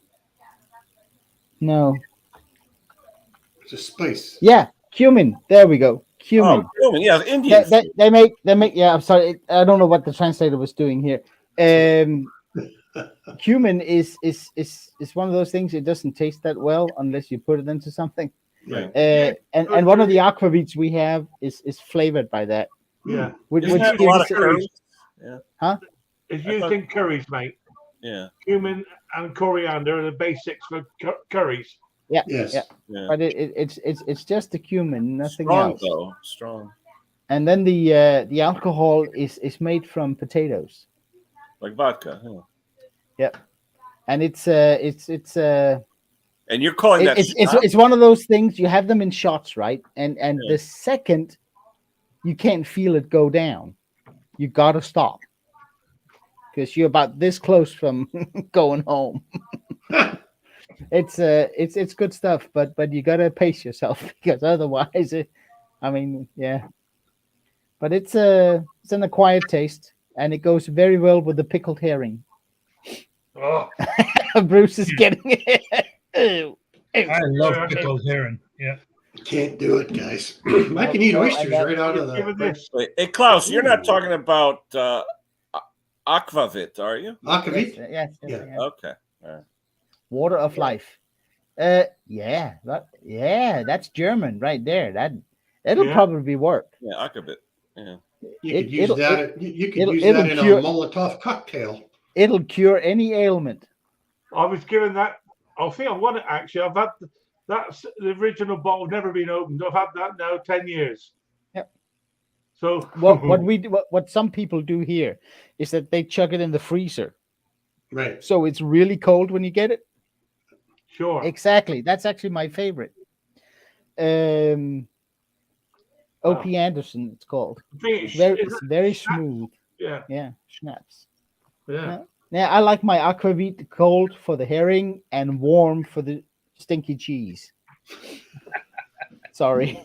D: No.
E: It's a spice.
D: Yeah, cumin. There we go. Cumin.
B: Oh, cumin. Yeah, Indian.
D: They make. Yeah, I'm sorry. I don't know what the translator was doing here. Cumin is one of those things. It doesn't taste that well unless you put it into something.
E: Right.
D: And one of the aquavits we have is flavored by that.
A: Yeah.
D: Which
B: Isn't that a
D: gives
B: lot of
D: it-
B: curries?
A: It's
B: I
A: used
B: thought-
A: in curries, mate.
B: Yeah.
A: Cumin and coriander are the basics for curries.
D: Yeah,
E: Yes.
D: yeah.
B: Yeah.
D: But it's just the cumin, nothing
B: Strong
D: else.
B: though. Strong.
D: And then the alcohol is made from potatoes.
B: Like vodka. Huh?
D: Yep. And it's
B: And you're calling that
D: it's one of those things. You have them in shots, right? And the second you can't feel it go down, you gotta stop because you're about this close from going home. It's good stuff, but you gotta pace yourself because otherwise, yeah. But it's an acquired taste, and it goes very well with the pickled herring.
A: Oh,
D: Bruce is getting it. Ew.
C: I love pickled herring. Yeah.
E: Can't do it, guys. I can eat
D: No,
E: oysters
D: I-
E: right out of
A: give it
E: the
A: this.
B: Wait, hey Klaus, you're not talking about aquavit, are you?
E: aquavit.
D: Yes,
E: Yeah.
D: yeah.
B: Okay.
D: Water of life. That's German right there. It'll
A: Yeah.
D: probably work.
B: Yeah, aquavit. Yeah.
E: You could use
D: it'll-
E: that. You could
D: it'll-
E: use
D: it'll
E: that in
D: cure-
E: a Molotov cocktail.
D: It'll cure any ailment.
A: I was given that. I think I want it actually. I've had that's the original bottle, never been opened. I've had that now 10 years.
D: Yep.
A: So
D: What some people do here is that they chuck it in the freezer
E: Right.
D: So it's really cold when you get it.
A: Sure.
D: Exactly. That's actually my favorite. O.P. Anderson, it's called. It's very smooth.
A: Yeah.
D: Yeah, schnapps.
A: Yeah.
D: Yeah, I like my aquavit cold for the herring and warm for the stinky cheese. Sorry.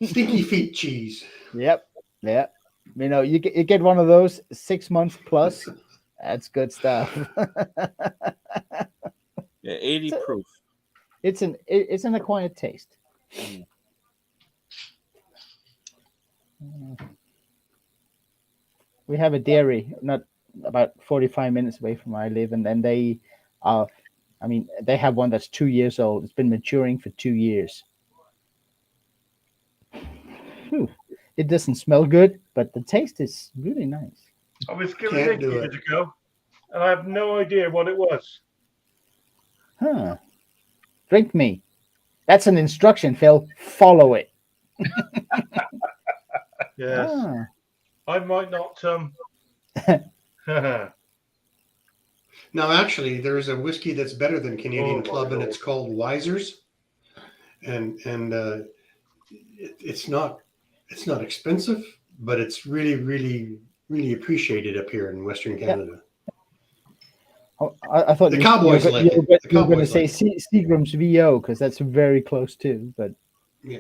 E: Stinky feet cheese.
D: Yep. You know, you get one of those 6 months plus. That's good stuff.
B: Yeah, 80 proof.
D: It's an acquired taste. We have a dairy, not about 45 minutes away from where I live, and then they are. I mean, they have one that's 2 years old. It's been maturing for 2 years. Whew. It doesn't smell good, but the taste is really nice.
A: I was given
E: Can't
A: it
E: do
A: years
E: it.
A: ago, and I have no idea what it was.
D: Huh. Drink me. That's an instruction, Phil. Follow it.
A: Yes.
D: Ah.
A: I might not.
E: Now, actually, there's a whiskey that's better than Canadian
A: Oh, my
E: Club, and
A: Lord.
E: it's called Wiser's, and it's not expensive, but it's really, really, really appreciated up here in Western Canada.
D: Oh, I thought
E: The
D: you
E: Cowboys
D: you,
E: like
D: you,
E: it.
D: you,
E: The
D: you were going to
E: Cowboys
D: say
E: like
D: Seagram's VO because that's very close too. But
E: Yeah,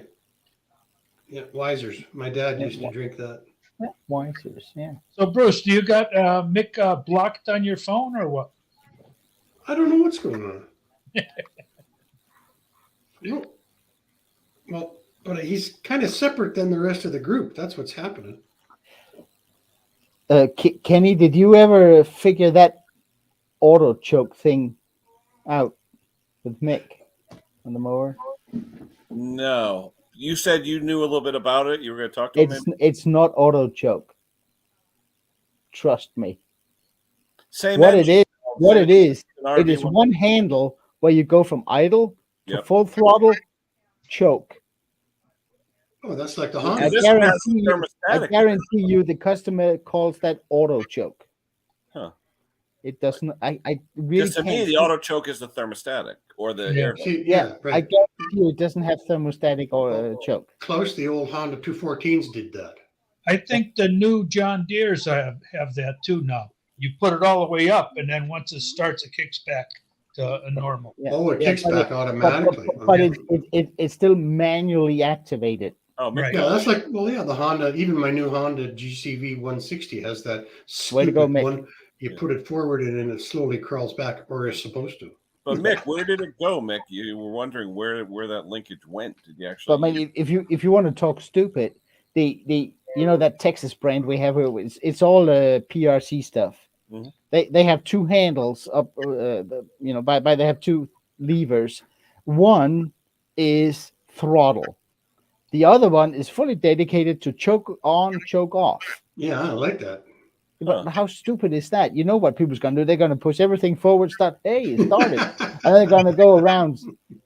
E: Wiser's. My dad
D: Yeah,
E: used to drink that.
D: yeah, Weissers, yeah.
C: So, Bruce, do you got Mick blocked on your phone or what?
E: I don't know what's going on. No. Well, but he's kind of separate than the rest of the group. That's what's happening.
D: Kenny, did you ever figure that auto choke thing out with Mick on the mower?
B: No. You said you knew a little bit about it. You were going to talk to him?
D: It's not auto choke. Trust me.
B: Same
D: What
B: engine.
D: it is,
B: An
D: it is
B: RV
D: one handle where you go from idle to
B: Yep.
D: full throttle, choke.
E: Oh, that's like the
D: I
E: Honda.
B: This one has
D: guarantee, I
B: thermostatic.
D: guarantee you the customer calls that auto choke.
B: Huh.
D: It doesn't. I really
B: Because to
D: can't.
B: me, the auto choke is the thermostatic or the
C: Yeah.
B: air.
E: See,
D: Yeah, I
E: right.
D: guarantee you it doesn't have thermostatic or choke.
E: Close. The old Honda 214s did that.
C: I think the new John Deere's have that too now. You put it all the way up, and then once it starts, it kicks back to a normal.
D: Yeah.
E: Oh, it
D: Yeah,
E: kicks
D: but
E: back automatically.
D: but it's still manually activated.
B: Oh,
C: Right.
E: Yeah, that's like, well, yeah, the Honda, even my new Honda GCV 160 has that
D: Way to
E: stupid
D: go, Mick.
E: one. You put it forward and then it slowly crawls back, or is supposed to.
B: But Mick, where did it go, Mick? You were wondering where that linkage went. Did you
D: But
B: actually?
D: I mean, if you want to talk stupid, the you know that Texas brand we have here, it's all PRC stuff.
B: Mhm.
D: They have two handles up, they have two levers. One is throttle. The other one is fully dedicated to choke on, choke off.
E: Yeah, I like that.
D: But how stupid is that? You know what people's going to do? They're going to push everything forward, start, hey, it started. And they're going to go around,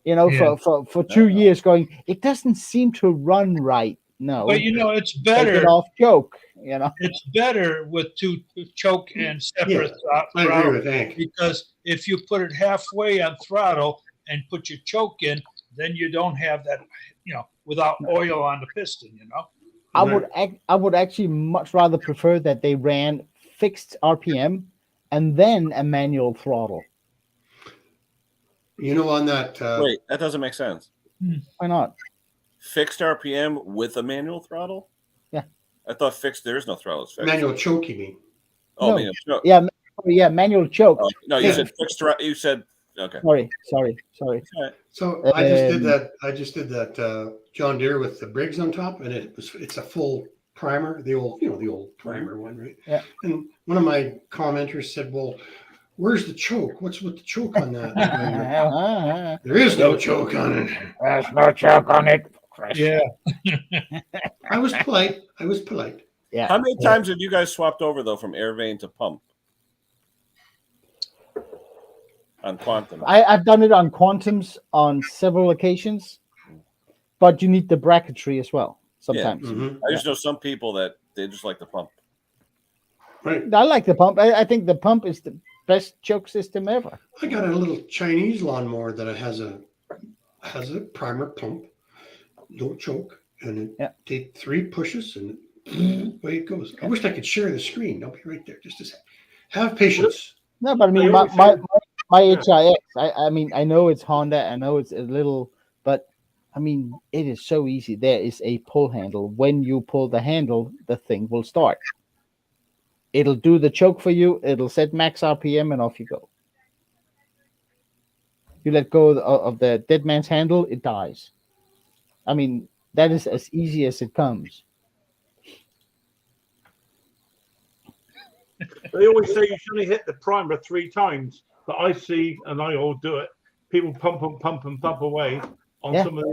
C: Yeah.
D: for 2 years going, it doesn't seem to run right. No.
C: But it's
D: Take
C: better.
D: it off choke,
C: It's better with two choke and separate
E: I agree
C: throttle,
E: with Hank.
C: because if you put it halfway on throttle and put your choke in, then you don't have that, without oil on the piston.
D: I would actually much rather prefer that they ran fixed RPM and then a manual throttle.
E: On that.
B: Wait, that doesn't make sense.
D: Why not?
B: Fixed RPM with a manual throttle?
D: Yeah.
B: I thought fixed. There is no throttle. It's fixed.
E: Manual choke, you mean?
B: Oh,
D: No.
B: manual choke.
D: Yeah, manual choke.
B: Oh, no, you
E: Yeah.
B: said fixed. You said okay.
D: Sorry.
E: So I just did that John Deere with the Briggs on top, and it's a full primer, the old primer one, right?
D: Yeah.
E: And one of my commenters said, "Well, where's the choke? What's with the choke on that?" There is no choke on it.
D: There's no choke on it.
C: Yeah.
E: I was polite.
D: Yeah.
B: How many times have you guys swapped over though from air vane to pump on Quantum?
D: I've done it on Quantums on several occasions, but you need the bracketry as well sometimes.
E: Mhm.
B: I just know some people that they just like the pump.
E: Right.
D: I like the pump. I think the pump is the best choke system ever.
E: I got a little Chinese lawnmower that has a primer pump, no choke, and it take 3 pushes and away it goes. I wish I could share the screen. I'll be right there. Just a sec. Have patience.
D: No, but I mean, my HIX. I mean, I know it's Honda. I know it's a little, but I mean, it is so easy. There is a pull handle. When you pull the handle, the thing will start. It'll do the choke for you. It'll set max RPM, and off you go. You let go of the dead man's handle, it dies. I mean, that is as easy as it comes.
A: They always say you should only hit the primer 3 times, but I see, and I all do it. People pump away on some of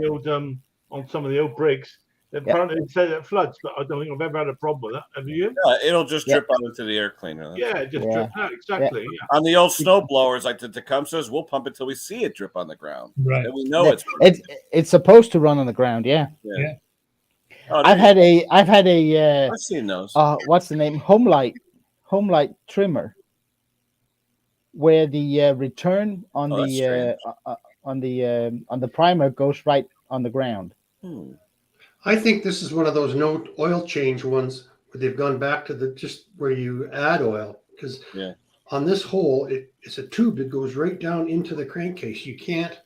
A: the old brigs. Apparently, they say that floods, but I don't think I've ever had a problem with that. Have you?
B: Yeah, it'll just drip out into the air cleaner.
A: Yeah, it just drips out. Exactly. Yeah.
B: On the old snow blowers, like the Tecumsehs, we'll pump it till we see it drip on the ground.
C: Right.
B: And we know
D: it's supposed to run on the ground. Yeah.
B: Oh,
D: I've had a.
B: I've seen those.
D: What's the name? Home light trimmer, where the return on the primer goes right on the ground.
E: I think this is one of those no oil change ones where they've gone back to just where you add oil, because on this hole it's a tube that goes right down into the crankcase. You can't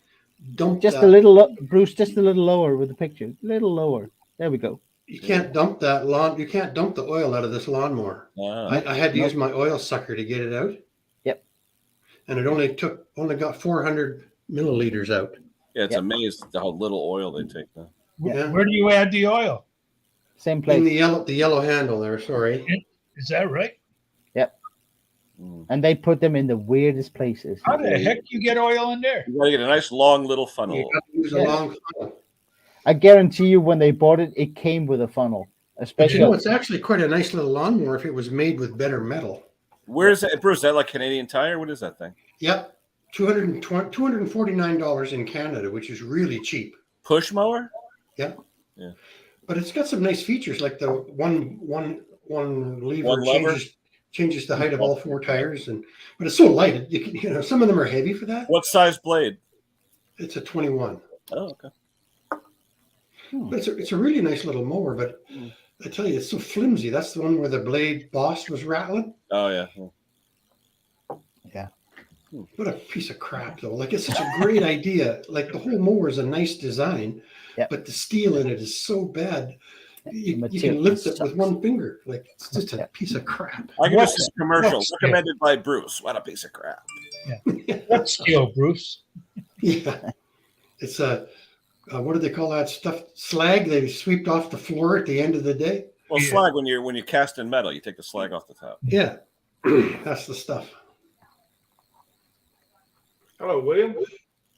E: dump
D: just
E: that.
D: a little, Bruce. Just a little lower with the picture. A little lower. There we go.
E: You can't dump that you can't dump the oil out of this lawnmower. I had to use my oil sucker to get it out.
D: Yep.
E: And it only got 400 milliliters out.
B: Yeah, it's amazing how little oil they take now.
C: Where do you add the oil?
D: Same place.
E: In the yellow handle there. Sorry.
C: Is that right?
D: Yep. And they put them in the weirdest places.
C: How the heck you get oil in there?
B: You gotta get a nice long little funnel.
E: You got to use a long funnel.
D: I guarantee you, when they bought it, it came with a funnel. Especially,
E: it's actually quite a nice little lawnmower if it was made with better metal.
B: Where is that, Bruce? Is that like Canadian Tire? What is that thing?
E: Yep, $249 in Canada, which is really cheap.
B: Push mower?
E: Yeah.
B: Yeah.
E: But it's got some nice features, like the one lever
B: One lever?
E: changes the height of all 4 tires, but it's so light. Some of them are heavy for that.
B: What size blade?
E: It's a 21.
B: Oh, okay.
E: But it's a really nice little mower, but I tell you, it's so flimsy. That's the one where the blade boss was rattling.
B: Oh yeah.
D: Yeah.
E: What a piece of crap, though. Like, it's such a great idea. Like, the whole mower is a nice design, but the steel in it is so bad. You can lift it with one finger. Like, it's just a piece of crap.
B: I can just see commercial recommended by Bruce. What a piece of crap.
C: Yeah. What steel, Bruce?
E: Yeah. It's a what do they call that stuff? Slag they sweep off the floor at the end of the day.
B: Well, slag, when you cast in metal, you take the slag off the top.
E: Yeah. That's the stuff.
A: Hello, William.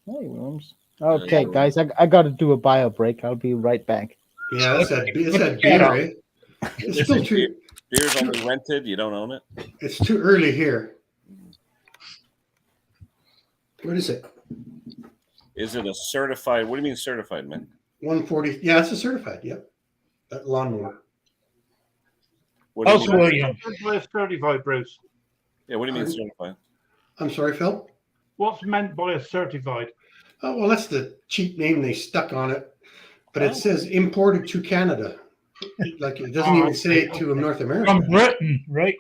D: Hey, Williams. Okay, guys, I got to do a bio break. I'll be right back.
E: Yeah, it's that beer, eh? It's still too.
B: Beer's only rented. You don't own it.
E: It's too early here. What is it?
B: Is it a certified? What do you mean certified, man?
E: 140. Yeah, it's a certified. Yep. That lawnmower.
B: What do you mean?
A: What's certified, Bruce?
B: Yeah, what do you mean certified?
E: I'm sorry, Phil.
A: What's meant by a certified?
E: Oh, well, that's the cheap name they stuck on it, but it says imported to Canada. Like, it doesn't even say to North America.
C: From Britain, right?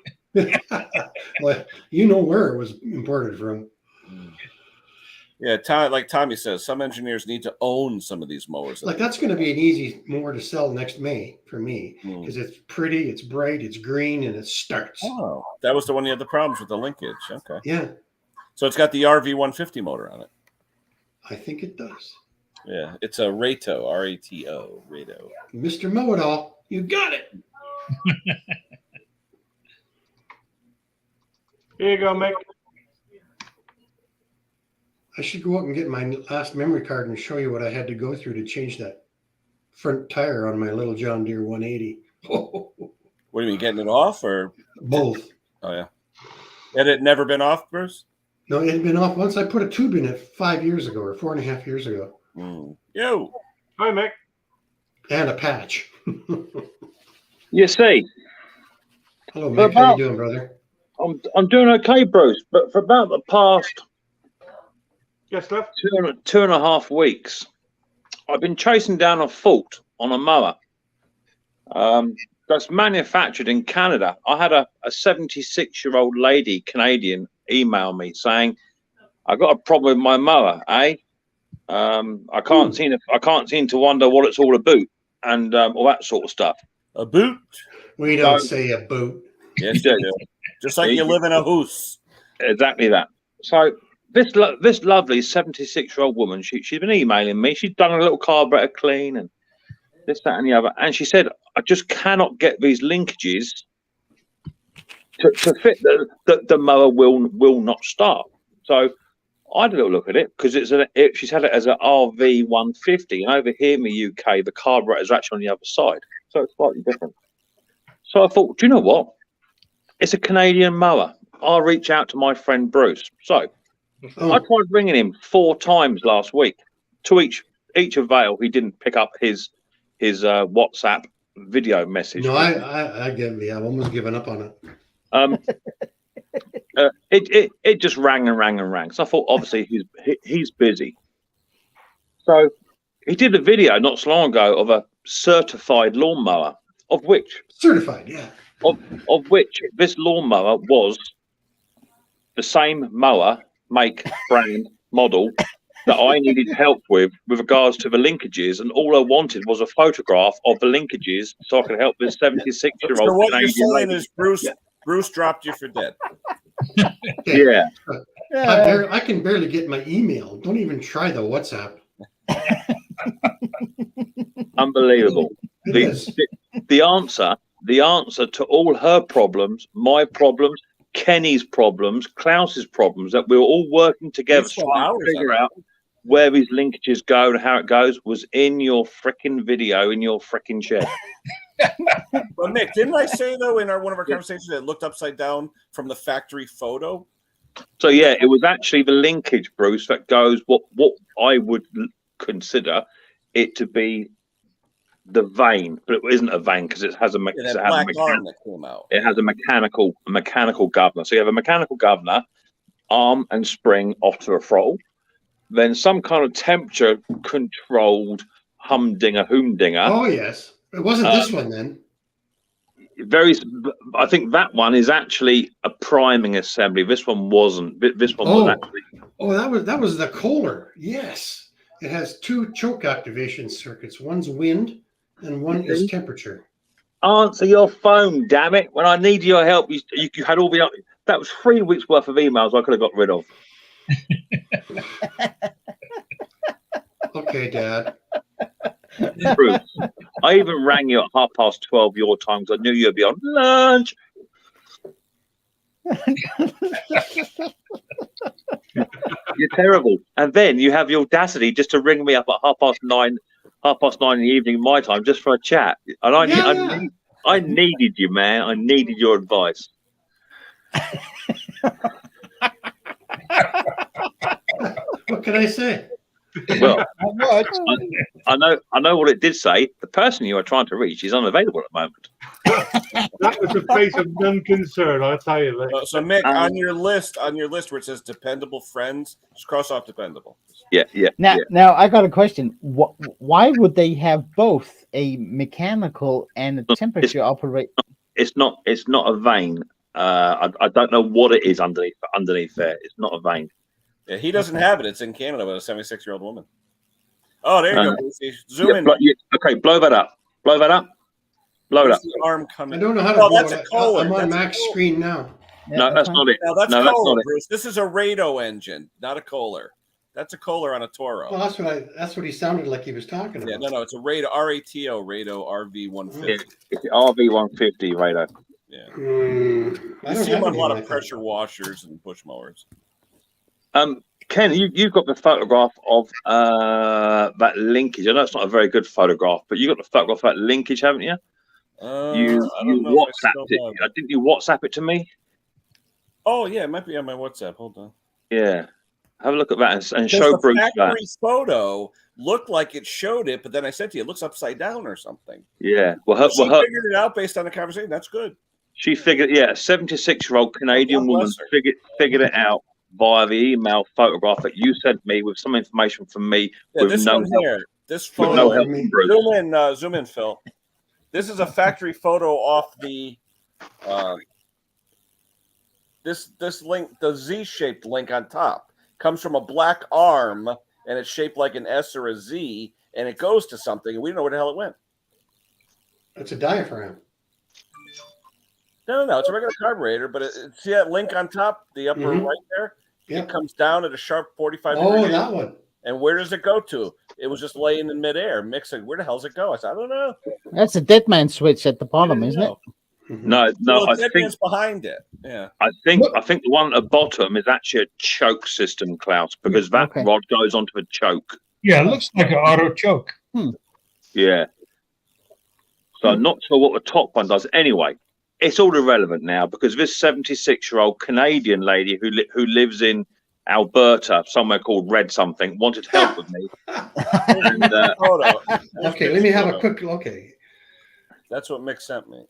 E: Well, you know where it was imported from.
B: Yeah, like Tommy says, some engineers need to own some of these mowers.
E: Like, that's going to be an easy mower to sell next May for me, because it's pretty, it's bright, it's green, and it starts.
B: Oh, that was the one you had the problems with the linkage. Okay.
E: Yeah.
B: So it's got the RV 150 motor on it.
E: I think it does.
B: Yeah, it's a Rato, R-A-T-O, Rato.
E: Mr. Mow-It-All, you got it.
A: Here you go, Mick.
E: I should go up and get my last memory card and show you what I had to go through to change that front tire on my little John Deere 180.
B: What do you mean, getting it off or?
E: Both.
B: Oh, yeah. Had it never been off, Bruce?
E: No, it had been off once. I put a tube in it 5 years ago or 4.5 years ago.
B: Yo.
A: Hi, Mick.
E: And a patch.
F: You see.
E: Hello, Mick. How you doing, brother?
L: I'm doing okay, Bruce. But for about the past
A: Yes, love.
L: 2.5 weeks, I've been chasing down a fault on a mower. That's manufactured in Canada. I had a 76-year-old lady, Canadian, email me saying, "I got a problem with my mower, eh? I can't seem to wonder what it's all about, and all that sort of stuff."
B: A boot?
E: We don't say a boot.
B: Yes, you do. Just like you live in a house.
L: Exactly that. So this lovely 76-year-old woman, she's been emailing me. She's done a little carburetor clean and this, that, and the other. And she said, "I just cannot get these linkages to fit. The mower will not start." So I had a little look at it because she's had it as an RV 150, and over here in the UK, the carburetor is actually on the other side, so it's slightly different. So I thought, do you know what? It's a Canadian mower. I'll reach out to my friend Bruce. So I tried ringing him 4 times last week. To each avail, he didn't pick up his WhatsApp video message.
E: No, I've almost given up on
L: it. It just rang and rang and rang. So I thought, obviously, he's busy. So he did a video not so long ago of a certified lawnmower, of which of which this lawnmower was the same mower, make, brand, model that I needed help with regards to the linkages, and all I wanted was a photograph of the linkages so I could help this 76-year-old.
B: So what
L: Canadian
B: you're saying
L: lady.
B: is Bruce dropped you for dead.
L: Yeah.
E: I can barely get my email. Don't even try the WhatsApp.
L: Unbelievable. The answer to all her problems, my problems, Kenny's problems, Klaus's problems, that we were all working together to figure out where these linkages go and how it goes, was in your freaking video in your freaking shed.
B: Well, Nick, didn't I say though in one of our conversations that it looked upside down from the factory photo?
L: So yeah, it was actually the linkage, Bruce, that goes what I would consider it to be the vane, but it isn't a vane because it has a mechanical governor. So you have a mechanical governor, arm and spring off to a throttle, then some kind of temperature controlled humdinger.
E: Oh yes, it wasn't this one then.
L: I think that one is actually a priming assembly. This one wasn't. This one was actually.
E: Oh, that was the Kohler. Yes, it has 2 choke activation circuits. One's wind, and one is temperature.
L: Answer your phone, damn it! When I need your help, you had all the. That was 3 weeks worth of emails I could have got rid of.
E: Okay, Dad.
L: Bruce, I even rang you at 12:30 your time because I knew you'd be on lunch. You're terrible. And then you have the audacity just to ring me up at 9:30 in the evening my time just for a chat. And I needed you, man. I needed your advice.
E: What can I say?
L: Well, I know what it did say. The person you are trying to reach is unavailable at the moment.
A: That was the face of non-concern, I'll tell you.
B: So Mick, on your list where it says dependable friends, just cross off dependable.
L: Yeah.
D: Now I got a question. Why would they have both a mechanical and a temperature operate?
L: It's not a vane. I don't know what it is underneath there. It's not a vane.
B: Yeah, he doesn't have it. It's in Canada with a 76-year-old woman. Oh, there you go. Zoom in.
L: Okay, blow that up. Blow it up.
B: The arm coming.
E: I don't know how to
B: blow
E: that's
B: it.
E: a Kohler. I'm on Mac's screen now.
L: No, that's not it.
B: No, that's
L: Kohler,
B: not it. Bruce. This is a Rado engine, not a Kohler. That's a Kohler on a Toro.
E: Well, that's what he sounded like he was talking about.
B: Yeah, no, it's a Rado, RATO, Rado RV 150.
L: It's the RV 150 Rado.
B: Yeah.
E: I
B: see them on a lot of pressure washers and push mowers.
L: Ken, you've got the photograph of that linkage. I know it's not a very good photograph, but you got the photograph of that linkage, haven't you? You WhatsApped it. Didn't you WhatsApp it to me?
B: Oh yeah, it might be on my WhatsApp. Hold on.
L: Yeah, have a look at that and show Bruce that.
B: The factory photo looked like it showed it, but then I said to you, it looks upside down or something.
L: Yeah,
B: she figured it out based on the conversation. That's good.
L: She figured, yeah, a 76-year-old Canadian
B: God
L: woman
B: bless her.
L: figured it out via the email photograph that you sent me with some information from me
B: Yeah,
L: with
B: this
L: no
B: one
L: help,
B: here. This
L: with
B: photo.
L: no help from Bruce.
B: Zoom in, Phil. This is a factory photo off the this link, the Z-shaped link on top, comes from a black arm, and it's shaped like an S or a Z, and it goes to something, and we don't know where the hell it went.
E: It's a diaphragm.
B: No, it's a regular carburetor, but see that link on top, the upper
E: Mhm.
B: right there?
E: Yep.
B: It comes down at a sharp 45
E: Oh,
B: degree
E: that
B: angle.
E: one.
B: And where does it go to? It was just laying in midair, mixing. Where the hell does it go? I said, I don't know.
D: That's a dead man switch at the bottom, isn't it?
L: No,
B: Well,
L: I
B: the
L: think
B: it's behind it. Yeah.
L: I think the one at the bottom is actually a choke system, Klaus, because that
D: Okay.
L: rod goes onto a choke.
C: Yeah, it looks like an auto choke.
L: Yeah. So I'm not sure what the top one does. Anyway, it's all irrelevant now because this 76-year-old Canadian lady who lives in Alberta, somewhere called Red something, wanted help with me. And,
E: Okay, let me have a quick. Okay,
B: That's what Mick sent me.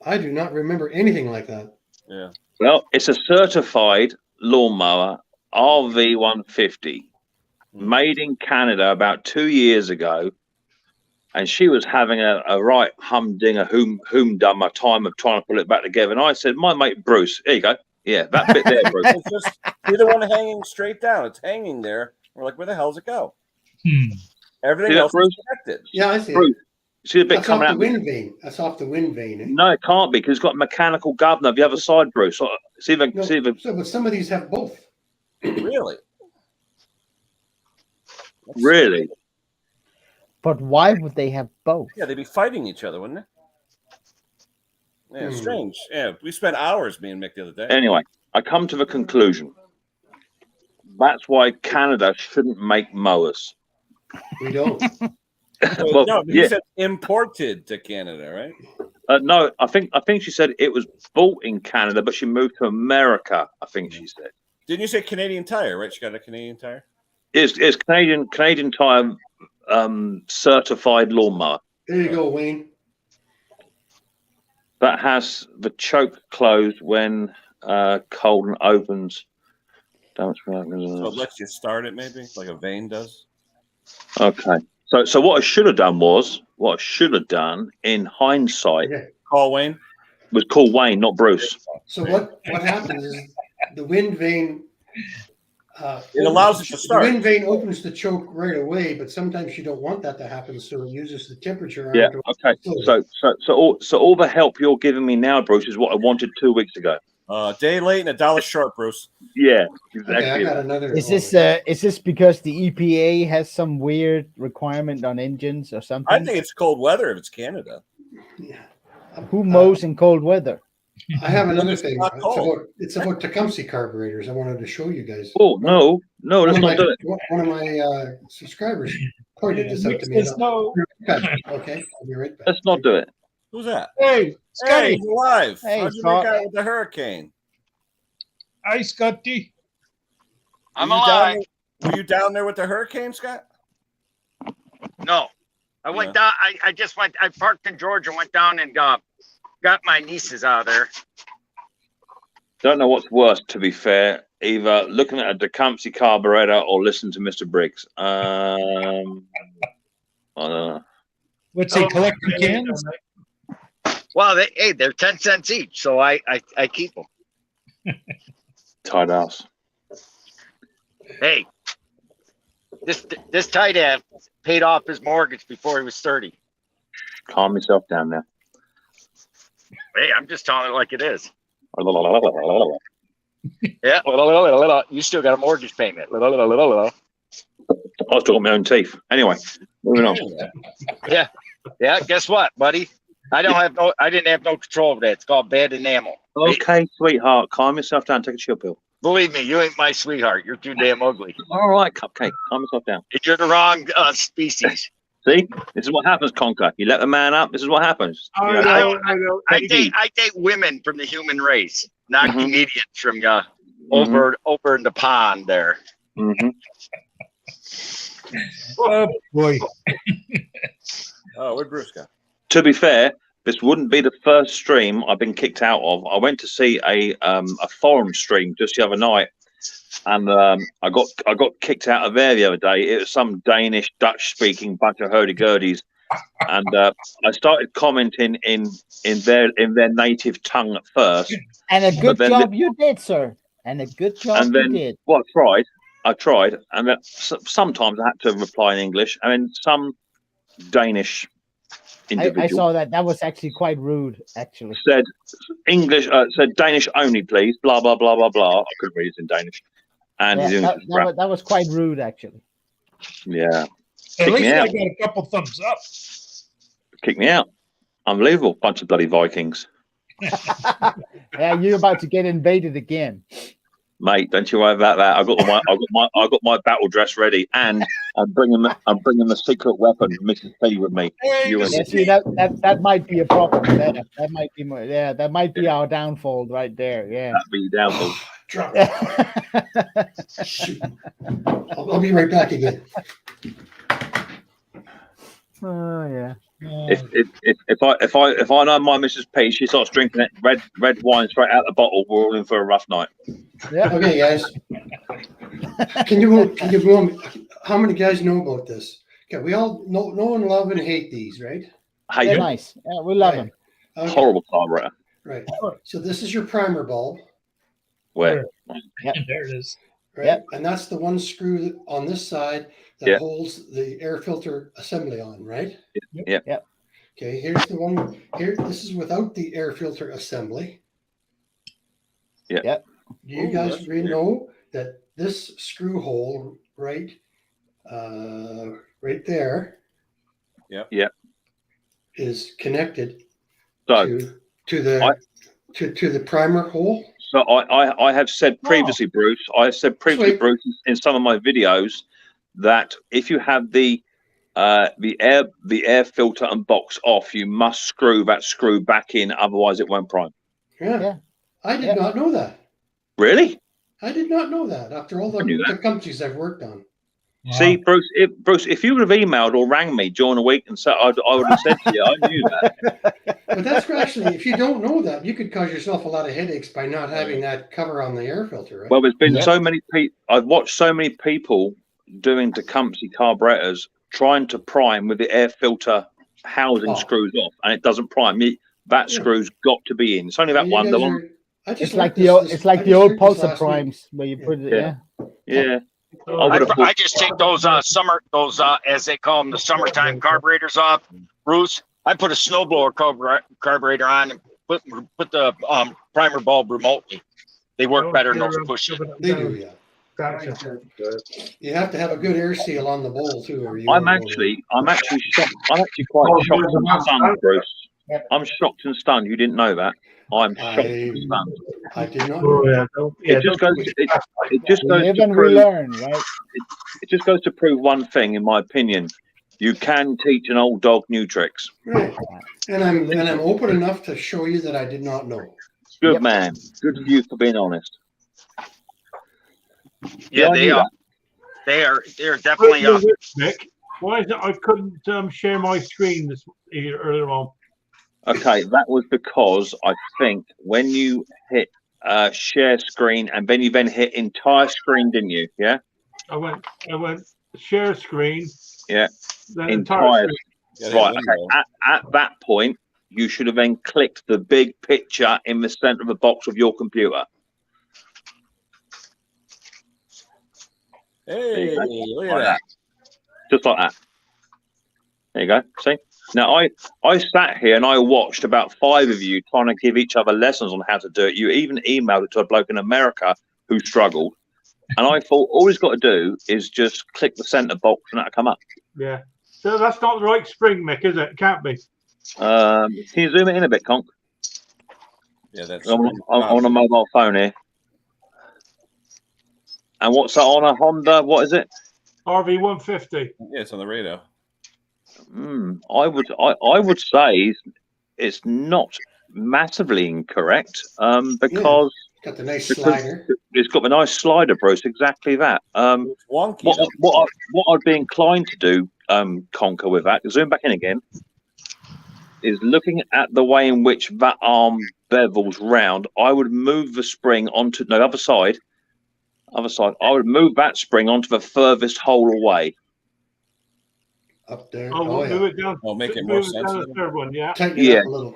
E: I do not remember anything like that.
B: Yeah.
L: well, it's a certified lawnmower RV150 made in Canada about 2 years ago. And she was having a right humdinger, humdummer time of trying to put it back together. And I said, my mate Bruce, here you go. Yeah, that bit there, Bruce.
B: It's just see the one hanging straight down. It's hanging there. We're like, where the hell does it go? Everything
L: See that,
B: else
L: Bruce?
B: is connected.
E: Yeah, I see. it.
L: Bruce, see the bit
E: That's off
L: coming
E: the
L: out?
E: wind vane. That's off the wind vane. Eh?
L: No, it can't be because it's got a mechanical governor the other side, Bruce. See if
E: No, so, but some of these have both.
B: Really?
L: Really?
D: But why would they have both?
B: Yeah, they'd be fighting each other, wouldn't they? Yeah, strange. Yeah, we spent hours, me and Mick, the other day.
L: Anyway, I come to the conclusion. That's why Canada shouldn't make mowers.
E: We don't.
L: Well,
B: no, he
L: yeah.
B: said imported to Canada, right?
L: No, I think she said it was bought in Canada, but she moved to America. I think she said.
B: Didn't you say Canadian Tire? Right, she got a Canadian Tire.
L: It's Canadian Tire certified lawnmower
E: There you go, Wayne.
L: that has the choke closed when cold and opens.
B: So it lets you start it, maybe like a vane does.
L: Okay. So what I should have done in hindsight,
B: Call Wayne,
L: was call Wayne, not Bruce.
E: So what happens is the wind vane.
B: It allows it to start.
E: The wind vane opens the choke right away, but sometimes you don't want that to happen, so it uses the temperature.
L: Yeah. Okay. So all the help you're giving me now, Bruce, is what I wanted 2 weeks ago.
B: Day late and $1 short, Bruce.
L: Yeah,
E: Okay, I
L: exactly.
E: got another.
D: Is this because the EPA has some weird requirement on engines or something?
B: I think it's cold weather if it's Canada.
D: Who mows in cold weather?
E: I have another
B: It's
E: thing.
B: not cold.
E: It's about Tecumseh carburetors. I wanted to show you guys.
L: Oh no, let's not do it.
E: One of my subscribers pointed this out to me. Okay, I'll be right back.
L: Let's not do it.
B: Who's that?
C: Hey, Scotty.
B: Hey, he's alive.
D: Hey,
B: How'd you
D: Scott.
B: make out with the hurricane?
C: Hi, Scotty.
M: I'm
B: Were you
M: alive.
B: Were you down there with the hurricane, Scott?
M: No, I went down. I just went. I parked in Georgia, went down and got my nieces out of there.
L: Don't know what's worse, to be fair. Either looking at a Tecumseh carburetor or listen to Mr. Briggs. I don't know.
C: What's he collecting cans?
M: Well, they're 10 cents each, so I keep them.
L: Tight ass.
M: Hey, this tight ass paid off his mortgage before he was 30.
L: Calm yourself down now.
M: Hey, I'm just telling it like it is. Yeah, you still got a mortgage payment.
L: I was talking my own teeth. Anyway, moving on.
M: Yeah. Guess what, buddy? I didn't have no control over that. It's called bad enamel.
L: Okay, sweetheart, calm yourself down. Take a chill pill.
M: Believe me, you ain't my sweetheart. You're too damn ugly.
L: All right, Cupcake, calm yourself down.
M: You're the wrong species.
L: See, this is what happens, Conker. You let the man up. This is what happens. You know,
M: I date women from the human race, not comedians from over in the pond there.
C: Oh boy.
B: Oh, where'd Bruce go?
L: To be fair, this wouldn't be the first stream I've been kicked out of. I went to see a forum stream just the other night, and I got kicked out of there the other day. It was some Danish, Dutch-speaking bunch of hurdy-gurdies, and I started commenting in their native tongue at first.
D: And a good job you did, sir. And a good job you did.
L: Well, I tried, and then sometimes I had to reply in English, and then some Danish individual
D: I saw that. That was actually quite rude, actually.
L: said English, said Danish only, please. Blah blah blah blah blah. I couldn't read it in Danish, and his English was crap.
D: That was quite rude, actually.
L: Yeah,
C: At
L: kick
C: least
L: me
C: I
L: out.
C: got a couple thumbs up.
L: Kick me out. Unbelievable, bunch of bloody Vikings,
D: Yeah, you're about to get invaded again.
L: mate. Don't you worry about that. I got my battle dress ready, and I'm bringing the secret weapon, Mrs. P, with me. You and
D: Yeah, see, that might be a problem. That might be more. Yeah, that might be our downfall right there. Yeah.
L: that'd be your downfall.
E: Drop. Shoot. I'll be right back again.
D: Oh yeah.
L: If I know my Mrs. P, she starts drinking it red wine straight out the bottle, we're all in for a rough night.
D: Yeah.
E: Okay, guys. Can you how many guys know about this? Okay, we all know and love and hate these, right?
L: Hey,
D: They're nice. Yeah, we love them.
E: Okay.
L: horrible carburetor.
E: Right. So this is your primer bulb,
L: Where?
C: There it is.
E: right?
D: Yep.
E: And that's the one screw on this side that
L: Yeah.
E: holds the air filter assembly on, right?
L: Yeah.
D: Yep.
E: Okay, here's the one here. This is without the air filter assembly.
L: Yeah.
D: Yep.
E: Do you
L: Ooh,
E: guys
L: that's
E: really
L: weird.
E: know that this screw hole right there is connected
L: So,
E: to the primer hole?
L: so I have said previously, Bruce. I have said previously,
E: Sweet.
L: Bruce, in some of my videos, that if you have the air filter and box off, you must screw that screw back in, otherwise it won't prime.
E: Yeah.
D: Yeah.
E: I did not know that.
L: Really?
E: I did not know that after all
L: I knew
E: the
L: that.
E: companies I've worked on.
L: See, Bruce, if you would have emailed or rang me during the week and said, I would have said to you, I knew that.
E: But that's actually, if you don't know that, you could cause yourself a lot of headaches by not having that cover on the air filter, right?
L: Well, there's been
D: Yeah.
L: so many people. I've watched so many people doing Tecumseh carburetors trying to prime with the air filter housing
E: Oh.
L: screws off, and it doesn't prime. That
E: Yeah.
L: screw's got to be in. It's only that
E: And you
L: one. The
E: guys
L: one.
E: are- I just
D: It's
E: learned
D: like
E: this-
D: the old.
E: this-
D: It's like
E: I
D: the
E: just
D: old
E: learned this
D: pulsar
E: last week.
D: primes where you put it.
L: Yeah.
D: Yeah.
L: Yeah. I would have
M: I just take those as they call them, the summertime carburetors off. Bruce, I put a snowblower carburetor on and put the primer bulb remotely. They work better than those push.
E: They do, yeah.
A: Gotcha.
E: You have to have a good air seal on the bowl too, or you
L: I'm
E: won't
L: actually shocked. I'm actually quite shocked and stunned, Bruce. I'm shocked and stunned. You didn't know that. I'm shocked and stunned.
E: I did not
A: Oh,
E: know.
A: yeah.
L: It just goes. It just
D: We
L: goes
D: live
L: to
D: and we
L: prove.
D: learn, right?
L: It just goes to prove one thing, in my opinion. You can teach an old dog new tricks.
E: Right. And I'm open enough to show you that I did not know.
L: Good
D: Yep.
L: man. Good for you for being honest.
M: Yeah,
L: I
M: they
L: knew
M: are. They're definitely
A: Nick, why is it I couldn't share my screen earlier on?
L: Okay, that was because I think when you hit share screen and then you hit entire screen, didn't you? Yeah.
A: I went share screen.
L: Yeah.
A: Then
L: Entire.
A: screen.
L: Right. Okay. At that point, you should have then clicked the big picture in the center of the box of your computer.
B: Hey, look at
L: Like
B: that.
L: Just like that. There you go. See? Now, I sat here and I watched about 5 of you trying to give each other lessons on how to do it. You even emailed it to a bloke in America who struggled. And I thought all he's got to do is just click the center box and that'll come up.
A: Yeah. So that's not the right spring, Mick, is it? It can't be.
L: Can you zoom it in a bit, Conk?
B: Yeah, that's
L: I'm on a mobile phone here. And what's that on a Honda? What is it?
A: RV 150.
B: Yeah, it's on the radio.
L: I would say it's not massively incorrect because
E: Got the nice slider.
L: it's got the nice slider, Bruce. Exactly that.
B: It's wonky.
L: What I'd be inclined to do, Conker, with that. Zoom back in again. is looking at the way in which that arm bevels round. I would move the spring onto the other side. Other side. I would move that spring onto the furthest hole away.
E: Up there.
A: Oh,
E: Oh,
A: we'll
E: yeah.
A: move it down.
B: Well, make it
A: move
B: more
A: it down
B: sensitive.
A: the third one, yeah.
E: Tighten it
L: Yeah.
E: up a little.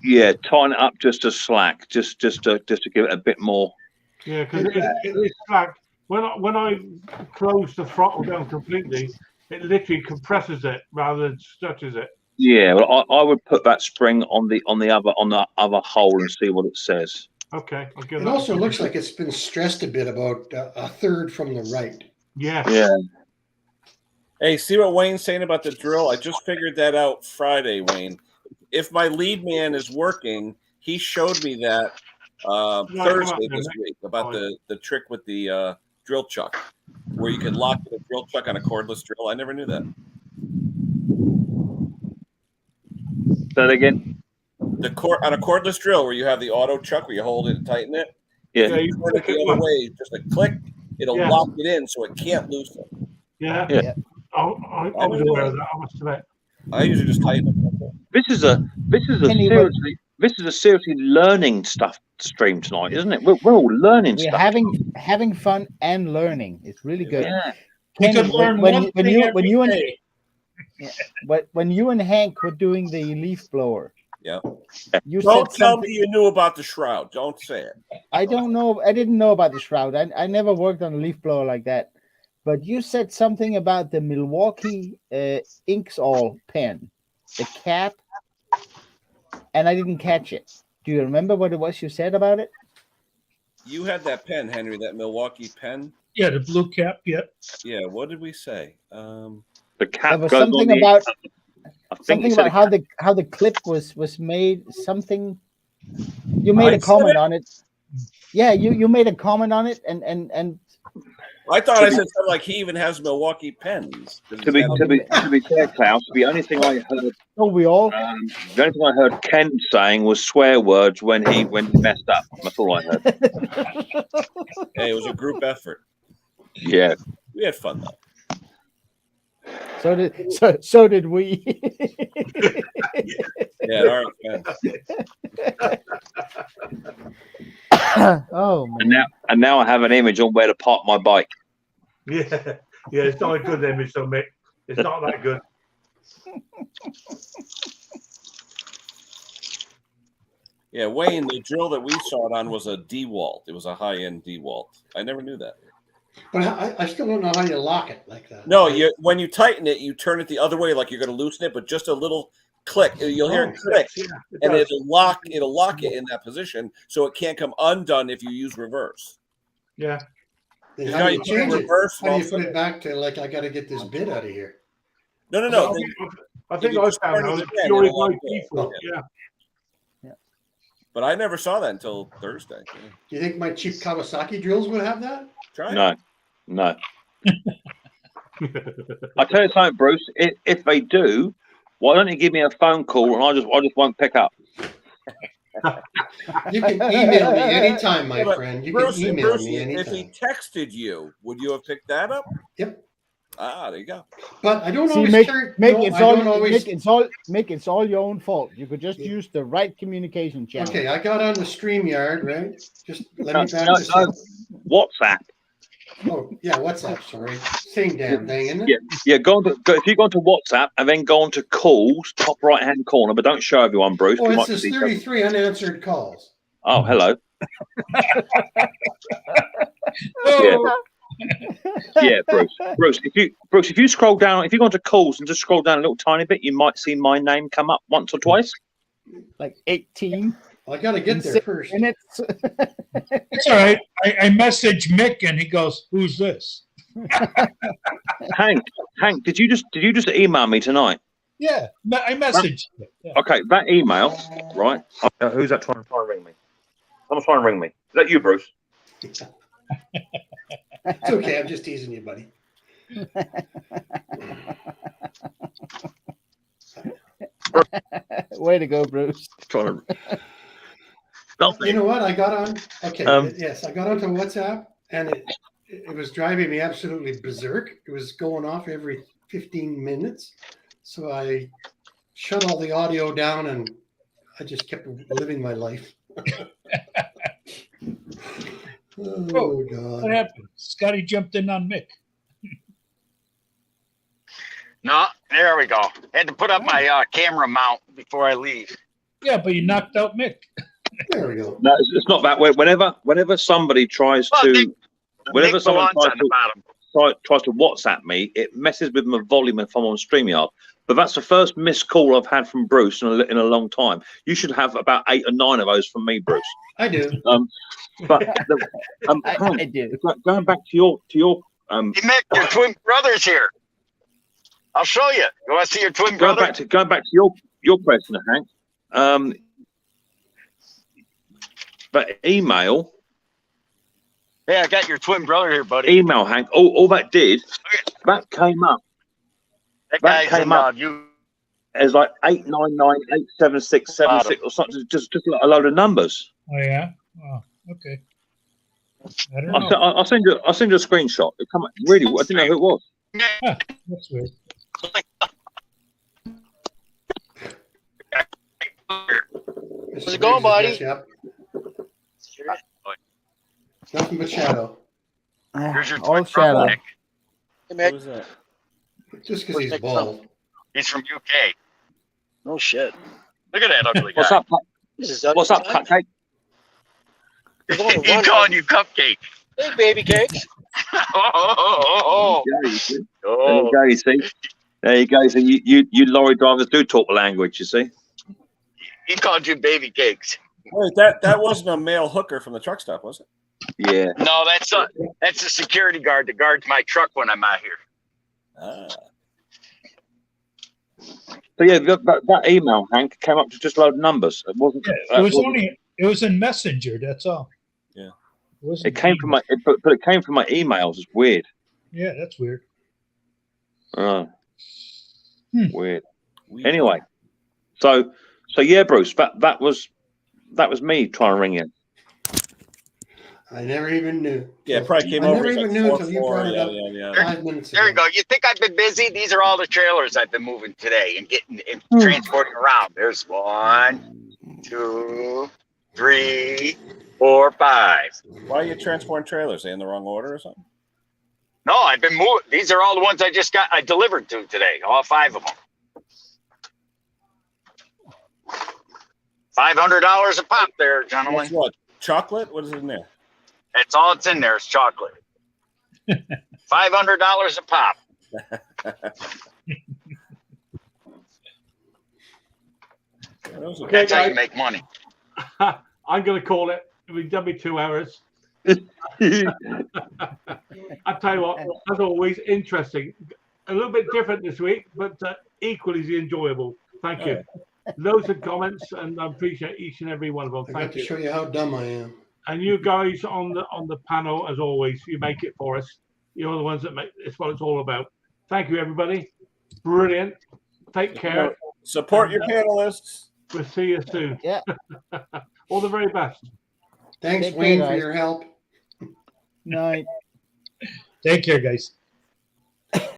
L: Yeah, tighten it up just to slack, just to give it a bit more.
A: Yeah, because it is slack. When I close the throttle down completely, it literally compresses it rather than stretches it.
L: Yeah, well, I would put that spring on the other hole and see what it says.
A: Okay, I'll give
E: It
A: that a
E: also
A: go.
E: looks like it's been stressed a bit about a third from the right.
A: Yeah.
L: Yeah.
B: Hey, see what Wayne's saying about the drill? I just figured that out Friday, Wayne. If my lead man is working, he showed me that Thursday this week about the trick with the drill chuck, where you can lock the drill chuck on a cordless drill. I never knew that.
L: Say that again.
B: On a cordless drill, where you have the auto chuck, where you hold it and tighten it.
L: Yeah.
B: If you turn it the other way, just a click, it'll lock it in so it can't loosen.
A: Yeah.
L: Yeah.
A: I was aware of that. I must admit.
B: I usually just tighten it.
L: This is a seriously learning stuff stream tonight, isn't it? We're all learning
D: We're
L: stuff.
D: having fun and learning. It's really good.
L: Yeah.
C: We could learn one thing every day.
D: When you and Hank were doing the leaf blower,
B: Yeah.
D: you
B: Don't
D: said
B: tell
D: something.
B: me you knew about the shroud. Don't say it.
D: I don't know. I didn't know about the shroud. I never worked on a leaf blower like that. But you said something about the Milwaukee Inksall pen, the cap, and I didn't catch it. Do you remember what it was you said about it?
B: You had that pen, Henry, that Milwaukee pen.
C: Yeah, the blue cap. Yeah.
B: Yeah. What did we say?
L: The cap
D: There was
L: goes
D: something
L: on the,
D: about
L: I think
D: something
L: he said
D: about how the clip was made. Something you made
B: I
D: a comment
B: said it?
D: on it. Yeah, you made a comment on it, and
B: I thought I said something like he even has Milwaukee pens.
L: to be fair, Klaus, the only thing I heard
D: don't we all?
L: the only thing I heard Ken saying was swear words when he messed up. That's all I heard.
B: Hey, it was a group effort.
L: Yeah.
B: We had fun though.
D: So did we.
B: Yeah, all right, man.
D: Oh man.
L: And now I have an image on where to park my bike.
A: Yeah. Yeah, it's not a good image, though, Mick. It's not that good.
B: Yeah, Wayne, the drill that we saw it on was a DeWalt. It was a high-end DeWalt. I never knew that.
E: But I still don't know how you lock it like that.
B: No, when you tighten it, you turn it the other way like you're going to loosen it, but just a little click. You'll hear it click, and it'll lock it in that position, so it can't come undone if you use reverse.
A: Yeah.
E: Then
B: Because
E: how
B: now
E: do
B: you
E: you
B: put it
E: change it?
B: reverse,
E: How do you
B: also-
E: put it back to like I got to get this bit out of here?
B: No.
A: I think
B: you
A: I
B: just
A: found
B: turn it
A: out it's
B: again,
A: purely
B: it'll
A: by
B: lock it.
A: default. Yeah.
B: But I never saw that until Thursday.
E: Do you think my cheap Kawasaki drills would have that?
B: Try it.
L: No. I tell you something, Bruce. If they do, why don't you give me a phone call and I just won't pick up.
E: You can email me anytime, my
B: Yeah, but
E: friend. You
B: Bruce,
E: can email
B: Bruce,
E: me
B: if he
E: anytime.
B: texted you, would you have picked that up?
E: Yep.
B: Ah, there you go.
E: But I don't
D: See,
E: always
D: Mick,
E: turn.
D: Mick,
E: no,
D: it's
E: I
D: all
E: don't always.
D: Mick, it's all your own fault. You could just use the right communication channel.
E: Okay, I got on the StreamYard, right? Just let me back
L: No,
E: this
L: no.
E: up.
L: WhatsApp.
E: Oh, yeah, WhatsApp, sorry. Same damn thing, isn't it?
L: Yeah, if you go onto WhatsApp and then go onto calls, top right hand corner, but don't show everyone, Bruce.
E: Oh,
L: we
E: it
L: might
E: says
L: see-
E: 33 unanswered calls.
L: Oh, hello.
C: Oh,
L: Yeah, Bruce. If you scroll down, if you go onto calls and just scroll down a little tiny bit, you might see my name come up once or twice.
D: Like 18.
E: I got to get there
D: 6
E: first.
D: minutes.
C: it's all right. I messaged Mick and he goes, "Who's this?"
L: Hank, did you just email me tonight?
C: Yeah, I messaged. You. Yeah.
L: Okay, that email, right? Who's that trying to ring me? Someone's trying to ring me. Is that you, Bruce?
E: It's okay. I'm just teasing you, buddy.
D: Way to go, Bruce.
L: Trying to.
E: You know what? I got on. Okay, yes, I got onto WhatsApp, and it was driving me absolutely berserk. It was going off every 15 minutes, so I shut all the audio down, and I just kept living my life. Oh, God.
C: What happened? Scotty jumped in on Mick.
M: No, there we go. Had to put up my camera mount before I leave.
C: Yeah, but you knocked out Mick.
E: There we go.
L: No, it's not that way. Whenever somebody tries to, whenever
M: Nick
L: someone
M: belongs on the bottom.
L: tries to WhatsApp me, it messes with my volume if I'm on StreamYard. But that's the first missed call I've had from Bruce in a long time. You should have about 8 or 9 of those from me, Bruce.
E: I do.
L: But
D: I do.
L: Going back to your
M: Hey, Mick, your twin brother's here. I'll show you. You want to see your twin
L: going
M: brother?
L: back to your question, Hank. But email.
M: Yeah, I got your twin brother here, buddy.
L: Email, Hank. All that did, that came up.
M: That
L: That
M: guy's
L: came
M: in
L: up
M: you.
L: as like 899-876-76 or something, just a load of numbers.
C: Oh yeah. Oh, okay. I don't know.
L: I'll send you a screenshot. It come up, really, I didn't know who it was.
C: Huh, that's weird.
E: How's
F: it going, buddy?
E: Nothing but shadow.
M: Here's your
D: All
M: twin brother,
D: shadow.
M: Nick.
F: Hey, Mick.
B: Who's that?
E: Just because
F: Where's
E: he's
F: Nick
E: bald.
M: He's from UK.
F: No shit.
M: Look at that ugly guy.
L: What's up?
F: This is
L: What's up,
F: ugly guy.
L: Cupcake?
F: There's only
M: He's
F: one.
M: calling you cupcake.
F: Hey, baby cakes.
M: Oh,
L: There you see.
M: oh.
L: There you go. You see. There you go. So you lorry drivers do talk the language. You see.
M: He called you baby cakes.
B: Wait, that wasn't a male hooker from the truck stop, was it?
L: Yeah.
M: No, that's a security guard that guards my truck when I'm out here.
B: Ah.
L: So yeah, that email, Hank, came up to just a load of numbers. It wasn't.
C: Yeah, it was in Messenger. That's all.
B: Yeah.
L: It came from but it came from my emails. It's weird.
C: Yeah, that's weird.
L: Weird. Anyway, so yeah, Bruce, that was me trying to ring in.
E: I never even knew.
B: Yeah, it probably came
E: I
B: over.
E: never
B: as
E: even
B: like
E: knew
B: 4-4,
E: until you brought it up
B: yeah.
E: 5 minutes
M: There you
E: ago.
M: go. You think I've been busy? These are all the trailers I've been moving today and getting and transporting around. There's 1, 2, 3, 4, 5.
B: Why are you transporting trailers? Are they in the wrong order or something?
M: No, I've been moving. These are all the ones I delivered to today. All 5 of them. $500 a pop there, gentlemen.
B: What's what? Chocolate? What is in there?
M: That's all it's in there is chocolate. $500 a pop.
A: Okay,
M: That's how you
A: guys.
M: make money.
A: I'm going to call it. We've done me 2 hours. I tell you what, as always, interesting. A little bit different this week, but equally as enjoyable. Thank you. Loads of comments, and I appreciate each and every one of them.
E: I
A: Thank
E: got to
A: you.
E: show you how dumb I am.
A: And you guys on the panel, as always, you make it for us. You're the ones that make it's what it's all about. Thank you, everybody. Brilliant. Take care.
B: Support your panelists.
A: We'll see you soon.
D: Yeah.
A: All the very best.
E: Thanks,
D: Take care,
E: Wayne, for
D: guys.
E: your help.
D: Night.
C: Take care, guys.